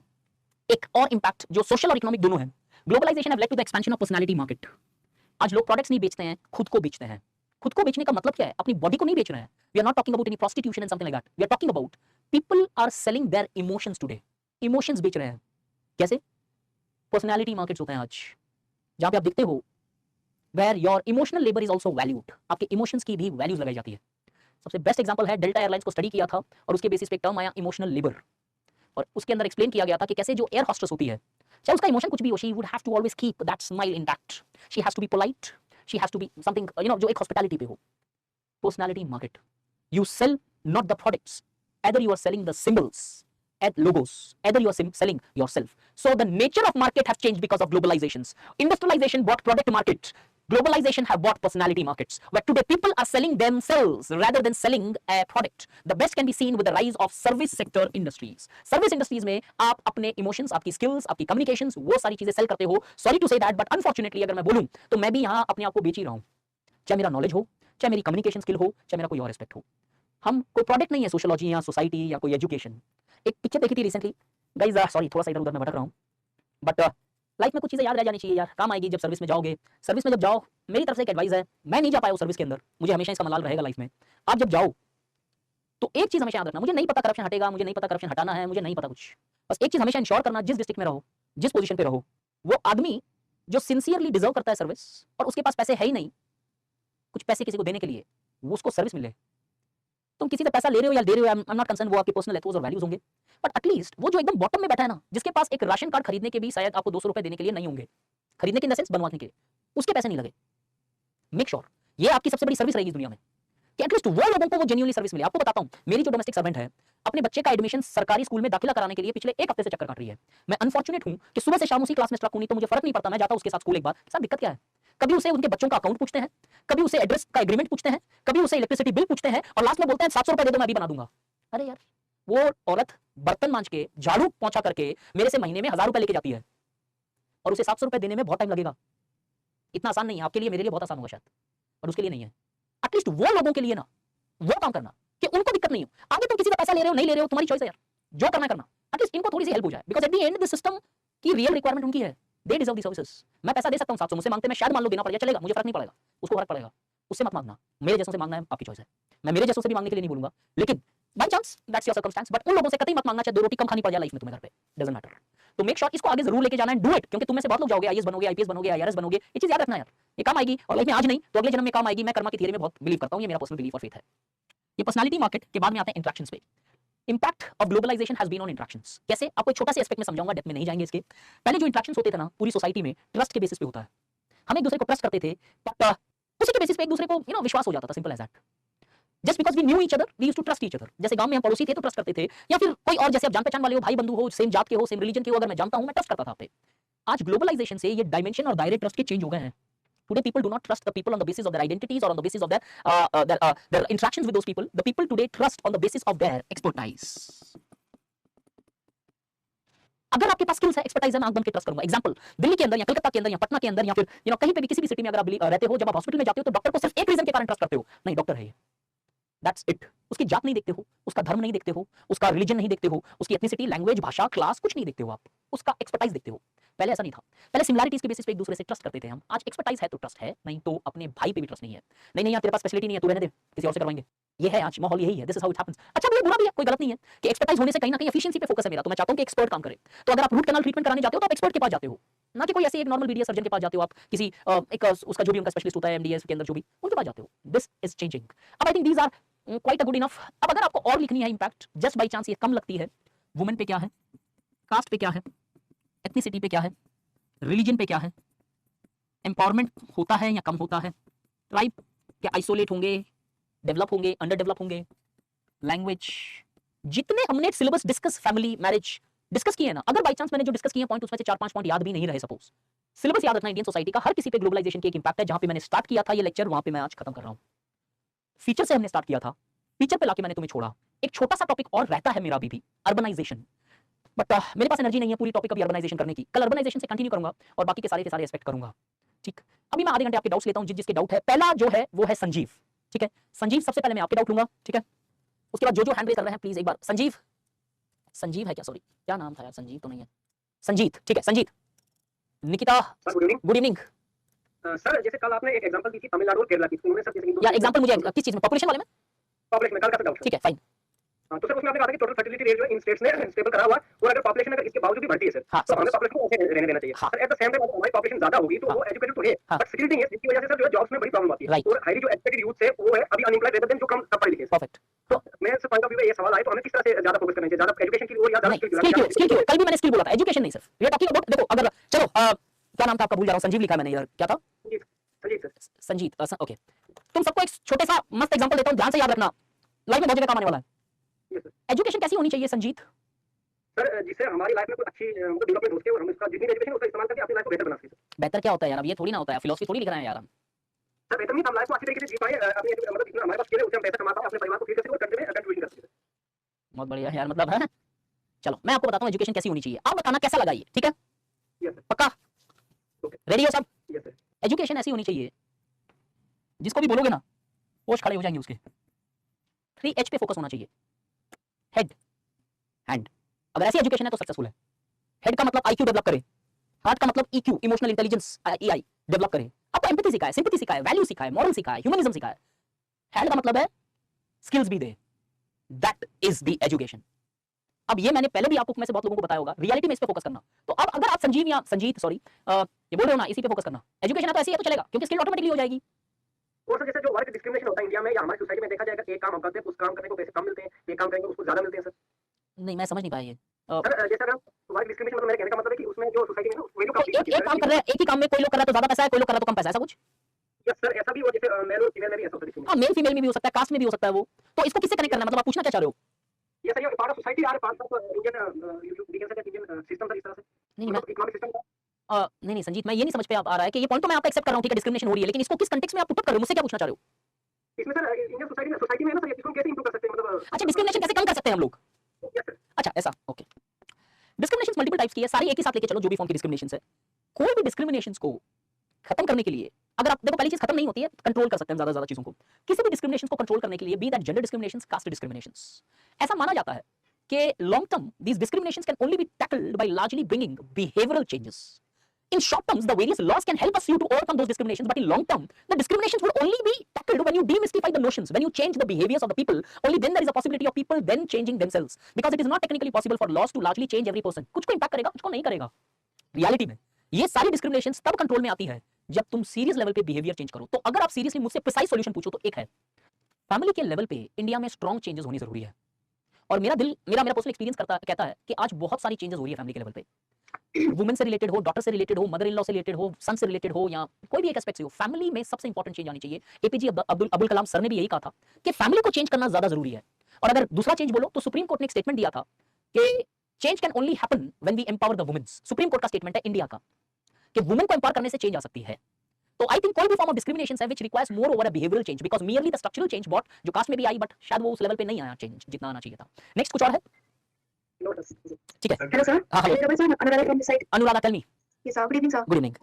एक और इंपैक्ट जो सोशल और इकोनॉमिक दोनों है। Globalisation have led to the expansion of personality market. आज लोग प्रोडक्ट्स नहीं बेचते हैं, खुद को बेचते हैं। खुद को बेचने का मतलब क्या है? अपनी बॉडी को नहीं बेच रहे हैं। We are not talking about any prostitution and something like that. We are talking about people are selling their emotions today. Emotions बेच रहे हैं। कैसे? पर्सनालिटी मार्केट्स होते हैं आज, जहां पे आप दिखते हो, where your emotional labour is also valued. आपके इमोशंस की भी वैल्यूज लगाई जाती है। सबसे बेस्ट एग्जांपल है, डेल्टा एयरलाइंस को स्टडी किया था और उसके बेसिस पे एक टर्म आया इमोशनल लेबर, और उसके अंदर एक्सप्लेन किया गया था कि कैसे जो एयर होस्टेस होती है, चाहे उसका इमोशन कुछ भी हो, she would have to always keep that smile intact. She has to be polite, she has to be something जो एक हॉस्पिटैलिटी पे हो। Personality market, you sell not the products, either you are selling the symbols and logos, either you are selling yourself. So the nature of market have changed because of globalizations. Industrialization bought product market, globalization have bought personality markets, where today people are selling themselves rather than selling a product. The best can be seen with the rise of service sector industries. Service industries में आप अपने emotions, आपकी skills, आपकी communications, वो सारी चीजें sell करते हो। Sorry to say that, but unfortunately अगर मैं बोलूं तो मैं भी यहाँ अपने आप को बेच ही रहा हूँ। चाहे मेरा नॉलेज हो, चाहे मेरी कम्युनिकेशन स्किल हो, चाहे मेरा कोई और एस्पेक्ट हो। हम कोई प्रोडक्ट नहीं है, सोशियोलॉजी या सोसाइटी या कोई एजुकेशन। एक पिक्चर देखी थी रिसेंटली, गाइस सॉरी थोड़ा सा इधर उधर मैं भटक रहा हूँ, बट लाइफ में कुछ चीजें याद रह जानी चाहिए यार, काम आएगी जब सर्विस में जाओगे। सर्विस में जब जाओ, मेरी तरफ से एक एडवाइस है, मैं नहीं जा पाया हूँ सर्विस के अंदर, मुझे हमेशा इसका मलाल रहेगा लाइफ में। आप जब जाओ तो एक चीज हमेशा याद रखना, मुझे नहीं पता करप्शन हटेगा, मुझे नहीं पता करप्शन हटाना है, मुझे नहीं पता कुछ, बस एक चीज हमेशा इंश्योर करना, जिस डिस्ट्रिक्ट में रहो, जिस पोजीशन पे रहो, वो आदमी जो सिंसियरली डिजर्व करता है सर्विस और उसके पास पैसे है ही नहीं कुछ पैसे किसी को देने के लिए, वो उसको सर्विस मिले। तुम किसी से पैसा ले रहे हो या दे रहे हो, आई एम नॉट कंसर्न, वो आपके पर्सनल एथोस और वैल्यूज होंगे, बट एटलीस्ट वो जो एकदम बॉटम में बैठा है ना, जिसके पास एक राशन कार्ड खरीदने के भी शायद आपको 200 रुपए देने के लिए नहीं होंगे, खरीदने के इन द सेंस बनवाने के लिए, उसके पैसे नहीं लगे। मेक श्योर ये आपकी सबसे बड़ी सर्विस रहेगी दुनिया में, कि एटलीस्ट वो लोगों को वो जेन्युइनली सर्विस मिले। आपको बताता हूं, मेरी जो डोमेस्टिक सर्वेंट है, अपने बच्चे का एडमिशन सरकारी स्कूल में दाखिला कराने के लिए पिछले एक हफ्ते से चक्कर काट रही है। मैं अनफॉर्चुनेट हूं कि सुबह से शाम उसी क्लास में स्ट्रक हूं, नहीं तो मुझे फर्क नहीं पड़ता, मैं जाता हूं उसके साथ स्कूल एक बार। सर दिक्कत क्या है? कभी उसे उनके बच्चों का अकाउंट पूछते हैं, कभी उसे एड्रेस का एग्रीमेंट पूछते हैं, कभी उसे इलेक्ट्रिसिटी बिल पूछते हैं, और लास्ट में बोलते हैं 700 रुपए दे दो मैं अभी बना दूंगा। अरे यार, वो औरत बर्तन मांज के, झाड़ू पोंछा करके मेरे से महीने में 1000 रुपए लेके जाती है, और उसे 700 रुपए देने में बहुत टाइम लगेगा। इतना आसान नहीं है, आपके लिए मेरे लिए बहुत आसान होगा शायद, और उसके लिए नहीं है। एटलीस्ट वो लोगों के लिए ना वो काम करना कि उनको दिक्कत नहीं हो। आगे तुम किसी का पैसा ले रहे हो नहीं ले रहे हो, तुम्हारी चॉइस है यार, जो करना करना, एटलीस्ट इनको थोड़ी सी हेल्प हो जाए, because at the end the system की रियल रिक्वायरमेंट उनकी है, दे डिजर्व दी सर्विसेज। मैं पैसा दे सकता हूं 700, मुझसे मांगते मैं शायद मान लो देना पड़ जाए, चलेगा, मुझे फर्क नहीं पड़ेगा, उसको फर्क पड़ेगा, उससे मत मांगना। मेरे जैसों से मांगना है आपकी चॉइस है, मैं मेरे जैसों से भी मांगने के लिए नहीं बोलूंगा, लेकिन by chance that's your circumstance, but उन लोगों से कतई मत मांगना, चाहे 2 रोटी कम खानी पड़ जाए लाइफ में तुम्हें घर पे, डजंट मैटर। तो मेक श्योर इसको आगे जरूर लेके जाना है, डू इट, क्योंकि तुम में से बहुत लोग जाओगे, आईएएस बनोगे, आईपीएस बनोगे, आईआरएस बनोगे, ये चीज याद रखना यार, ये काम आएगी, और लाइफ में आज नहीं तो अगले जन्म में काम आएगी। मैं कर्मा की थियरी में बहुत बिलीव करता हूं, ये मेरा पर्सनल बिलीफ और फेथ है। ये पर्सनालिटी मार्केट के बाद में आते हैं इंटरेक्शंस पे। Impact of globalisation has been on interactions. कैसे? आपको एक छोटा सा एस्पेक्ट में समझाऊंगा, डेप्थ में नहीं जाएंगे इसके। पहले जो इंटरेक्शंस होते थे ना पूरी सोसाइटी में, ट्रस्ट के बेसिस पे होता है, हम एक दूसरे को ट्रस्ट करते थे, बट उसी के बेसिस पे एक दूसरे को विश्वास हो जाता था, simple as that. Just because we knew each other we used to trust each other. जैसे गांव में हम पड़ोसी थे तो ट्रस्ट करते थे, या फिर कोई और जैसे आप जान पहचान वाले हो, भाई बंधु हो, सेम जात के हो, सेम रिलीजन के हो, अगर मैं जानता हूं मैं ट्रस्ट करता था आप पे। आज ग्लोबलाइजेशन से ये डायमेंशन और दायरे ट्रस्ट के चेंज हो गए हैं. Today, people do not trust the people on the basis of their identities or on the basis of their interactions with those people. The people today trust on the basis of their expertise. अगर आपके पास स्किल्स है, एक्सपर्टाइज है, मैं आंख बंद के ट्रस्ट करूंगा. एग्जांपल, दिल्ली के अंदर या कलकत्ता के अंदर या पटना के अंदर या फिर कहीं पे भी किसी भी सिटी में अगर आप रहते हो, जब आप हॉस्पिटल में जाते हो तो डॉक्टर को सिर्फ एक रीजन के कारण ट्रस्ट करते हो, नहीं डॉक्टर है ये, दैट्स इट. उसकी जात नहीं देखते हो, उसका धर्म नहीं देखते हो, उसका रिलीजन नहीं देखते हो, उसकी एथनिसिटी, लैंग्वेज, भाषा, क्लास कुछ नहीं देखते हो आप, उसका एक्सपर्टाइज देखते हो. पहले ऐसा नहीं था. पहले सिमिलैरिटीज के बेसिस पे एक दूसरे से ट्रस्ट करते थे हम. आज एक्सपर्टाइज है तो ट्रस्ट है, नहीं तो अपने भाई पे भी ट्रस्ट नहीं है. नहीं यार तेरे पास स्पेशलिटी नहीं है, तू रहने दे, किसी और से करवाएंगे. ये है आज माहौल, यही है. This is how it happens. अच्छा भी है, बुरा भी है, कोई गलत नहीं है कि एक्सपर्टाइज होने से कहीं ना कहीं एफिशिएंसी पे फोकस है मेरा, तो मैं चाहता हूं कि एक्सपर्ट काम करे. तो अगर आप रूट कैनाल ट्रीटमेंट कराने जाते हो तो आप एक्सपर्ट के पास जाते हो, ना कि कोई ऐसे एक नॉर्मल बीडीएस सर्जन के पास जाते हो. आप किसी एक उसका जो भी उनका स्पेशलिस्ट होता है एमडीएस के अंदर जो भी, उनके पास जाते हो. This is changing. अब I think these are quite a good enough. अब अगर आपको और लिखनी है इंपैक्ट, जस्ट बाई चांस ये कम लगती है, वुमेन पे क्या है, कास्ट पे क्या है, एथनिसिटी पे क्या है, रिलीजन पे क्या है, एम्पावरमेंट होता है या कम होता है, ट्राइब क्या आइसोलेट होंगे, डेवलप होंगे, अंडर डेवलप होंगे, लैंग्वेज, जितने हमने syllabus discuss, family, marriage discuss किए ना, अगर बाई चांस मैंने जो डिस्कस किए पॉइंट उसमें से 4-5 पॉइंट याद भी नहीं रहे, सपोज सिलेबस याद रखना इंडियन सोसाइटी का, हर किसी पे ग्लोबलाइजेशन की एक इंपैक्ट है. जहां पे मैंने स्टार्ट किया था ये लेक्चर, वहां पे मैं आज खत्म कर रहा हूं. फीचर से हमने स्टार्ट किया था, फीचर पे लाके मैंने तुम्हें छोड़ा. एक छोटा सा टॉपिक और रहता है मेरा अभी भी, अर्बनाइजेशन, बट मेरे पास एनर्जी नहीं है पूरी टॉपिक अभी अर्बनाइजेशन करने की. कल अर्बनाइजेशन से कंटिन्यू करूंगा और बाकी के सारे एस्पेक्ट करूंगा. ठीक, अभी मैं आधे घंटे आपके डाउट्स लेता हूं, जिसके डाउट है. पहला जो है वो है संजीव. ठीक है संजीव, सबसे पहले मैं आपके डाउट लूंगा. ठीक है, उसके बाद जो हैंड रेज कर रहे हैं प्लीज एक बार. संजीव है क्या, सॉरी क्या नाम था यार, संजीव तो नहीं है, संजीत. ठीक है Sanjeet. Nikita, good evening. Sir जैसे कल आपने एक एग्जांपल दी थी तमिलनाडु और केरला की, तो उन्होंने सब जैसे यार एग्जांपल मुझे किस चीज में, पॉपुलेशन वाले में? पॉपुलेशन में कल का डाउट. ठीक है फाइन. तो सर उसमें आपने कहा था कि टोटल फर्टिलिटी रेट जो है इन स्टेट्स में स्टेबल करा हुआ, और अगर पॉपुलेशन अगर इसके बावजूद भी बढ़ती है सर, हाँ, तो हमें पॉपुलेशन को ऐसे रहने देना चाहिए. हाँ. Sir eight the same time हमारी पॉपुलेशन ज्यादा होगी तो वो एजुकेटेड तो है, बट स्किल्ड नहीं है, जिसकी वजह से सर जो है जॉब्स में बड़ी प्रॉब्लम आती है. Right. और हाईली जो एजुकेटेड यूथ है वो है अभी अनएम्प्लॉयड रेदर देन जो कम पढ़े लिखे. परफेक्ट. तो मैं से पॉइंट ऑफ व्यू में ये सवाल आए तो हमें किस तरह से ज्यादा फोकस करना चाहिए, ज्यादा एजुकेशन की ओर या ज्यादा स्किल की ओर. कल भी मैंने स्किल बोला था, एजुकेशन नहीं सिर्फ. वी आर टॉकिंग अबाउट, देखो अगर चलो क्या नाम था आपका, भूल जा रहा हूं, संजीव लिखा है मैंने इधर, क्या था? संजीत. ओके, तुम सबको एक छोटे सा मस्त एग्जांपल देता हूं, ध्यान से याद रखना, लाइफ में बहुत जगह काम आने वाला है. एजुकेशन कैसी होनी चाहिए संजीत? सर जिससे हमारी लाइफ में कोई अच्छी डेवलपमेंट हो सके और हम इसका जितनी एजुकेशन उसका इस्तेमाल करके अपनी लाइफ को बेहतर बना सके. बेहतर क्या होता है यार, अब ये थोड़ी ना होता है, फिलॉसफी थोड़ी लिख रहे हैं यार हम. सर बेहतर नहीं, हम लाइफ को अच्छी तरीके से जी पाए, अपनी मतलब इतना हमारे पास स्किल है उससे हम पैसा कमा पाए, अपने परिवार को फीड कर सके और कंट्री में कंट्रीब्यूशन कर सके. बहुत बढ़िया यार, मतलब है. चलो मैं आपको बताता हूं एजुकेशन कैसी होनी चाहिए, आप बताना कैसा लगा ये. ठीक है यस सर. पक्का? रेडी हो सब? Yes sir. एजुकेशन ऐसी होनी चाहिए जिसको भी बोलोगे ना होश खड़े हो जाएंगे उसके. 3H पे फोकस होना चाहिए, हेड, हैंड. अगर ऐसी एजुकेशन है तो सक्सेसफुल है. हेड का मतलब IQ डेवलप करे, हार्ट का मतलब EQ, emotional intelligence, EI develop करे, आपको एम्पैथी सिखाए, सिंपैथी सिखाए, वैल्यू सिखाए, मॉरल सिखाए, ह्यूमनिज्म सिखाए. हैंड का मतलब है स्किल्स भी दे. That is the education. अब ये मैंने पहले भी आपको में से बहुत लोगों को बताया होगा, रियलिटी में इस पे फोकस करना. तो अब अगर आप संजीव या संजीत सॉरी ये बोल रहे हो ना, इसी पे फोकस करना. एजुकेशन है तो ऐसी है तो चलेगा, क्योंकि स्किल ऑटोमेटिकली हो जाएगी. और सर जैसे जो वर्क डिस्क्रिमिनेशन होता है इंडिया में या हमारी सोसाइटी में देखा जाएगा, एक काम हम करते हैं उस काम करने को पैसे कम मिलते हैं, एक काम करेंगे उसको ज्यादा मिलते हैं. सर नहीं मैं समझ नहीं पाया ये. सर जैसे अगर वर्क डिस्क्रिमिनेशन मतलब मेरे कहने का मतलब है कि उसमें जो सोसाइटी में ना वही लोग एक काम कर रहे हैं, एक ही काम में कोई लोग कर रहा है तो ज्यादा पैसा है, कोई लोग कर रहा है तो कम पैसा है, ऐसा कुछ? यस सर ऐसा भी हो, जैसे मेल और फीमेल में भी ऐसा होता है. हाँ मेल फीमेल में भी हो सकता है, कास्ट में भी हो सकता है वो. तो इसको किससे कनेक्ट करना है, मतलब आप पूछना क्या चाह रहे हो? यस सर ये part of society or part of Indian Indian system sir, इस तरह से नहीं मैं इकोनॉमिक सिस्टम. नहीं संजीत, मैं ये नहीं समझ पे आ रहा है कि ये पॉइंट तो मैं आपका एक्सेप्ट कर रहा हूं, ठीक है डिस्क्रिमिनेशन हो रही है, लेकिन इसको किस कंटेक्स्ट में आप पुट कर रहे हो, मुझसे क्या पूछना चाह रहे हो? इसमें सर इंडियन सोसाइटी में ना सर इसको कैसे इंप्रूव कर सकते हैं, मतलब अच्छा डिस्क्रिमिनेशन कैसे कम कर सकते हैं हम लोग? Yes sir. अच्छा ऐसा, ओके. डिस्क्रिमिनेशन मल्टीपल टाइप्स की है, सारी एक ही साथ लेके चलो जो भी फॉर्म की डिस्क्रिमिनेशन है. कोई भी डिस्क्रिमिनेशन को खत्म करने के लिए, अगर आप देखो पहली चीज खत्म नहीं होती है, कंट्रोल कर सकते हैं ज्यादा चीजों को. किसी भी डिस्क्रिमिनेशन को कंट्रोल करने के लिए, be that gender discriminations, caste discriminations, ऐसा माना जाता है कि long term these discriminations can only be tackled by largely bringing behavioral changes. In short terms, the various laws can help us you to overcome those discriminations, but in long term, the discriminations will only be tackled when you demystify the notions, when you change the behaviors of the people. Only then there is a possibility of people then changing themselves, because it is not technically possible for laws to largely change every person. कुछ को impact करेगा, कुछ को नहीं करेगा. रियलिटी में ये सारी डिस्क्रिमिनेशंस तब कंट्रोल में आती है जब तुम सीरियस लेवल पे बिहेवियर चेंज करो. तो अगर आप सीरियसली मुझसे प्रिसाइज सॉल्यूशन पूछो तो एक है, फैमिली के लेवल पे इंडिया में स्ट्रॉन्ग चेंजेस होनी जरूरी है. और मेरा पर्सनल एक्सपीरियंस कहता है कि आज बहुत सारी चेंजेस हो रही है फैमिली के लेवल पे. वुमेन से रिलेटेड हो, डॉटर से रिलेटेड हो, मदर इन लॉ से रिलेटेड हो, सन से रिलेटेड हो, या कोई भी एक एस्पेक्ट से हो, फैमिली में सबसे इंपॉर्टेंट चेंज आनी चाहिए. एपीजे अब्दुल कलाम सर ने भी यही कहा था कि फैमिली को चेंज करना ज्यादा जरूरी है. और अगर दूसरा चेंज बोलो तो सुप्रीम कोर्ट ने एक स्टेटमेंट दिया था कि change can only happen when we empower the women. Supreme Court का स्टेटमेंट है इंडिया का कि वुमेन को एम्पावर करने से चेंज आ सकती है। तो आई थिंक कोई भी फॉर्म ऑफ डिस्क्रिमिनेशन है which requires more over a behavioural change, because merely the structural change but जो कास्ट में भी आई बट शायद वो उस लेवल पे नहीं आया चेंज जितना आना चाहिए था। नेक्स्ट कुछ और है? ठीक है। Hello, sir. हाँ hello Hello, sir. Another from the side. Anuradha, tell me. Yes, sir. Good evening, sir. Good evening.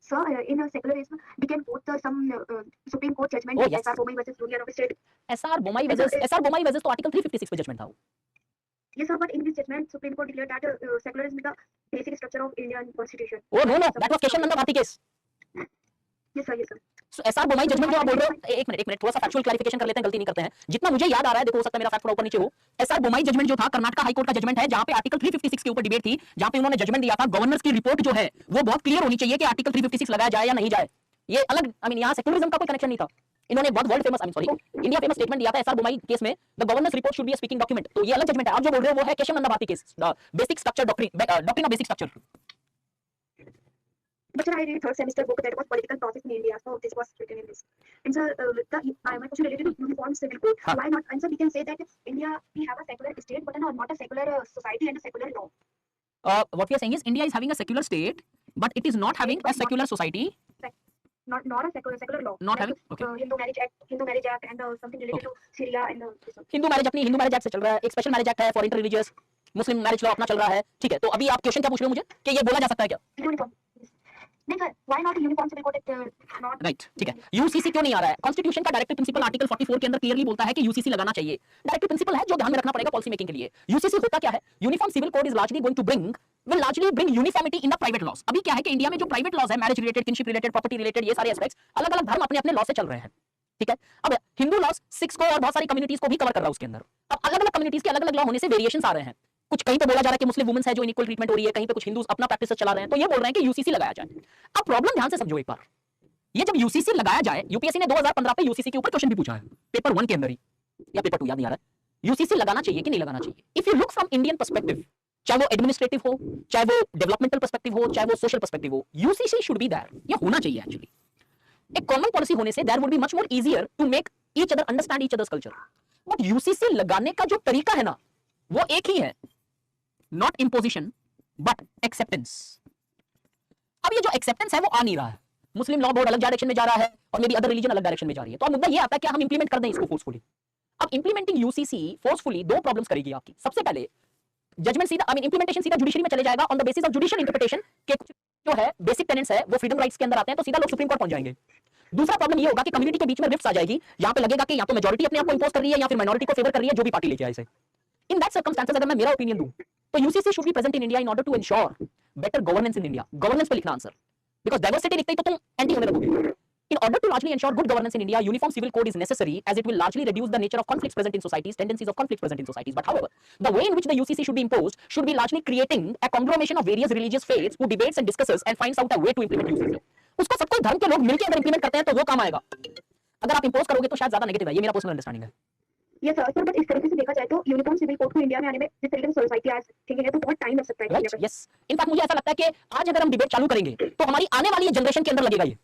Sir, in a secularism, we can quote some Supreme Court judgment, Oh, yes. SR Bomai versus Union of State. SR Bommai versus तो आर्टिकल 356 पे जजमेंट था वो। Yes, sir. But in this judgment, Supreme Court declared that secularism is the basic structure of Indian Constitution. Oh no no, that was Kesavananda Bharati case. Yes, sir. Yes, sir. So SR Bommai judgement जो आप बोल रहे हो, एक मिनट थोड़ा सा फैक्चुअल क्लैरिफिकेशन कर लेते हैं, गलती नहीं करते हैं। जितना मुझे याद आ रहा है, देखो हो सकता है मेरा फैक्ट थोड़ा ऊपर नीचे हो। एसआर बोमाई जजमेंट जो था कर्नाटक हाई कोर्ट का जजमेंट है, जहां पे आर्टिकल 356 के ऊपर डिबेट थी, जहां पे उन्होंने जजमेंट दिया था गवर्नर्स की रिपोर्ट जो है वो बहुत क्लियर होनी चाहिए कि आर्टिकल 356 लगाया जाए या नहीं जाए। ये अलग, आई मीन यहाँ सेक्युलरिज्म का कोई कनेक्शन नहीं था। इन्होंने बहुत world famous, I mean sorry India famous statement दिया था एसआर बोमाई केस में, the governors report should be a speaking document. तो ये अलग जजमेंट है। आप जो बोल रहे हो वो है Kesavananda Bharati case, basic structure doctrine of basic structure. But sir, I read third semester book that was political process in India, so this was written in this. And sir, my question related to uniform civil code. Huh. Why not? And sir, we can say that India, we have a secular state, but not a secular society and a secular law. What we are saying is India is having a secular state, but it is not having a secular society. Not a secular law. Not like, having, okay. Hindu Marriage Act, and something related Okay. to Syria and this one. Hindu marriage act से चल रहा है, एक स्पेशल मैरिज एक्ट है for inter religious, Muslim marriage law अपना चल रहा है। ठीक है, तो अभी आप क्वेश्चन क्या पूछ रहे हो मुझे कि ये बोला जा सकता है क्या? Uniform. नहीं sir, why not uniform civil code? Not right, ठीक है। यूसीसी क्यों नहीं आ रहा है? कॉन्स्टिट्यूशन का डायरेक्टिव प्रिंसिपल आर्टिकल 44 के अंदर क्लियरली बोलता है कि यूसीसी लगाना चाहिए। डायरेक्टिव प्रिंसिपल है जो ध्यान में रखना पड़ेगा पॉलिसी मेकिंग के लिए। यूसीसी होता क्या है? Uniform civil code is largely going to will largely bring uniformity in the private laws. अभी क्या है कि इंडिया में जो प्राइवेट लॉज है, marriage related, kinship related, property related, ये सारे एस्पेक्ट्स अलग अलग धर्म अपने अपने लॉ से चल रहे हैं। ठीक है, अब हिंदू लॉज सिक्स को और बहुत सारी कम्युनिटीज को भी कवर कर रहा है उसके अंदर। अब अलग अलग कम्युनिटीज के अलग अलग लॉ होने से वेरिएशंस आ रहे हैं। कुछ कहीं पे बोला जा रहा है कि मुस्लिम वुमेन्स है जो इनइक्वल ट्रीटमेंट हो रही है, कहीं पे कुछ हिंदूज अपना प्रैक्टिस चला रहे हैं, तो ये बोल रहे हैं कि यूसीसी लगाया जाए। अब प्रॉब्लम ध्यान से समझो एक बार, ये जब यूसीसी लगाया जाए, यूपीएससी ने 2015 पे यूसीसी के ऊपर क्वेश्चन भी पूछा है, पेपर 1 के अंदर ही या पेपर 2 याद नहीं आ रहा है। यूसीसी लगाना चाहिए कि नहीं लगाना चाहिए? If you look from Indian perspective, चाहे वो एडमिनिस्ट्रेटिव हो, चाहे वो डेवलपमेंटल पर्सपेक्टिव हो, चाहे वो सोशल पर्सपेक्टिव हो, यूसीसी शुड बी देयर। ये होना चाहिए एक्चुअली। एक कॉमन पॉलिसी होने से there would be much more easier to make each other understand each other's culture. But UCC लगाने का जो तरीका है ना, वो एक ही है, नॉट इम्पोजिशन बट एक्सेप्टेंस। अब ये जो एक्सेप्टेंस है वो आ नहीं रहा है। मुस्लिम लॉ बोर्ड अलग डायरेक्शन में जा रहा है और मे बी अदर रिलीजन अलग डायरेक्शन में जा रही है। तो अब मुद्दा ये आता है कि हम इंप्लीमेंट कर दें इसको फोर्सफुली। अब इंप्लीमेंटिंग यूसीसी फोर्सफुली दो प्रॉब्लम्स करेगी आपकी। सबसे पहले जजमेंट सीधा, आई मीन इंप्लीमेंटेशन सीधा जुडिशरी में चले जाएगा on the basis of judicial interpretation के कुछ जो है बेसिक टेनेंट्स है वो फ्रीडम राइट्स के अंदर आते हैं, तो सीधा लोग सुप्रीम कोर्ट पहुंच जाएंगे। दूसरा प्रॉब्लम ये होगा कि कम्युनिटी के बीच में रिफ्ट्स आ जाएगी, यहां पे लगेगा कि या तो मेजॉरिटी अपने आप को इंपोज कर रही है या फिर माइनॉरिटी को फेवर कर रही है, जो भी पार्टी लेके आए इसे। इन दैट सर्कमस्टेंसेस अगर मैं मेरा ओपिनियन दूं तो UCC should be present in India in order to ensure better governance in India. Governance पे लिखना आंसर, बिकॉज़ डाइवर्सिटी लिखते ही तो तुम एंटी होने लगोगे। In order to largely ensure good governance in India, uniform civil code is necessary as it will largely reduce the nature of conflicts present in societies, tendencies of conflicts present in societies. But however, the way in which the UCC should be imposed should be largely creating a conglomeration of various religious faiths who debates and discusses and finds out a way to implement UCC. उसको सब कोई धर्म के लोग मिलकर अगर इंप्लीमेंट करते हैं तो वो काम आएगा। अगर आप इंपोज करोगे तो शायद ज्यादा नेगेटिव है। ये मेरा पर्सनल अंडरस्टैंडिंग है। Yes sir, but इस तरीके से देखा जाए तो यूनिफॉर्म सिविल कोड को इंडिया में आने में जिस तरीके से सोसाइटी आज थिंकिंग है तो बहुत टाइम लग सकता है। Right, yes. इनफैक्ट मुझे ऐसा लगता है कि आज अगर हम डिबेट चालू करेंगे तो हमारी आने वाली जनरेशन के अंदर लगेगा ये।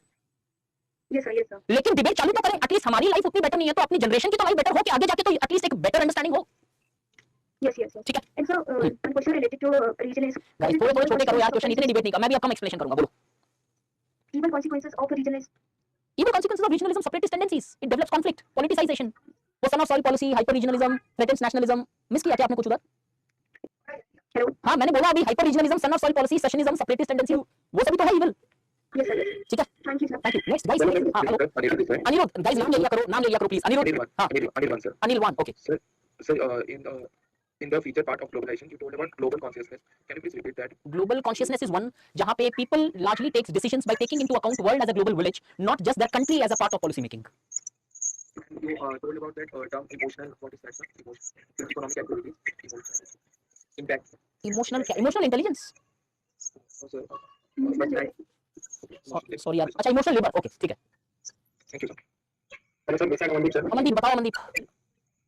Yes sir, yes sir. लेकिन डिबेट चालू तो करें, एटलीस्ट हमारी लाइफ उतनी बेटर नहीं है तो अपनी जनरेशन की तो लाइफ बेटर हो कि आगे जाके तो एटलीस्ट एक बेटर अंडरस्टैंडिंग हो। Yes, yes, sir. ठीक है। And sir, one question related to regionalism. Guys थोड़े छोटे करो यार क्वेश्चन, इतने डिबेट नहीं कर, मैं भी अब कम एक्सप्लेनेशन करूंगा। बोलो। Evil consequences of regionalism. Evil consequences of regionalism, separatist tendencies. It develops conflict, politicization. वो son of soil policy, hyper regionalism, threatens nationalism. Miss किया क्या आपने कुछ उधर? Hello. हाँ मैंने बोला अभी hyper regionalism, son of soil policy, secessionism, separatist tendency, वो सभी तो है evil। Yes, sir. Yes. ठीक है। Thank you, sir. Thank you. Next guys, हाँ हेलो अनिरुद्ध, guys नाम ले लिया करो प्लीज। अनिरुद्ध, हाँ Anirban, sir. Anil one, okay. Sir, in the feature part of globalization, you told about global consciousness. Can you please repeat that? Global consciousness is one जहाँ पे people largely takes decisions by taking into account world as a global village, not just their country as a part of policy making. You told about that term emotional. What is that, sir? Emotional. Economic activities. Emotional. Impact. Emotional intelligence. Oh, sir. But that. Sorry यार, अच्छा इमोशनल लेबर, ओके ठीक है। Thank you, sir. Hello, sir. This is Amandeep, sir. Amandeep बताओ Amandeep.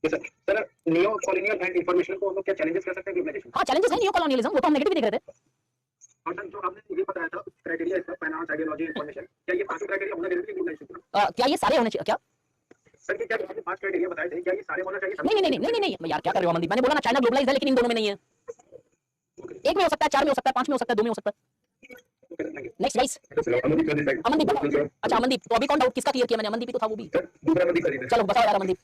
Yes, sir. Sir, neo-colonial and information को हम लोग क्या challenges कर सकते हैं globalization? हाँ चैलेंजेस है नियो कॉलोनियलिज्म, वो तो हम नेगेटिव देख रहे थे। और सर जो आपने ये बताया था क्राइटेरिया इसका फाइनेंस, आइडियोलॉजी, इन्फॉर्मेशन, क्या ये पांचों क्राइटेरिया होना जरूरी है ग्लोबलाइजेशन? क्या ये सारे होने चाहिए क्या? सर क्या आपने पांच क्राइटेरिया बताए थे, क्या ये सारे होना चाहिए? नहीं यार क्या कर रहे हो अमनदीप, मैंने बोला ना चाइना ग्लोबलाइज्ड है लेकिन इन दोनों में नहीं है। एक में हो सकता है, 4 में हो सकता है, 5 में हो सकता है, 2 में हो सकता है। Next guys, Amandeep sir. अच्छा अमनदीप, तो अभी कौन डाउट किसका क्लियर किया मैंने? अमनदीप ही तो था वो भी। दूसरा अमनदीप सर। चलो बताओ यार अमनदीप।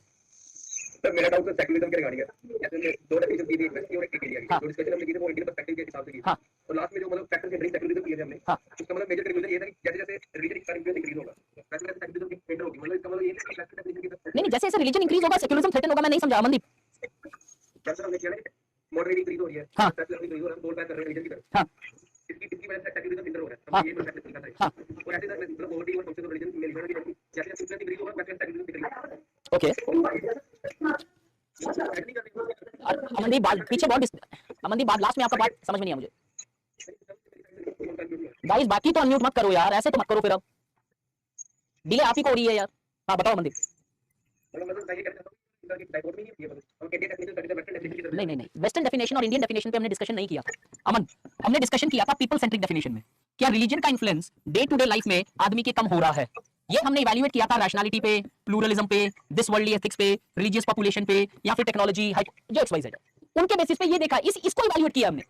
सर मेरा डाउट सेक्युलरिज्म के रिगार्डिंग है। जैसे दो डेफिनेशन दी थी वेस्ट की और एक एरिया की। हाँ। जो डिस्कशन हमने की थी वो इंडियन पर्सपेक्टिव के हिसाब से की। हाँ। और लास्ट में जो मतलब फैक्टर के ब्रिंग सेक्युलरिज्म किए थे हमने। हाँ। उसका मतलब मेजर कंक्लूजन ये था कि जैसे जैसे रिलीजन का इन्फ्लुएंस इंक्रीज होगा वैसे वैसे सेक्युलरिज्म बेटर होगी। मतलब इसका मतलब ये है कि फैक्टर डेफिनेशन की तरफ नहीं, जैसे जैसे रिलीजन इंक्रीज होगा सेक्युलरिज्म थ्रेटन होगा। मैं नहीं समझा अमनदीप। जैसे हमने किया ना मॉडरेट इंक्रीज हो रही है। हाँ। सेक्युलरिज्म इंक्रीज हो रहा है, हम गोल बैक कर रहे हैं रिलीजन की तरफ। हाँ। इसकी वजह से सेक्युलरिज्म इंटर हो रहा है। हाँ। हमने ये परसेप्शन निकाला है। हाँ। और ऐसे मतलब पॉवर्टी और फंक्शन ऑफ रिलीजन में लिखा है कि जैसे जैसे इंक्रीज होगा वैसे सेक्युलरिज्म डिक्रीज होगा। ओके अमनदीप बात पीछे बहुत अमनदीप बात लास्ट में आपका बात समझ में नहीं आया मुझे। गाइस बाकी तो अनम्यूट मत करो यार, ऐसे तो मत करो फिर। अब डिले आप ही को हो रही है यार। हाँ बताओ अमनदीप। नहीं नहीं नहीं, वेस्टर्न डेफिनेशन और इंडियन डेफिनेशन पे हमने डिस्कशन नहीं किया था अमन। हमने डिस्कशन किया था पीपल सेंट्रिक डेफिनेशन में। क्या रिलीजन का influence day to day life में आदमी के कम हो रहा है, ये हमने इवैल्यूएट किया था रैशनैलिटी पे, प्लूरलिज्म पे, दिस वर्ल्डली एथिक्स पे, रिलीजियस पॉपुलेशन पे, या फिर टेक्नोलॉजी जो एक्स वाई जेड उनके बेसिस पे ये देखा, इसको इवैल्यूएट किया हमने।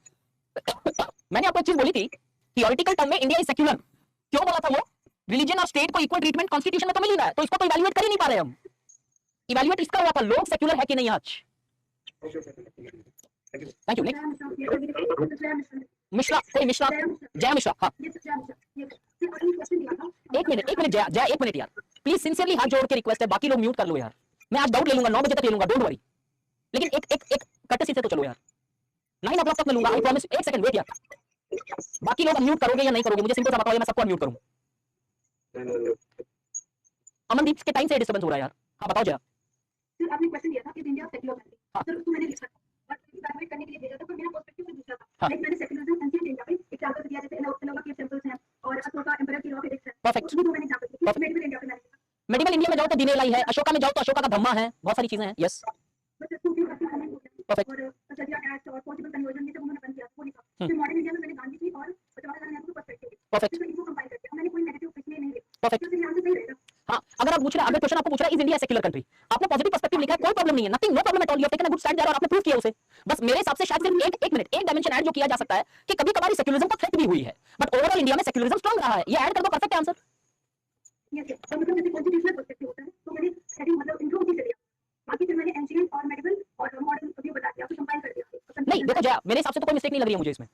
मैंने आपको एक चीज बोली थी थियोरेटिकल टर्म में इंडिया इज सेक्युलर। क्यों बोला था वो? रिलीजन और स्टेट को इक्वल ट्रीटमेंट कॉन्स्टिट्यूशन में तो मिल ही रहा है, तो इसको तो इवैल्यूएट कर ही नहीं पा रहे हम। इवैल्यूएट इसका हुआ था लोग सेक्युलर है कि नहीं आज। Thank you. मिश्रा, कोई मिश्रा, जय मिश्रा। हाँ एक मिनट जय एक मिनट यार, प्लीज सिंसियरली हाथ जोड़ के रिक्वेस्ट है, बाकी लोग म्यूट कर लो यार। मैं आज डाउट ले लूंगा, 9 बजे तक ले लूंगा, डोंट वरी। लेकिन एक कटसी से तो चलो यार, 9 o'clock तक मैं लूंगा, आई प्रॉमिस। एक सेकंड वेट यार, बाकी लोग अनम्यूट करोगे या नहीं करोगे मुझे सिंपल सा बताओ, मैं सबको अनम्यूट करूं? अमनदीप के टाइम से डिस्टर्बेंस हो रहा है यार। हाँ बताओ जया। सर आपने क्वेश्चन दिया था कि इंडिया सेक्युलर कंट्री। हाँ। सर उसको मैंने लिखा था और इवैल्यूएट करने के लिए भेजा था, पर मेरा पर्सपेक्टिव से दूसरा था। हाँ। लाइक मैंने सेक्युलरिज्म एंशिएंट इंडिया पे एग्जांपल दिया, जैसे एलोवा के टेंपल्स हैं और अशोका एम्परर की रॉक एडिक्ट्स हैं। Perfect. उसमें दो मैंने एग्जांपल दिए। Perfect. मेडिकल इंडिया पे मैंने लिखा। मेडिकल इंडिया में जाओ तो दिनेलाई है, अशोका में जाओ तो अशोका का धम्मा है, बहुत सारी चीजें हैं। यस बस टू भी काफी कमेंट हो गया Perfect. और सरिया एक्ट और पॉसिबल कन्वर्जन में जब उन्होंने बंद किया वो लिखा। हम्म। फिर मॉडर्न इंडिया में मैंने गांधी जी और जवाहरलाल नेहरू का पर्सपेक्टिव लिखा। Perfect. फिर इनको कंपाइल करके मैंने कोई नेगेटिव कुछ नहीं लिखा। Perfect. तो फिर यहाँ से सही रहेगा। हाँ अगर आप पूछ रहे हैं, अगर क्वेश्चन आपको पूछ रहा है इज इंडिया सेक्युलर कंट्री, आपने पॉजिटिव पर्सपेक्टिव लिखा है, कोई प्रॉब्लम नहीं है, nothing, no problem at all. You have taken a good stand there और आपने प्रूव किया उसे। बस मेरे हिसाब से शायद सिर्फ एक मिनट एक डायमेंशन ऐड जो किया जा सकता है कि कभी कभार सेक्युलरिज्म को थ्रेट भी हुई है, बट ओवरऑल इंडिया में सेक्युलरिज्म स्ट्रांग रहा है, ये ऐड कर दो, परफेक्ट आंसर। यस और मतलब जैसे कॉन्स्टिट्यूशनल पर्सपेक्टिव होता है तो मैंने हेडिंग मतलब इंट्रो उसी से लिया। बाकी फिर मैंने एंशिएंट और मेडिकल और मॉडर्न व्यू बता दिया, फिर कंपाइल कर दिया। नहीं देखो जया, मेरे हिसाब से तो कोई मिस्टेक नहीं लग रही है मुझे इसमें।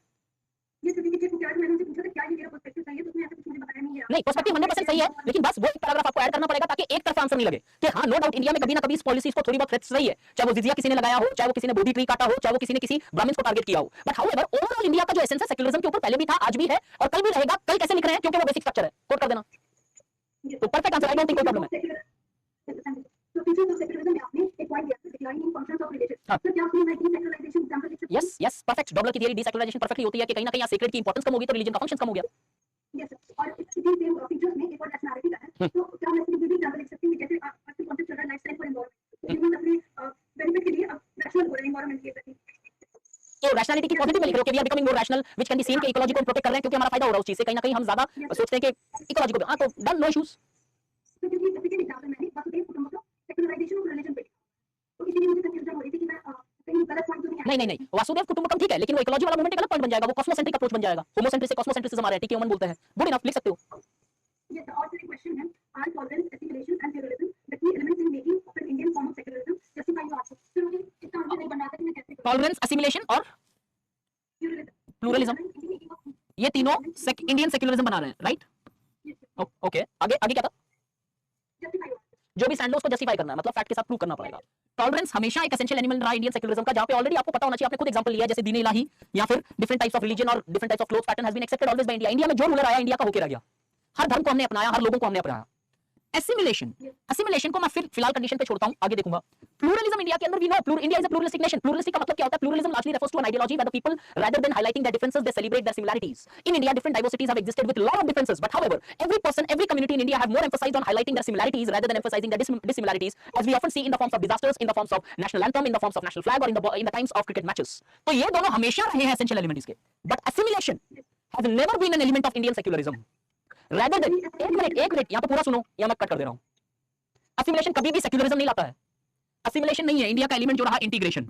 ये सर्टिफिकेट को क्या मैंने उनसे पूछा था क्या ये मेरा पर्सपेक्टिव सही है, तो उसने ऐसा कुछ मुझे बताया नहीं है। नहीं पर्सपेक्टिव 100% सही है, लेकिन बस वो एक पैराग्राफ आपको ऐड करना पड़ेगा ताकि एक तरफा आंसर नहीं लगे कि हाँ नो डाउट इंडिया में कभी ना कभी इस पॉलिसीज को थोड़ी बहुत थ्रेट्स रही है, चाहे वो जिजिया किसी ने लगाया हो, चाहे वो किसी ने बोधी ट्री काटा हो, चाहे वो किसी ने किसी ब्राह्मण को टारगेट किया हो, बट हाउएवर ओवरऑल इंडिया का जो एसेंस है सेक्युलरिज्म के ऊपर पहले भी था, आज भी है और कल भी रहेगा। कल कैसे लिख रहे हैं? क्योंकि वो बेसिक स्ट्रक्चर है, कोट कर देना। तो perfect answer, I don't think कोई प्रॉब्लम है। तो फीचर्स ऑफ सेक्युलरिज्म में आपने एक पॉइंट दिया decline in functions of religion. हाँ। तो क्या आपने सेक्युलराइजेशन एग्जांपल लिख सकते हैं? यस परफेक्ट, डॉबलर की थियरी डीसेक्युलराइजेशन परफेक्टली होती है कि कहीं ना कहीं सेक्रेट की इंपॉर्टेंस कम होगी तो रिलीजन का फंक्शन कम हो गया। यस और इसी सेम फीचर्स में एक और रैशनैलिटी का है। तो क्या मैं इसमें भी एग्जांपल लिख सकती हूं जैसे आपके कॉन्सेप्ट चल रहा है लाइफस्टाइल फॉर एनवायरनमेंट, तो ह्यूमन अपने बेनिफिट के लिए अब रैशनल हो रहे हैं एनवायरनमेंट के प्रति। तो रैशनैलिटी की पॉजिटिव में लिख रहे हो कि we are becoming more rational which can be seen कि इकोलॉजी को प्रोटेक्ट कर रहे हैं क्योंकि हमारा फायदा हो रहा है उस चीज से, कहीं ना कहीं हम ज्यादा सोचते हैं कि इकोलॉजी को। हां तो डन, नो इश्यूज। तो क्योंकि बेसिकली एग्जांपल मैंने वसुदेव कुटुंबकम सेक्युलराइजेशन ऑफ रिलीजन पे लिखा, तो इसीलिए मुझे कंफ्यूजन हो रही थी कि मैं कहीं गलत पॉइंट तो नहीं। नहीं वासुदेव कुटुंबकम ठीक है, लेकिन वो इकोलॉजी वाला मूवमेंट एक अलग पॉइंट बन जाएगा, वो कॉस्मोसेंट्रिक अप्रोच बन जाएगा। होमोसेंट्रिक से कॉस्मोसेंट्रिसिज्म आ रहा है, ठीक है, मन बोलते हैं, गुड इनफ, लिख सकते हो। Yes, the alternate question है are tolerance, assimilation and pluralism the key elements in making of an Indian form of secularism? Justify your answer. फिर मुझे इसका आंसर नहीं बन रहा था कि मैं कैसे करूं। टॉलरेंस, असिमिलेशन और प्लूरलिज्म, ये तीनों इंडियन सेक्युलरिज्म बना रहे हैं, राइट? ओके आगे आगे क्या था? Justify your answer. जो भी सैंडोज को जस्टिफाई करना है, मतलब फैक्ट के साथ प्रूव करना पड़ेगा। टॉलरेंस हमेशा एक एसेंशियल एलिमेंट रहा इंडियन सेक्युलरिज्म का, जहां पे ऑलरेडी आपको पता होना चाहिए, आपने खुद एग्जांपल लिया जैसे दीन इलाही या फिर डिफरेंट टाइप्स ऑफ रिलीजन और different types of cloth pattern has been accepted always by India. India में जो रूलर आया इंडिया का होके रह गया, हर धर्म को हमने अपनाया, हर लोगों को हमने अपनाया। एसिमिलेशन, असिमिलेशन को मैं फिर फिलहाल कंडीशन पे छोड़ता हूं, आगे देखूंगा। प्लूरलिज्म इंडिया के अंदर we know India is a pluralistic nation. Pluralistic का मतलब क्या होता है? Pluralism largely refers to an ideology where the people rather than highlighting their differences they celebrate their similarities. In India different diversities have existed with lot of differences, but however every person, every community in India have more emphasized on highlighting their similarities rather than emphasizing their dissimilarities, as we often see in the forms of disasters, in the forms of national anthem, in the forms of national flag or in the times of cricket matches. तो ये दोनों हमेशा रहे हैं essential element इसके, but assimilation has never been an element of Indian secularism. Rather than एक मिनट यहाँ पे पूरा सुनो या मैं कट कर दे रहा हूँ। असिमिलेशन कभी भी सेक्युलरिज्म नहीं लाता है। असिमिलेशन नहीं है इंडिया का एलिमेंट जो रहा इंटीग्रेशन।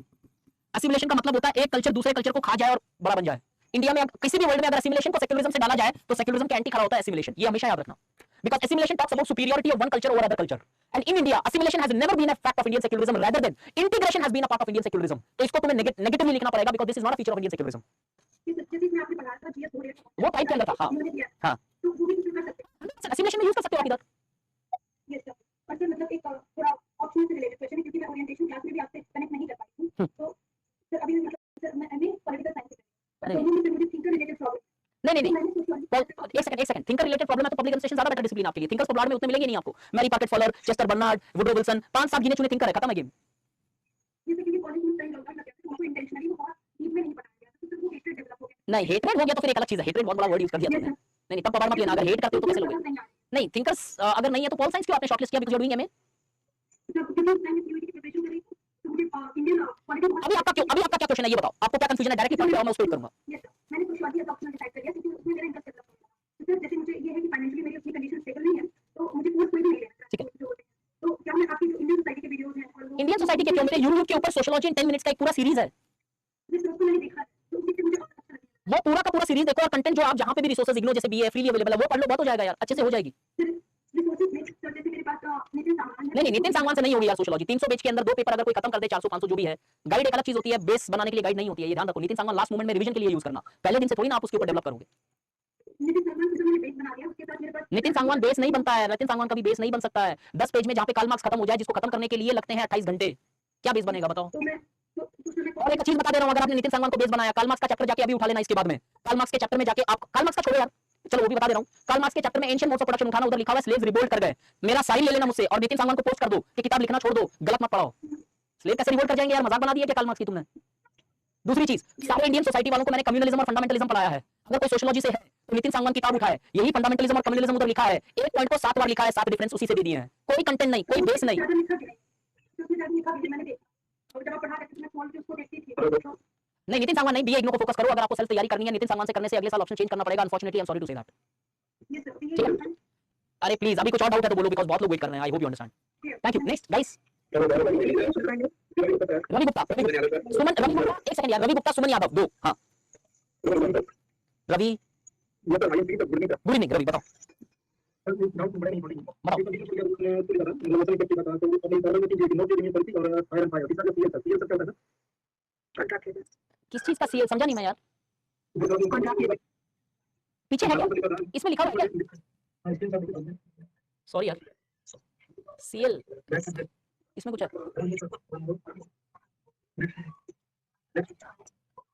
असिमिलेशन का मतलब होता है एक कल्चर दूसरे कल्चर को खा जाए और बड़ा बन जाए। इंडिया में किसी भी वर्ल्ड में अगर एसिमिलेशन को सेक्युलरिज्म से डाला जाए तो सेक्युलरिज्म के एंटी खड़ा होता है एसिमिलेशन, ये हमेशा याद रखना, because assimilation talks about superiority of one culture over other culture, and in India assimilation has never been a fact of Indian secularism, rather than integration has been a part of Indian secularism. तो इसको तुम्हें नेगेटिवली लिखना पड़ेगा, because this is not a feature of Indian secularism. वो टाइप के अंदर था, हाँ assimilation में यूज कर सकते हो आप इधर. मतलब एक थोड़ा ऑप्शनल से रिलेटेड क्वेश्चन है, क्योंकि मैं ओरिएंटेशन क्लास में भी आपसे कनेक्ट नहीं कर पाई हूं, तो सर अभी मतलब सर मैं एमए पॉलिटिकल साइंस से दोनों में से मुझे थिंकर रिलेटेड प्रॉब्लम नहीं, एक सेकंड, थिंकर रिलेटेड प्रॉब्लम है तो पब्लिक एडमिनिस्ट्रेशन ज्यादा बेटर डिसिप्लिन आपके लिए. थिंकर्स पब्लिक में उतने मिलेंगे नहीं आपको. Mary Parker Follett, Chester Barnard, Woodrow Wilson, 5 साल गिने चुने थिंकर है, खत्म है गेम. ये क्योंकि कॉलेज में सही लगा था, उनको इंटेंशनली वो बहुत डीप में नहीं पढ़ाया गया, तो फिर वो हेट्रेड डेवलप हो गया. नहीं, हेट्रेड हो गया तो फिर एक अलग चीज है. हेट्रेड बहुत बड़ा वर्ड यूज कर दिया तुमने. नहीं तब पकड़ मत लेना, अगर हेट करते हो तो कैसे लोगे. नहीं, थिंकर्स अगर नहीं है तो पॉल साइंस क्यों आपने शॉर्टलिस्ट किया, because you are doing MA. अभी आपका क्या क्वेश्चन है ये बताओ, आपको क्या कंफ्यूजन है, डायरेक्टली पढ़ लो, मैं उसको हिट करूंगा. मैंने कुछ वादी ऑप्शन डिसाइड कर लिया, क्योंकि उसमें मेरा इंटरेस्ट डेवलप हो गया. तो जैसे मुझे ये है कि फाइनेंशियली मेरी उतनी कंडीशन स्टेबल नहीं है, तो मुझे कोर्स कोई भी नहीं लेना. ठीक है. तो क्या मैं आपकी जो इंडियन सोसाइटी के वीडियोस हैं और इंडियन सोसाइटी के क्यों, मेरे यूट्यूब के ऊपर सोशियोलॉजी इन 10 मिनट्स का एक पूरा सीरीज है, उसको मैंने देखा, तो उससे मुझे बहुत अच्छा लगा. वो पूरा का पूरा सीरीज देखो, और कंटेंट जो आप जहां पे भी रिसोर्सेज इग्नो जैसे बीए फ्रीली अवेलेबल है वो पढ़ लो, बहुत हो जाएगा यार, अच्छे से हो जाएगी. रिसोर्सेज में सर जैसे मेरे पास नितिन सामान नहीं, नितिन सांगवान से नहीं होगी यार सोशियोलॉजी. 300 पेज के अंदर 2 पेपर अगर कोई खत्म कर दे, 400 500 जो भी है, गाइड एक अलग चीज होती है, बेस बनाने के लिए गाइड नहीं होती है, ये ध्यान रखो. नितिन सांगवान लास्ट मोमेंट में रिवीजन के लिए यूज करना, पहले दिन से थोड़ी ना आप उसके ऊपर डेवलप करोगे. नितिन सामान से जो मैंने बेस बना लिया, उसके साथ मेरे पास नितिन सांगवान बेस नहीं बनता है, नितिन सांगवान कभी बेस नहीं बन सकता है. 10 पेज में जहां पे कार्ल मार्क्स खत्म हो जाए, जिसको खत्म करने के लिए लगते हैं 28 घंटे, क्या बेस बनेगा बताओ. तो मैं और एक चीज बता दे रहा हूं, अगर आपने नितिन सांगवान को बेस बनाया, कार्ल मार्क्स का चैप्टर जाके अभी उठा लेना, इसके बाद में कार्ल मार्क्स के चैप्टर में जाके आप, कार्ल मार्क्स का छोड़ो यार, चलो वो भी बता दे रहा हूं. कार्ल मार्क्स के चैप्टर में एंशिएंट मोड्स ऑफ प्रोडक्शन उठाना, उधर लिखा हुआ है स्लेव्स रिवोल्ट कर गए, मेरा साइन ले लेना मुझसे, और नितिन सांगवान को पोस्ट कर दो कि किताब लिखना छोड़ दो, गलत मत पढ़ाओ. स्लेव कैसे रिवोल्ट कर जाएंगे यार, मजाक बना दिया क्या कार्ल मार्क्स की तुमने. दूसरी चीज, सारे इंडियन सोसाइटी वालों को मैंने कम्युनलिज्म और फंडामेंटलिज्म पढ़ाया है. अगर कोई सोशियोलॉजी से है तो नितिन सांगवान किताब उठाए, यही फंडामेंटलिज्म और कम्युनलिज्म उधर लिखा है. एक पॉइंट को 7 बार लिखा है, 7 रेफरेंस उसी से दे दिए हैं. कोई कंटेंट नहीं, कोई बेस नहीं. ज्यादा लिखा भी नहीं, क्योंकि ज्यादा लिखा भी मैंने देखा, और जब आप पढ़ा करके मैं खोल के उसको देखती थी, तो नहीं, नितिन सांगवान नहीं, बीए इग्नो को फोकस करो. अगर आपको सेल्फ तैयारी करनी है, नितिन सांगवान से करने से अगले साल ऑप्शन चेंज करना पड़ेगा. Unfortunately I am sorry to say that. ये सब ये अरे प्लीज, अभी कुछ और डाउट है तो बोलो, बिकॉज़ बहुत लोग वेट कर रहे हैं. I hope you understand. Thank you. Next guys, Ravi Gupta, Suman, Ravi Gupta, एक सेकंड यार, रवि गुप्ता, सुमन यादव, 2. हाँ रवि, गुड इवनिंग रवि, बताओ. किस चीज का सीएल समझा नहीं मैं यार, पीछे है क्या, इसमें लिखा हुआ है क्या. सॉरी यार, सीएल इसमें कुछ है.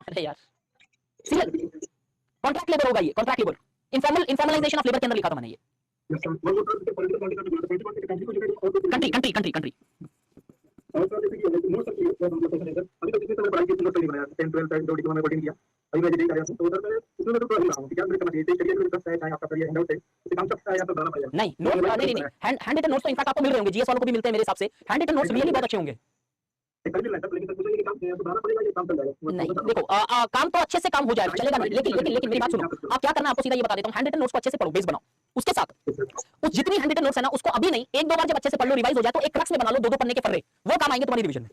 अरे यार, सीएल कॉन्ट्रैक्ट लेबर होगा ये, contract labour, informalisation of labour के अंदर लिखा था मैंने ये. कंट्री नहीं, नहीं, हैंड रिटन नोट्स तो इनफैक्ट आपको मिल रहे होंगे, जीएस वालों को भी मिलते हैं मेरे हिसाब से. हैंड रिटन नोट्स रियली बहुत अच्छे होंगे. नहीं देखो, काम तो अच्छे से काम हो जाएगा, चलेगा नहीं, लेकिन मेरी बात सुनो. आप क्या करना है, आपको सीधा ये बता देता हूँ, हैंड रिटन नोट्स को अच्छे से पढ़ो, बेस बनाओ. उसके साथ उस जितनी हैंड रिटन नोट्स है ना, उसको अभी नहीं, 1-2 बार जब अच्छे से पढ़ लो, रिवाइज हो जाए, तो एक क्रक्स में बना लो, 2-2 पन्ने के फर्रे, वो काम आएंगे तुम्हारी रिवीजन में.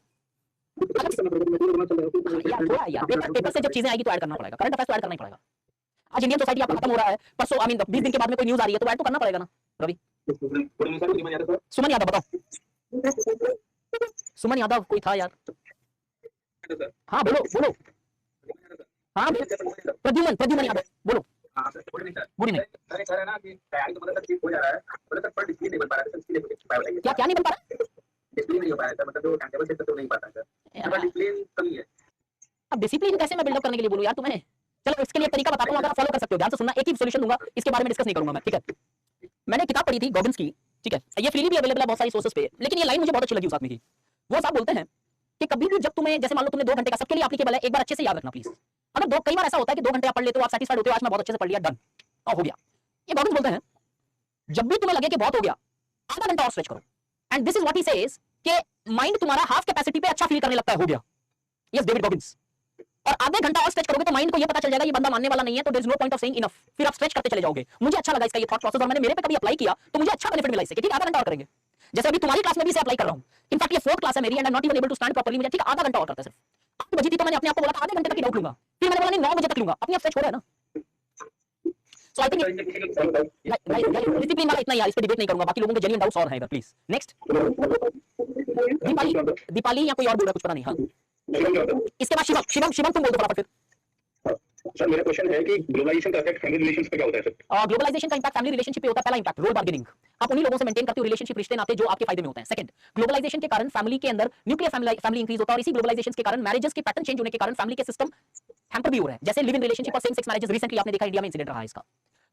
यार पेपर से जब चीजें आएगी तो ऐड करना पड़ेगा, करंट अफेयर्स तो ऐड करना ही पड़ेगा. आज इंडियन सोसाइटी आपका खत्म हो रहा है, परसों 20 दिन के बाद में कोई न्यूज आ रही है, तो ऐड तो करना पड़ेगा ना. रवि, सुमन यादव बताओ. सुमन यादव कोई था यार, हाँ बोलो. हाँ प्रद्युमन यादव बोलो. Good evening. क्या नहीं बन पा रहा, अब डिसिप्लिन कैसे मैं बिल्डअप करने के लिए बोलूं यार तुम्हें. चलो इसके लिए एक तरीका बताता हूं, अगर आप फॉलो कर सकते हो, ध्यान से सुनना. एक ही सॉल्यूशन दूंगा, इसके बारे में डिस्कस नहीं करूंगा मैं, ठीक है. मैंने किताब पढ़ी थी गॉगिन्स की, ठीक है, ये फ्रीली भी अवेलेबल है बहुत सारी सोर्सेस पे, लेकिन ये लाइन मुझे बहुत अच्छी लगी उस आदमी की. वो साहब बोलते हैं कि कभी भी जब तुम्हें, जैसे मान लो तुमने 2 घंटे का, सबके लिए एप्लीकेबल है, एक बार अच्छे से याद रखना प्लीज. अगर कई बार ऐसा होता है कि 2 घंटे आप पढ़ लेते हो, आप सैटिस्फाइड होते हो, आज मैं बहुत अच्छे से पढ़ लिया, डन और हो गया. ये गॉगिन्स बोलते हैं जब भी तुम्हें लगे कि बहुत हो गया, आधा घंटा और स्ट्रेच करो. And this is what he says कि माइंड तुम्हारा हाफ कैपेसिटी पे अच्छा फील करने लगता है, हो गया. Yes, David Goggins. और आधे घंटा और स्ट्रेच करोगे तो माइंड को ये पता चल जाएगा ये बंदा मानने वाला नहीं है, तो there is no point of saying enough. फिर आप स्ट्रेच करते चले जाओगे. मुझे अच्छा लगा इसका ये थॉट प्रोसेस, और मैंने मेरे पे कभी अप्लाई किया तो मुझे अच्छा बेनिफिट मिला इससे, क्योंकि आधा घंटा और करेंगे. जैसे अभी तुम्हारी क्लास में भी इसे अप्लाई कर रहा हूं. इनफैक्ट ये 4th क्लास है मेरी, and I am not even able to stand properly. मुझे ठीक आधा घंटा और करता है सिर्फ. 8 बजी थी तो मैंने अपने आप को बोला था आधे घंटे तक ही डाउट लूंगा. फिर मैंने बोला नहीं 9 बजे तक लूंगा, अपने आप सेट हो रहा है ना। सो आई थिंक डिसिप्लिन वाला इतना यार, इस पे डिबेट नहीं करूंगा, बाकी लोगों के जेन्युइन डाउट्स और हैं इधर, प्लीज नेक्स्ट। दीपाली या कोई और बोल रहा है, कुछ पता नहीं। हाँ, इसके बाद शिवम तुम बोल दो फटाफट फिर। सर मेरा क्वेश्चन है कि ग्लोबलाइजेशन का इफेक्ट फैमिली रिलेशंस पे क्या होता है सर? ग्लोबलाइजेशन का इंपैक्ट फैमिली रिलेशनशिप पे होता है। पहला इंपैक्ट रोल बार्गेनिंग, आप उन्हीं लोगों से मेंटेन करते हो रिलेशनशिप, रिश्ते नाते जो आपके फायदे में होते हैं। सेकंड, ग्लोबलाइजेशन के कारण फैमिली के अंदर न्यूक्लियर फैमिली इंक्रीज होता है, और इसी ग्लोबलाइजेशन के कारण मैरिजेस के पैटर्न चेंज होने के कारण फैमिली के सिस्टम हैम्पर भी हो रहे हैं, जैसे लिव इन रिलेशनशिप और सेम सेक्स मैरिजेस रिसेंटली आपने देखा इंडिया में इंसिडेंट रहा है इसका।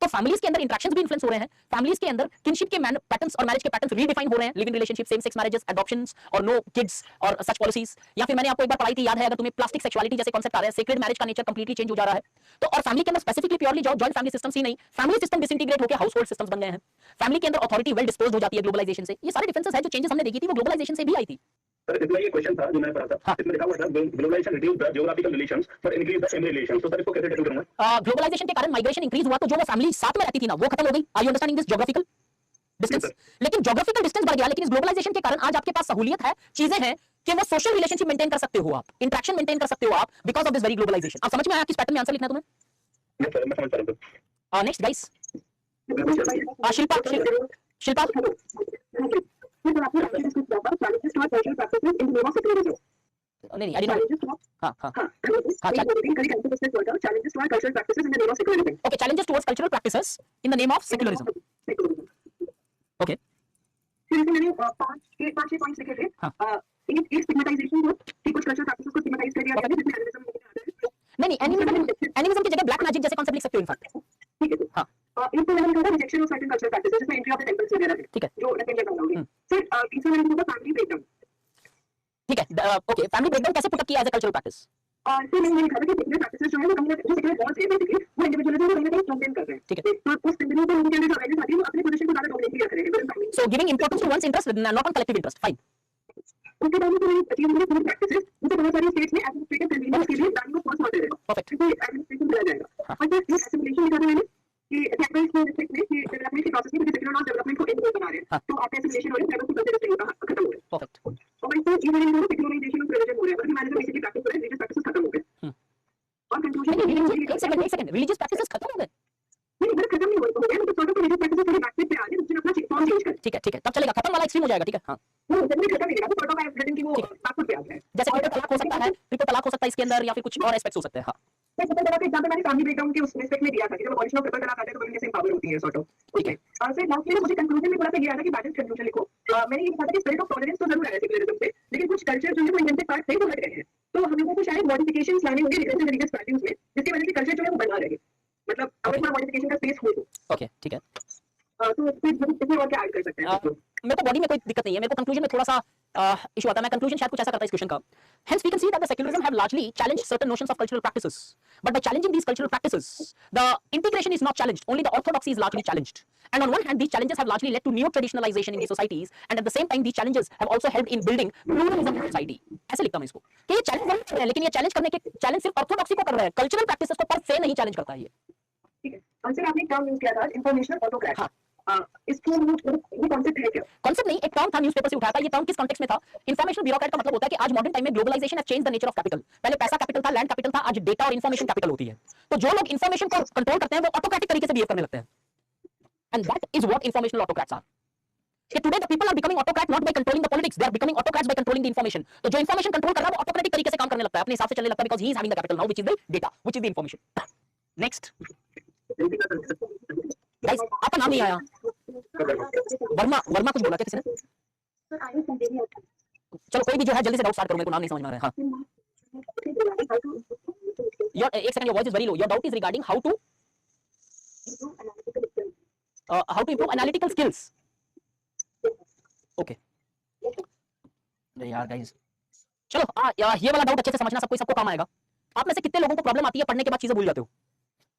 तो फैमिलीज के अंदर इंटरेक्शंस भी इन्फ्लुएंस हो रहे हैं, फैमिलीज के अंदर किनशिप के पैटर्न्स और मैरिज के पैटर्न्स रीडिफाइन हो रहे हैं, live in relationship, same sex marriages, adoptions और नो किड्स और सच पॉलिसीज। या फिर मैंने आपको एक बार पढ़ाई थी, याद है अगर तुम्हें, प्लास्टिक सेक्सुअलिटी जैसे कॉन्सेप्ट आ रहे हैं, सेक्रेड मैरिज का नेचर कंप्लीटली चेंज हो जा रहा है। तो और फैमिली के अंदर स्पेसिफिकली प्योरली जाओ, जॉइंट फैमिली सिस्टम्स ही नहीं, फैमिली सिस्टम डिसइंटीग्रेट होकर हाउस होल्ड सिस्टम्स बन गए हैं, फैमिली के अंदर अथॉरिटी वेल डिस्पोज्ड हो जाती है ग्लोबलाइजेशन से। ये सारे डिफरेंसेस है जो चेंजेस हमने देखी थी वो ग्लोबलाइजेशन से भी आई थी। सर इसमें ये क्वेश्चन था जो मैंने पढ़ा था, इसमें लिखा हुआ था globalisation reduce the geographical relations for increase the family relations. तो सर इसको कैसे टैकल करूंगा? ग्लोबलाइजेशन के कारण माइग्रेशन इंक्रीज हुआ, तो जो वो फैमिली साथ में रहती थी ना वो खत्म हो गई। Are you understanding this? Geographical distance, लेकिन ज्योग्राफिकल डिस्टेंस बढ़ गया, लेकिन इस ग्लोबलाइजेशन के कारण आज आपके पास सहूलियत है, चीजें हैं कि वो सोशल रिलेशनशिप मेंटेन कर सकते हो, आप इंटरेक्शन मेंटेन कर सकते हो आप, because of this very globalisation. आप समझ में आया किस पैटर्न में आंसर लिखना है तुम्हें? यस सर मैं समझ पा रहा हूं। नेक्स्ट गाइस, शिल्पा नहीं, आई डिड नॉट। हां challenges to our cultural practices in the name of secularism. Okay, challenges towards cultural practices in the name of secularism. Okay, फिर इसमें मैंने पांच छह पॉइंट्स लिखे थे। हाँ। एक स्टिग्मेटाइजेशन हो कि कुछ कल्चरल प्रैक्टिसेस को स्टिग्मेटाइज कर दिया गया है, जिसमें एनिमिज्म आता है। नहीं एनिमिज्म की जगह ब्लैक मैजिक जैसे कॉन्सेप्ट लिख सकते हो इनफैक्ट। ठीक है। हाँ। एक तो मैंने लिखा था rejection of certain cultural practices, जिसमें एंट्री ऑफ द टेंपल्स वगैरह है, ठीक है। जो नथिंग लेकर होंगे। फिर तीसरा मैंने लिखा था फैमिली ब्रेकडाउन। ठीक है, ओके, फैमिली ब्रेकडाउन कैसे पुट अप किया एज अ कल्चरल प्रैक्टिस? फिर मैंने लिखा था कि सेक्युलर प्रैक्टिसेस जो है वो कहीं ना जो सेक्युलर लॉज है बेसिकली वो इंडिविजुअलिज्म को कहीं ना कहीं स्ट्रेंथन कर रहे हैं। ठीक है। तो उस सिंबल को उनके अंदर जो अवेयरनेस आती है वो अपने पोजीशन को ज्यादा डोमिनेट कर रहे हैं। So giving importance to one's interest not on collective interest, fine. उसके बाद में चीज में फूड प्रैक्टिसेस, उसे बहुत सारी स्टेट्स में एडमिनिस्ट्रेटिव कन्वीनियंस के लिए वैल्यू फर्स्ट ऑर्डर है, परफेक्ट। क्योंकि एडमिनिस्ट्रेशन दिया जाएगा। और फिर ये एसिमिलेशन लिखा था मैंने कि सेक्टर्स में डिस्ट्रिक्ट में कि डेवलपमेंट के प्रोसेस में सेक्युलर नॉन डेवलपमेंट को एंड बना रहे हैं, तो आपका एसिमिलेशन हो रहा है, ट्राइबल को कल्चर होता है, खत्म हो रहा है। परफेक्ट। और इससे ये मैंने बोला सेक्युलराइजेशन ऑफ रिलीजन हो रहा है, बल्कि मैंने बेसिकली प्रैक्टिस हो रहा है, रिलीजियस प्रैक्टिसेस खत्म हो गए। और कंक्लूजन एक सेकंड, रिलीजियस प्रैक्टिसेस खत्म हो गए? नहीं, बस खत्म नहीं हो गए, मतलब सॉर्ट ऑफ रिलीजियस प्रैक्टिसेस थोड़ी बैक पे आ रही है, जिसने अपना फॉर्म चेंज कर। ठीक है, तब चलेगा, खत्म वाला एक्सट्रीम हो जाएगा। ठीक है, हाँ, वो जल्दी खत्म नहीं होगा, sort of I have written कि वो बैकवर्ड पे आ गया है। जैसे ट्रिपल तलाक हो सकता है, ट्रिपल तलाक हो सकता है इसके अंदर, या फिर कुछ और एस्पेक्ट्स हो सकते हैं। हाँ, मैं ट्रिपल तलाक का एग्जांपल मैंने फैमिली ब्रेकडाउन के उस एस्पेक्ट में दिया था कि जब अबॉलिशन ऑफ ट्रिपल तलाक आता है तो वुमेन कैसे एम्पावर होती है, सॉर्ट ऑफ। ठीक है। फिर लास्ट में मुझे कंक्लूजन में थोड़ा सा ये आया था कि बैलेंस कंक्लूजन लिखो। मैंने ये लिखा था कि स्पिरिट ऑफ टॉलरेंस तो जरूर है सेक्युलरिज्म से, लेकिन कुछ कल्चर जो है वो इन्वेंटेड पार्ट से वो हट गए हैं, तो हम लोगों को शायद मॉडिफिकेशंस लाने होंगे डिफरेंट रिलीजियस वैल्यूज में, जिसकी वजह से कल्चर जो है वो बना रहे, मतलब अगर थोड़ा मॉडिफिकेशन का स्पेस हो तो। ओके, ठीक है। तो फिर इसमें और क्या ऐड कर सकते हैं? मेरे को बॉडी में कोई दिक्कत नहीं है, मेरे को कंक्लूजन में थोड़ा सा इशू आता है। मैं कंक्लूजन शायद कुछ ऐसा करता है इस क्वेश्चन का। Hence we can see that the secularism have largely challenged certain notions of cultural practices, but by challenging these cultural practices the integration is not challenged, only the orthodoxy is largely challenged. And on one hand these challenges have largely led to neo traditionalization in these societies, and at the same time these challenges have also helped in building pluralism in society. ऐसे लिखता हूं इसको कि ये चैलेंज कर रहे हैं, लेकिन ये चैलेंज करने के चैलेंज सिर्फ ऑर्थोडॉक्सी को कर रहे हैं, कल्चरल प्रैक्टिसेस को पर से नहीं चैलेंज करता है ये। ठीक है। आंसर आपने टर्म यूज किया था इंफॉर्मेशनल ऑटोक्रेट। इसको ये कांसेप्ट है क्या? कॉन्सेप्ट नहीं, एक टर्म था, न्यूज़पेपर से उठाया था। ये टर्म किस कॉन्टेक्स्ट में था? इंफॉर्मेशनल ब्यूरोक्रेट का मतलब होता है कि आज मॉडर्न टाइम में globalisation has changed the nature of capital. पहले पैसा कैपिटल था, लैंड कैपिटल था, आज डेटा और इंफॉर्मेशन कैपिटल होती है। तो जो लोग इंफॉर्मेशन को कंट्रोल करते हैं वो ऑटोक्रेटिक तरीके से बिहेव करने लगते हैं, and that is what informational autocrats are. कि today the people are becoming autocrat not by controlling the politics, they are becoming autocrats by controlling the information. तो जो इंफॉर्मेशन कंट्रोल कर रहा है वो ऑटोक्रेटिक तरीके से काम करने लगता है, अपने हिसाब से चलने लगता है, because he is having the capital now which is the data, which is the information. Next guys, आपका नाम नहीं आया। वर्मा कुछ बोला क्या किसी ने? चलो कोई भी जो है जल्दी से डाउट स्टार्ट करो, मेरे को नाम नहीं समझ में आ रहा है। हाँ, एक second, your voice is very low. Your doubt is regarding how to improve analytical skills. Okay यार गाइस, चलो ये वाला डाउट अच्छे से समझना, सबको काम आएगा। आप में से कितने लोगों को प्रॉब्लम आती है पढ़ने के बाद चीजें भूल जाते हो?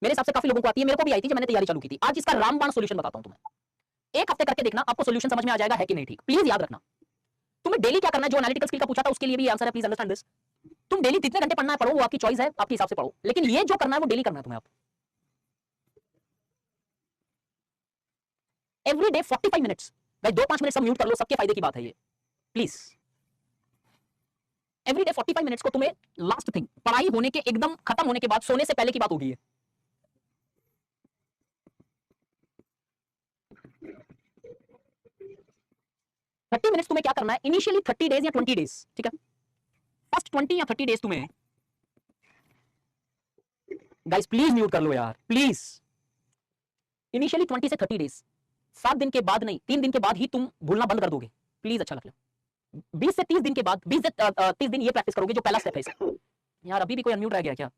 मेरे हिसाब से काफी लोगों को आती है, मेरे को भी आई थी जब मैंने तैयारी चालू की थी। आज इसका रामबाण सॉल्यूशन बताता हूं तुम्हें। एक हफ्ते करके देखना, आपको सॉल्यूशन समझ में आ जाएगा है कि नहीं। ठीक, प्लीज याद रखना। तुम्हें डेली क्या करना है, जो एनालिटिकल स्किल का पूछा था उसके लिए भी आंसर है, प्लीज अंडरस्टैंड दिस। तुम डेली कितने घंटे पढ़ना है पढ़ो, वो आपकी चॉइस है, आपके हिसाब से पढ़ो, लेकिन ये जो करना है वो डेली करना है तुम्हें। आप एवरी डे 45 मिनट्स, भाई 2-5 मिनट सब म्यूट कर लो, सबके फायदे की बात है ये, प्लीज। एवरी डे 45 मिनट्स को तुम्हें लास्ट थिंग पढ़ाई होने के एकदम खत्म होने के बाद सोने से पहले की बात होगी ये। थर्टी मिनट्स तुम्हें क्या करना है, इनिशियली 30 डेज या 20 डेज, ठीक है, फर्स्ट 20 या 30 डेज तुम्हें, गाइस प्लीज म्यूट कर लो यार प्लीज, इनिशियली 20 से 30 डेज, 7 दिन के बाद नहीं, 3 दिन के बाद ही तुम भूलना बंद कर दोगे, प्लीज अच्छा लग लो। 20 से 30 दिन के बाद, 20 से 30 दिन ये प्रैक्टिस करोगे, जो पहला स्टेप है इसका। यार अभी भी कोई अनम्यूट रह गया क्या?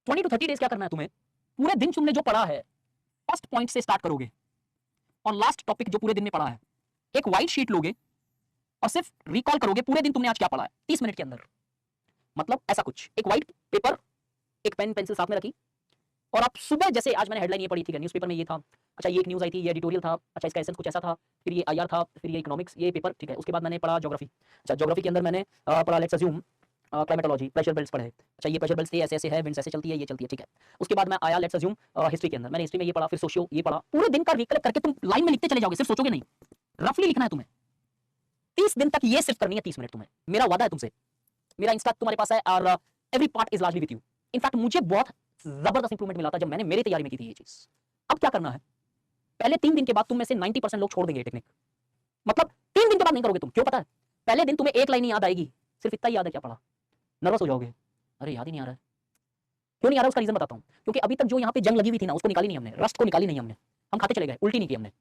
20 to 30 डेज क्या करना है तुम्हें, पूरे दिन तुमने जो पढ़ा है फर्स्ट पॉइंट से स्टार्ट करोगे और लास्ट टॉपिक जो पूरे दिन में पढ़ा है, एक व्हाइट शीट लोगे और सिर्फ रिकॉल करोगे पूरे दिन तुमने आज क्या पढ़ा है 30 मिनट के अंदर। मतलब ऐसा कुछ, एक व्हाइट पेपर, एक पेन पेंसिल साथ में रखी, और आप सुबह, जैसे आज मैंने हेडलाइन ये पढ़ी थी न्यूज़पेपर में, ये था, अच्छा ये एक न्यूज़ आई थी, ये एडिटोरियल था, अच्छा इसका एसेंस कुछ ऐसा था, फिर ये आईआर था, फिर ये इकोनॉमिक्स, ये पेपर, ठीक है। उसके बाद मैंने पढ़ा ज्योग्राफी, अच्छा ज्योग्राफी के अंदर मैंने पढ़ा let's assume climatology, pressure belts पढ़े, अच्छा ये प्रेशर बेल्ट्स ये ऐसे ऐसे है, विंड्स ऐसे चलती है, ये चलती है, ठीक है। उसके बाद मैं आया लेट्स अज्यूम हिस्ट्री के अंदर, मैंने हिस्ट्री में ये पढ़ा, फिर सोशियो ये पढ़ा, पूरे दिन का रिकलेक्ट करके तुम लाइन में लिखते चले जाओगे, सिर्फ सोचोगे नहीं, रफली लिखना है तुम्हें। 30 दिन तक ये सिर्फ करनी है, 30 मिनट तुम्हें, मेरा वादा है तुमसे, मेरा इंस्टा तुम्हारे पास है और every part is largely with you. In fact मुझे बहुत जबरदस्त इंप्रूवमेंट मिला था जब मैंने मेरी तैयारी में की थी ये चीज। अब क्या करना है, पहले 3 दिन के बाद तुम में से 90% लोग छोड़ देंगे टेक्निक, मतलब 3 दिन के बाद नहीं करोगे तुम, क्यों पता है? पहले दिन तुम्हें एक लाइन याद आएगी, सिर्फ इतना ही याद है क्या पढ़ा, नर्वस हो जाओगे, अरे याद ही नहीं आ रहा है। क्यों नहीं आ रहा उसका रीजन बताता हूं, क्योंकि अभी तक जो यहाँ पे जंग लगी हुई थी ना, उसको निकाली नहीं हमने, रस्ट को निकाली नहीं हमने, हम खाते चले गए, उल्टी नहीं की हमने।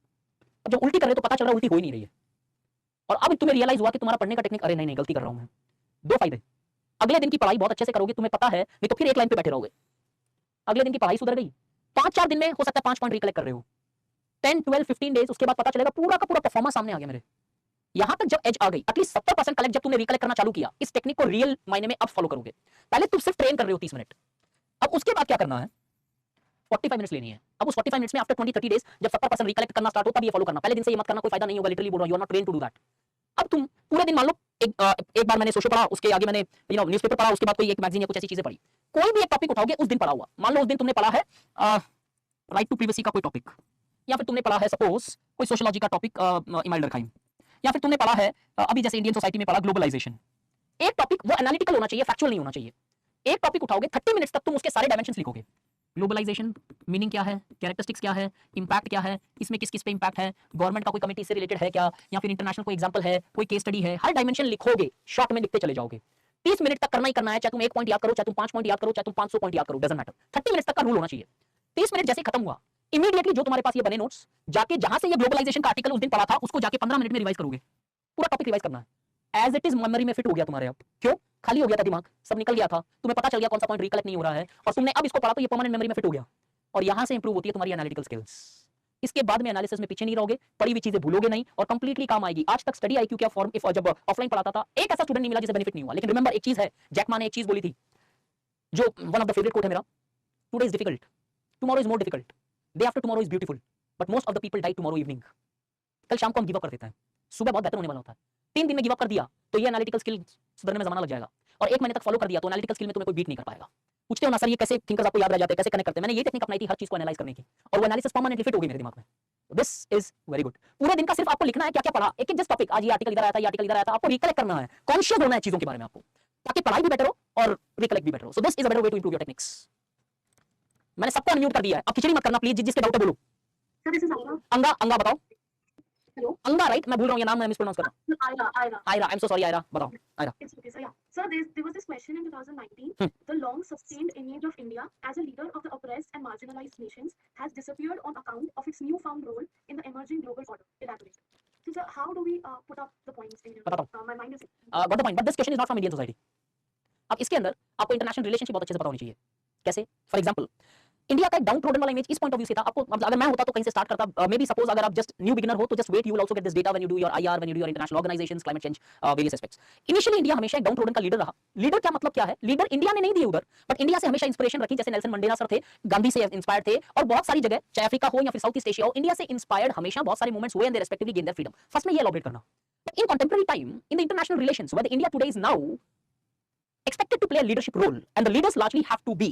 अब जब उल्टी कर रहे तो पता चल रहा है उल्टी हो ही नहीं रही है, और अब तुम्हें रियलाइज हुआ कि तुम्हारा पढ़ने का टेक्निक, अरे नहीं गलती कर रहा हूं मैं। 2 फायदे, अगले दिन की पढ़ाई बहुत अच्छे से करोगे, तुम्हें पता है, नहीं तो फिर एक लाइन पे बैठे रहोगे। अगले दिन की पढ़ाई सुधर गई, 5-4 दिन में हो सकता है 5 पॉइंट रिकलेक्ट कर रहे हो, 10, 12, 15 डेज, उसके बाद पता चलेगा पूरा का पूरा परफॉर्मेंस सामने आ गया मेरे। यहां तक जब एज आ गई, एटलीस्ट 70% कलेक्ट जब तुमने रिकलेक्ट करना चालू किया, इस टेक्निक को रियल मायने में अब फॉलो करोगे। पहले तुम सिर्फ ट्रेन कर रहे हो 30 मिनट, अब उसके बाद क्या करना है, 45 मिनट्स लेनी है। अब उस 45 मिनट्स में आफ्टर 20-30 डेज जब 70% रिकलेक्ट करना स्टार्ट हो, तब ये फॉलो करना। पहले दिन से ये मत करना, कोई फायदा नहीं होगा, लिटरली बोल रहा हूं, you are not train to do that. अब तुम पूरे दिन, मान लो एक बार मैंने सोशल पढ़ा, उसके आगे मैंने न्यूज़पेपर पढ़ा, उसके बाद कोई एक मैगजीन या कुछ ऐसी चीजें पढ़ी, कोई भी एक टॉपिक उठाओगे उस दिन पढ़ा हुआ, मान लो उस दिन तुमने पढ़ा है राइट टू प्रिवेसी का कोई टॉपिक, या फिर तुमने पढ़ा है सपोज कोई सोशियोलॉजी का टॉपिक इमाइल डरखाइम, या फिर तुमने पढ़ा है अभी जैसे इंडियन सोसाइटी में पढ़ा ग्लोबलाइजेशन। एक टॉपिक वो एनालिटिकल होना चाहिए, फैक्चुअल नहीं होना चाहिए। एक टॉपिक उठाओगे 30 मिनट्स तक तुम उसके सारे डायमेंशंस लिखोगे, ग्लोबलाइजेशन मीनिंग क्या है, कैरेक्टरिस्टिक्स क्या है, इंपैक्ट क्या है, इसमें किस किस पे इंपैक्ट है, गवर्नमेंट का कोई कमिटी से रिलेटेड है क्या, या फिर इंटरनेशनल कोई एग्जांपल है, कोई केस स्टडी है, हर डायमेंशन लिखोगे, शॉर्ट में लिखते चले जाओगे। 30 मिनट तक करना ही करना है, चाहे तुम 1 पॉइंट याद करो, चाहे तुम 5 पॉइंट याद करो, चाहे तुम 500 पॉइंट याद करो, डजंट मैटर, 30 मिनट तक का रूल होना चाहिए। 30 मिनट जैसे खत्म हुआ, इमीडिएटली जो तुम्हारे पास ये बने नोट्स, जाके जहां से ये ग्लोबलाइजेशन का आर्टिकल उस दिन पढ़ा था, उसको जाके 15 मिनट में रिवाइज करोगे, पूरा टॉपिक रिवाइज करना है। एज इट इज मेमोरी में फिट हो गया तुम्हारे, अब क्यों खाली हो गया था दिमाग, सब निकल गया था, तुम्हें पता चल गया कौन सा पॉइंट रिकलेक्ट नहीं हो रहा है, और तुमने अब इसको पढ़ा तो ये परमानेंट मेमोरी में फिट हो गया, और यहां से इंप्रूव होती है तुम्हारी एनालिटिकल स्किल्स। इसके बाद में एनालिसिस में पीछे नहीं रहोगे, पढ़ी हुई चीजें भूलोगे नहीं, और कंप्लीटली काम आएगी। आज तक स्टडी आईक्यू क्या फॉर्म, इफ जब ऑफलाइन पढ़ाता था, एक ऐसा स्टूडेंट नहीं मिला जिसे बेनिफिट नहीं हुआ। लेकिन रिमेंबर एक चीज है, जैक मा ने एक चीज बोली थी, जो one of the favourite quote है मेरा, today is difficult, tomorrow is more difficult, day after tomorrow is beautiful, but most of the people die tomorrow evening. कल शाम को हम गिव अप कर देते हैं, सुबह बहुत बेहतर होने वाला होता है। 3 दिन में गिव अप कर दिया तो ये एनालिटिकल स्किल सुधरने में जमाना लग जाएगा, और 1 महीने तक फॉलो कर दिया तो एनालिटिकल स्किल में तुम्हें कोई बीट नहीं कर पाएगा। पूछते हो ना सर ये कैसे थिंकर्स आपको याद रह जाते हैं, कैसे कनेक्ट करते हैं? मैंने ये टेक्निक अपनाई थी हर चीज को एनालाइज करने की, और वो एनालिसिस परमानेंटली फिट हो गई मेरे दिमाग में। This is very good. पूरे दिन का सिर्फ आपको लिखना है क्या क्या पढ़ा, एक एक जस्ट टॉपिक, आज ये आर्टिकल इधर आया था, ये आर्टिकल इधर आया था, आपको रिकलेक्ट करना है, कॉन्शियस होना है चीजों के बारे में आपको, ताकि पढ़ाई भी बेटर हो और रिकलेक्ट भी बेटर हो। So this is a better way to improve your techniques. मैंने सबको अनम्यूट कर दिया है, अब खिचड़ी मत करना प्लीज, जिसके डाउट है बोलो। सर दिस इज अंगा। अंगा, अंगा बताओ। हेलो अंगा राइट, मैं भूल रहा हूं ये नाम, मैं मिसप्रोनाउंस कर रहा हूं। Aira Aira, I am so sorry Aira, बताओ Aira. It's okay, sir. Yeah. Sir, there was this question in 2019. The long sustained image of India as a leader of the oppressed and marginalized nations has disappeared on account of its newfound role in the emerging global order. Elaborate. So, sir, how do we put up the points? बताओ। My mind is. Got the point, but this question is not from Indian society. अब इसके अंदर आपको इंटरनेशनल रिलेशनशिप बहुत अच्छे से पता होनी चाहिए। कैसे? फॉर एग्जांपल, इंडिया का एक डाउन ट्रोडन वाला इमेज इस पॉइंट ऑफ व्यू से था। आपको अगर मैं होता तो कहीं से स्टार्ट करता, मे बी सपोज अगर आप जस्ट न्यू बिगिनर हो तो just wait, you will also get this data when you do your IR, when you do your international organisations, climate change, various aspects. Initially India हमेशा एक डाउन ट्रोडन का लीडर रहा। लीडर क्या मतलब क्या है? लीडर इंडिया ने नहीं दिए उधर, बट इंडिया से हमेशा इंस्पिरेशन रखी, जैसे नेल्सन मंडेला सर थे, गांधी से इंस्पायर्ड थे, और बहुत सारी जगह, चाहे अफ्रीका हो या फिर साउथ ईस्ट एशिया हो, इंडिया से इंस्पायर्ड हमेशा बहुत सारे मूवमेंट्स हुए and they respectively gain their freedom. First में ये एलॉबरेट करना। But in contemporary time in the international relations where India today is now expected to play a leadership role, and the leaders largely have to be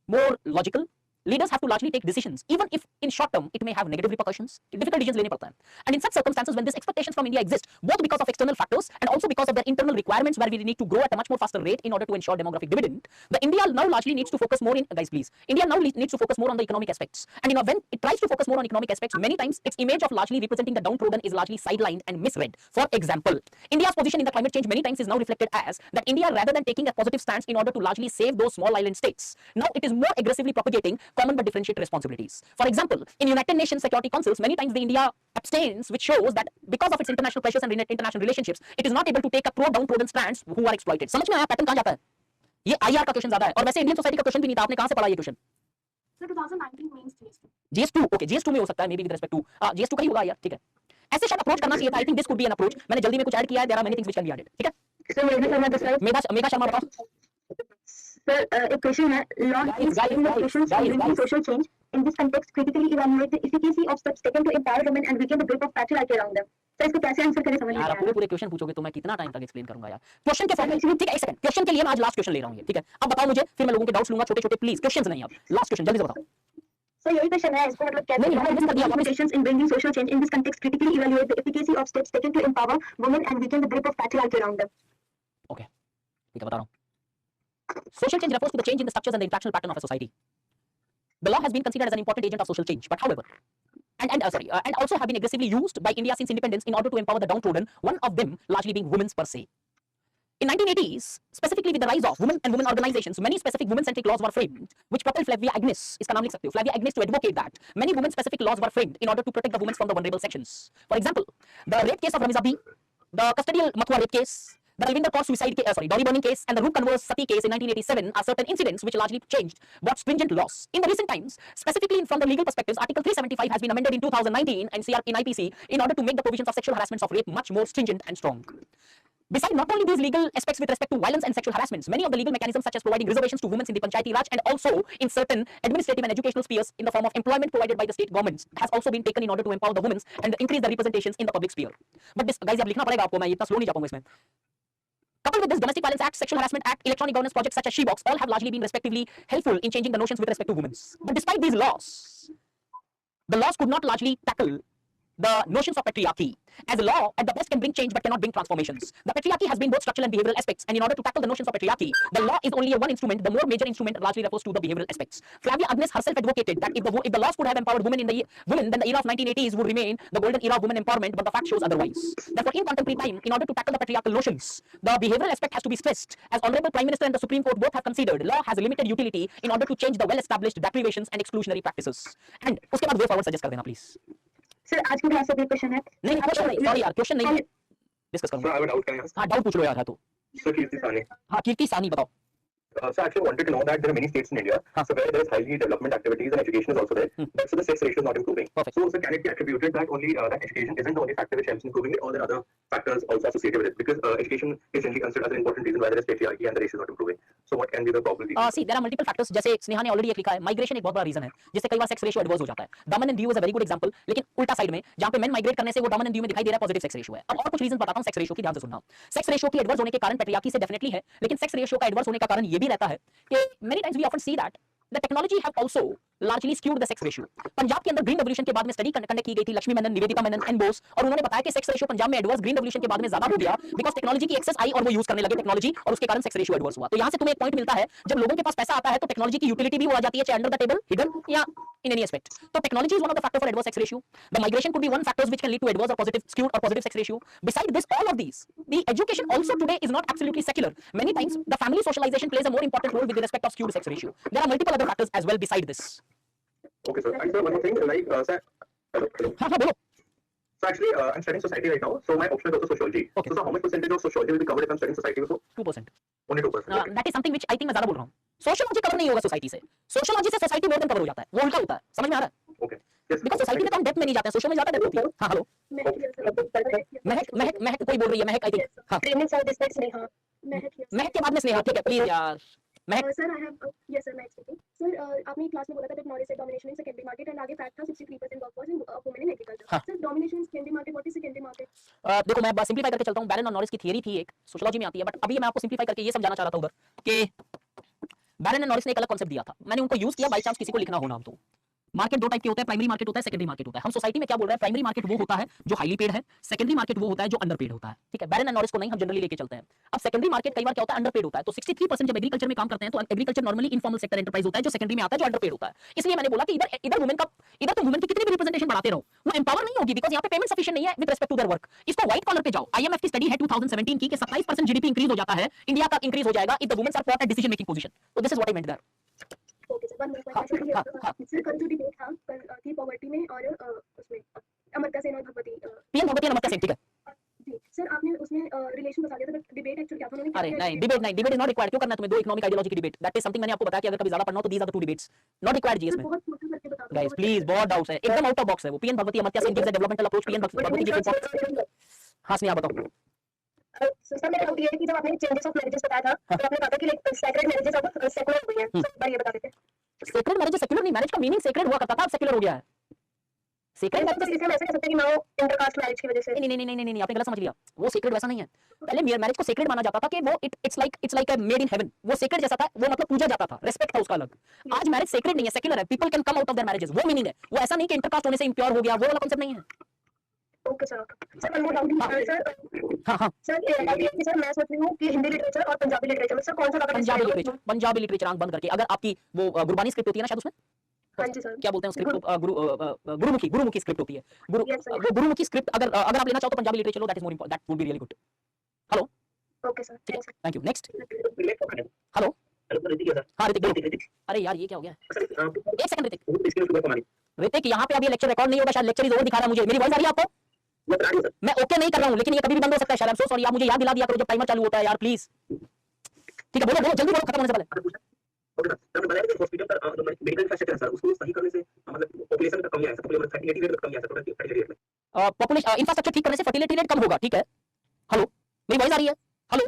more logical, leaders have to largely take decisions, even if in short term it may have negative repercussions. Difficult decisions लेने पड़ता है. And in such circumstances, when these expectations from India exist, both because of external factors and also because of their internal requirements, where we need to grow at a much more faster rate in order to ensure demographic dividend, the India now largely needs to focus more in guys, please. India now needs to focus more on the economic aspects. And when it tries to focus more on economic aspects, many times its image of largely representing the downtrodden is largely sidelined and misread. For example, India's position in the climate change many times is now reflected as that India, rather than taking a positive stance in order to largely save those small island states, now it is more aggressively propagating common but differentiated responsibilities. For example, in United Nations Security Councils, many times the India abstains, which shows that because of its international pressures and international relationships, it is not able to take a pro-downtrodden stance who are exploited. समझ में आया पैटर्न कहां जाता है? ये IR का क्वेश्चन ज्यादा है और वैसे इंडियन सोसाइटी का क्वेश्चन भी नहीं था. आपने कहां से पढ़ा ये question? Sir 2019 mains GS2. GS2, okay, GS2 में हो सकता है, maybe with respect to GS2 का ही होगा यार. ठीक है, ऐसे शायद अप्रोच करना चाहिए था. I think this could be an approach. मैंने जल्दी में कुछ ऐड किया है. There are many things which can be added. ठीक है सर मेघा शर्मा बताओ. Sir, a question है, law is in the questions bringing social change. In this context, critically evaluate the efficacy of steps taken to empower women and weaken the grip of patriarchy around them. Sir इसको कैसे आंसर करें समझ नहीं आ यार, रहा. पूरे क्वेश्चन पूछोगे तो मैं कितना टाइम तक एक्सप्लेन करूंगा यार. क्वेश्चन के फॉर्मेट, ठीक है, एक सेकंड. क्वेश्चन के लिए मैं आज लास्ट क्वेश्चन ले रहा हूं ये. ठीक है, अब बताओ मुझे, फिर मैं लोगों के डाउट्स लूंगा छोटे छोटे. प्लीज क्वेश्चंस नहीं, अब लास्ट क्वेश्चन जल्दी से बताओ. सर यही क्वेश्चन है, इसको मतलब कैसे limitations in bringing social change. In this context, critically evaluate the efficacy of steps taken to empower women and weaken the grip of patriarchy around them. Okay, ठीक है, बता रहा हूं. Social change refers to the change in the structures and the interactional pattern of a society. The law has been considered as an important agent of social change, but however, and also have been aggressively used by India since independence in order to empower the downtrodden, one of them largely being women's per se. In 1980s, specifically with the rise of women and women organizations, many specific women-centric laws were framed, which propelled Flavia Agnes, इसका नाम लिख सकते हो, Flavia Agnes, to advocate that many women-specific laws were framed in order to protect the women from the vulnerable sections. For example, the rape case of Ramiza B, the custodial Mathua rape case, the Ravinder Kaur suicide case, Dowry burning case, and the Roop Converse Sati case in 1987 are certain incidents which largely changed but stringent laws. In the recent times, specifically from the legal perspectives, Article 375 has been amended in 2019 and in IPC in order to make the provisions of sexual harassments of rape much more stringent and strong. Besides not only these legal aspects with respect to violence and sexual harassments, many of the legal mechanisms such as providing reservations to women in the Panchayati Raj and also in certain administrative and educational spheres in the form of employment provided by the state governments has also been taken in order to empower the women and increase the representations in the public sphere. But this, guys, अब लिखना पड़ेगा आपको, मैं इतना स्लो नहीं जा पाऊंगा इसमें. Coupled with this, Domestic Violence Act, Sexual Harassment Act, electronic governance projects such as She-Box all have largely been respectively helpful in changing the notions with respect to women. But despite these laws, the laws could not largely tackle the notions of patriarchy, as a law at the best can bring change but cannot bring transformations. The patriarchy has been both structural and behavioral aspects, and in order to tackle the notions of patriarchy, the law is only one instrument. The more major instrument largely refers to the behavioral aspects. Flavia Agnes herself advocated that if the laws could have empowered women then the era of 1980s would remain the golden era of women empowerment, but the fact shows otherwise. Therefore, in contemporary time, in order to tackle the patriarchal notions, the behavioral aspect has to be stressed. As Honorable Prime Minister and the Supreme Court both have considered, law has a limited utility in order to change the well-established deprivations and exclusionary practices. And उसके बाद way forward suggest कर देना please. सर आज के क्लास में क्वेश्चन है. नहीं, क्वेश्चन नहीं, सॉरी यार, क्वेश्चन नहीं है, डिस्कस करूंगा. I have a doubt, can I ask? हाँ, डाउट पूछ लो यार. है तो Sir, Kirti Sane. हाँ, कीर्ति सानी बताओ. So I actually wanted to know that there are many states in India, so where there is highly development activities and education is also there, but so the sex ratio is not improving. Perfect. So can it be attributed that only that education isn't the only factor which helps in improving it, or there are other factors also associated with it? Because education is generally considered as an important reason why there is patriarchy and the ratio is not improving. So what can be the probability? See, there are multiple factors. जैसे स्नेहा ने ऑलरेडी एक लिखा है, माइग्रेशन एक बहुत बड़ा रीजन है, जिससे कई बार सेक्स रेशियो एडवर्स हो जाता है. Dominant view is a very good example, लेकिन उल्टा साइड में जहां पे मेन माइग्रेट करने से वो डोमिनेंट व्यू में दिखाई दे रहा है पॉजिटिव सेक्स रेशियो है. अब और कुछ रीजन बताता हूं सेक्स रेशियो की, ध्यान से सुनना. सेक्स रेशियो की एडवर्स होने के कारण पेट्रियार्की से डेफिनेटली है, लेकिन सेक्स रेशियो का एडवर्स होने का कारण ये भी रहता है कि many times we often see that the technology have also largely skewed the sex ratio. Punjab के अंदर ग्रीन रेवोल्यूशन के बाद में स्टडी कंडक्ट की गई थी, लक्ष्मी मेनन, निवेदिता मेनन एंड बोस, और उन्होंने बताया कि सेक्स रेशियो पंजाब में एडवर्स ग्रीन रेवोल्यूशन के बाद में ज्यादा हो गया बिकॉज़ टेक्नोलॉजी की एक्सेस आई और वो यूज करने लगे टेक्नोलॉजी, और उसके कारण सेक्स रेशियो एडवर्स हुआ. तो यहां से तुम्हें एक पॉइंट मिलता है, जब लोगों के पास पैसा आता है तो टेक्नोलॉजी की यूटिलिटी भी हो जाती है, चाहे अंडर द टेबल, हिडन या in any aspect. So technology is one of the factors for adverse sex ratio. The migration could be one factor which can lead to adverse or positive skewed or positive sex ratio. Besides this, all of these, the education also today is not absolutely secular. Many times the family socialization plays a more important role with respect of skewed sex ratio. There are multiple other factors as well beside this. Okay, sir. And sir, one more thing, like, sir, hello. हाँ, बोलो. So actually, I'm studying society right now. So my option is also sociology. Okay. So how much percentage of sociology will be covered if I'm studying society also? 2%. Only 2%. Okay. That is something which I think मैं ज्यादा बोल रहा हूँ. सोशियोलॉजी कवर नहीं होगा सोसाइटी से. सोशियोलॉजी से सोसाइटी मोर देन कवर हो जाता है. वो उल्टा होता है. समझ में आ रहा है? Okay. Yes. बिकॉज़ सोसाइटी में तो हम डेप्थ में नहीं जाते हैं, सोशल में ज्यादा डेप्थ होती है. हाँ, हेलो. महक कोई बोल रही है, महक आई थिंक. हाँ. महक के बाद में स्नेहा, ठीक है, प्लीज यार. महक. Sir I have yes sir मैं एक्सपेक्टिंग सर आपने क्लास में बोला था दैट नॉलेज से domination in secondary market and आगे फैक्ट था 63% workforce in women in agriculture. Sir domination in secondary market what is secondary market? देखो मैं सिंपलीफाई करके चलता हूं. बैरन और नॉरिस की थियरी थी एक, सोशियोलॉजी में आती है, बट अभी मैं आपको सिंपलीफाई करके ये समझाना चाह रहा था उधर कि बैरन एंड नॉरिस ने एक अलग कॉन्सेप्ट दिया था, मैंने उनको यूज किया, बाय चांस किसी को लिखना हो नाम तो। मार्केट दो टाइप के होते हैं, प्राइमरी मार्केट होता है, सेकेंडरी मार्केट होता है। हम सोसाइटी में क्या बोल रहे हैं, प्राइमरी मार्केट वो होता है जो हाईली पेड है, सेकेंडरी मार्केट वो होता है जो अंडर पेड होता है, ठीक है। बैरन एंड नॉरिस को नहीं हम जनरली लेके चलते हैं। अब सेकेंडरी मार्केट कई बार क्या होता है, अंडर पेड होता है। तो 63% जब एग्रीकल्चर में काम करते हैं तो agriculture normally informal sector enterprise होता है, जो सेकेंडरी में आता है, जो अंडर पेड होता है। इसलिए मैंने बोला कि इधर वुमेन का, इधर तो वुमेन की कितनी भी रिप्रेजेंटेशन बढ़ाते रहो, वो एम्पावर नहीं होगी, बिकॉज यहाँ पे पेमेंट सफिशिएंट नहीं है with respect to their work. इसको व्हाइट कॉलर पे जाओ, आईएमएफ की स्टडी है 2017 की कि 27% जीडीपी इंक्रीज हो जाता है, इंडिया का इंक्रीज हो जाएगा if the women are put at decision making position. तो this is what I meant there. Okay sir, one more question. Sir कल जो डिबेट था कल थी पॉवर्टी में और उसमें अमर्त्य सेन और भगवती पीएम भगवती अमर्त्य सेन, ठीक है। जी सर, आपने उसमें रिलेशन बता दिया था, बट डिबेट एक्चुअली क्या था, उन्होंने अरे नहीं, डिबेट इज नॉट रिक्वायर्ड। क्यों करना है तुम्हें दो इकोनॉमिक आइडियोलॉजी की डिबेट? दैट इज समथिंग मैंने आपको बताया कि अगर कभी ज्यादा पढ़ना हो तो these are the two debates, not required GS में। बहुत छोटा करके बता दो गाइस प्लीज, बहुत डाउट्स है, एकदम आउट ऑफ बॉक्स है वो। PN Bhagwati Amartya Sen gives a developmental approach, PN Bhagwati gives importance. हां स्नेहा बताओ। सर मेरा डाउट ये है कि जब आपने चेंजेस ऑफ मैरिजेस बताया था तो आपने कहा कि लाइक सैक्रेड मैरिजेस अब सेकुलर हो गई हैं, सर ये बता देते हैं। सेक्रेड मैरिज सेक्युलर नहीं, मैरिज का मीनिंग सेक्रेड हुआ करता था, अब सेक्युलर हो गया है। सेक्रेड तो इसमें ऐसे कह सकते हैं कि मैं इंटरकास्ट मैरिज की वजह से नहीं नहीं नहीं नहीं नहीं, आपने गलत समझ लिया। वो सेक्रेड वैसा नहीं है। पहले मैरिज को सेक्रेड माना जाता था कि वो it's like a made in heaven, वो सेक्रेड जैसा था, वो मतलब पूजा जाता था, रिस्पेक्ट था उसका अलग। आज मैरिज सेक्रेड नहीं है, सेक्युलर है, people can come out of their marriages, वो मीनिंग है। वो ऐसा नहीं कि इंटरकास्ट होने से इम्प्योर हो गया, वो वाला कांसेप्ट नहीं है। ओके सर, सर वन मोर डाउट सर। हां हां, सर ये सर मैं सोच रही हूँ कि हिंदी लिटरेचर और पंजाबी लिटरेचर में सर कौन सा ज्यादा पंजाबी लिटरेचर आंख बंद करके, अगर आपकी वो गुरबानी स्क्रिप्ट होती है ना शायद, उसमें हाँ जी सर, क्या बोलते हैं स्क्रिप्ट को, गुरुमुखी स्क्रिप्ट होती है, Yes, sir. वो गुरुमुखी स्क्रिप्ट अगर आप लेना चाहो तो Punjabi literature low, that is more important, that would be really good. Hello, okay sir, ठीक है, thanks. Thank you. Next, hello hello Hrithik sir. हाँ ऋतिक, अरे यार ये क्या हो गया, एक सेकंड ऋतिक। इसके शुगर कमानी ऋतिक यहाँ पे अभी लेक्चर रिकॉर्ड नहीं होगा, शायद लेक्चर इज ओवर दिखा रहा है मुझे। मेरी वॉइस आ रही है आपको? मैं बता रही हूं सर। मैं ओके नहीं कर रहा हूँ, लेकिन ये कभी भी बंद हो सकता है शायद। आई एम सो सॉरी, आप मुझे याद दिला दिया करो जब टाइमर चालू होता है यार, प्लीज। ठीक है, बोलो जल्दी बोलो, खत्म होने से पहले। ओके सर, मैंने बताया कि हॉस्पिटल पर जो मेडिकल इंफ्रास्ट्रक्चर है सर, उसको सही करने से मतलब पॉपुलेशन में कमी आ सकती है, मतलब 38 रेट कमी आ सकती है फर्टिलिटी रेट में। पॉपुलेशन इंफ्रास्ट्रक्चर ठीक करने से फर्टिलिटी रेट कम होगा, ठीक है। हेलो, मेरी वॉइस आ रही है? हेलो।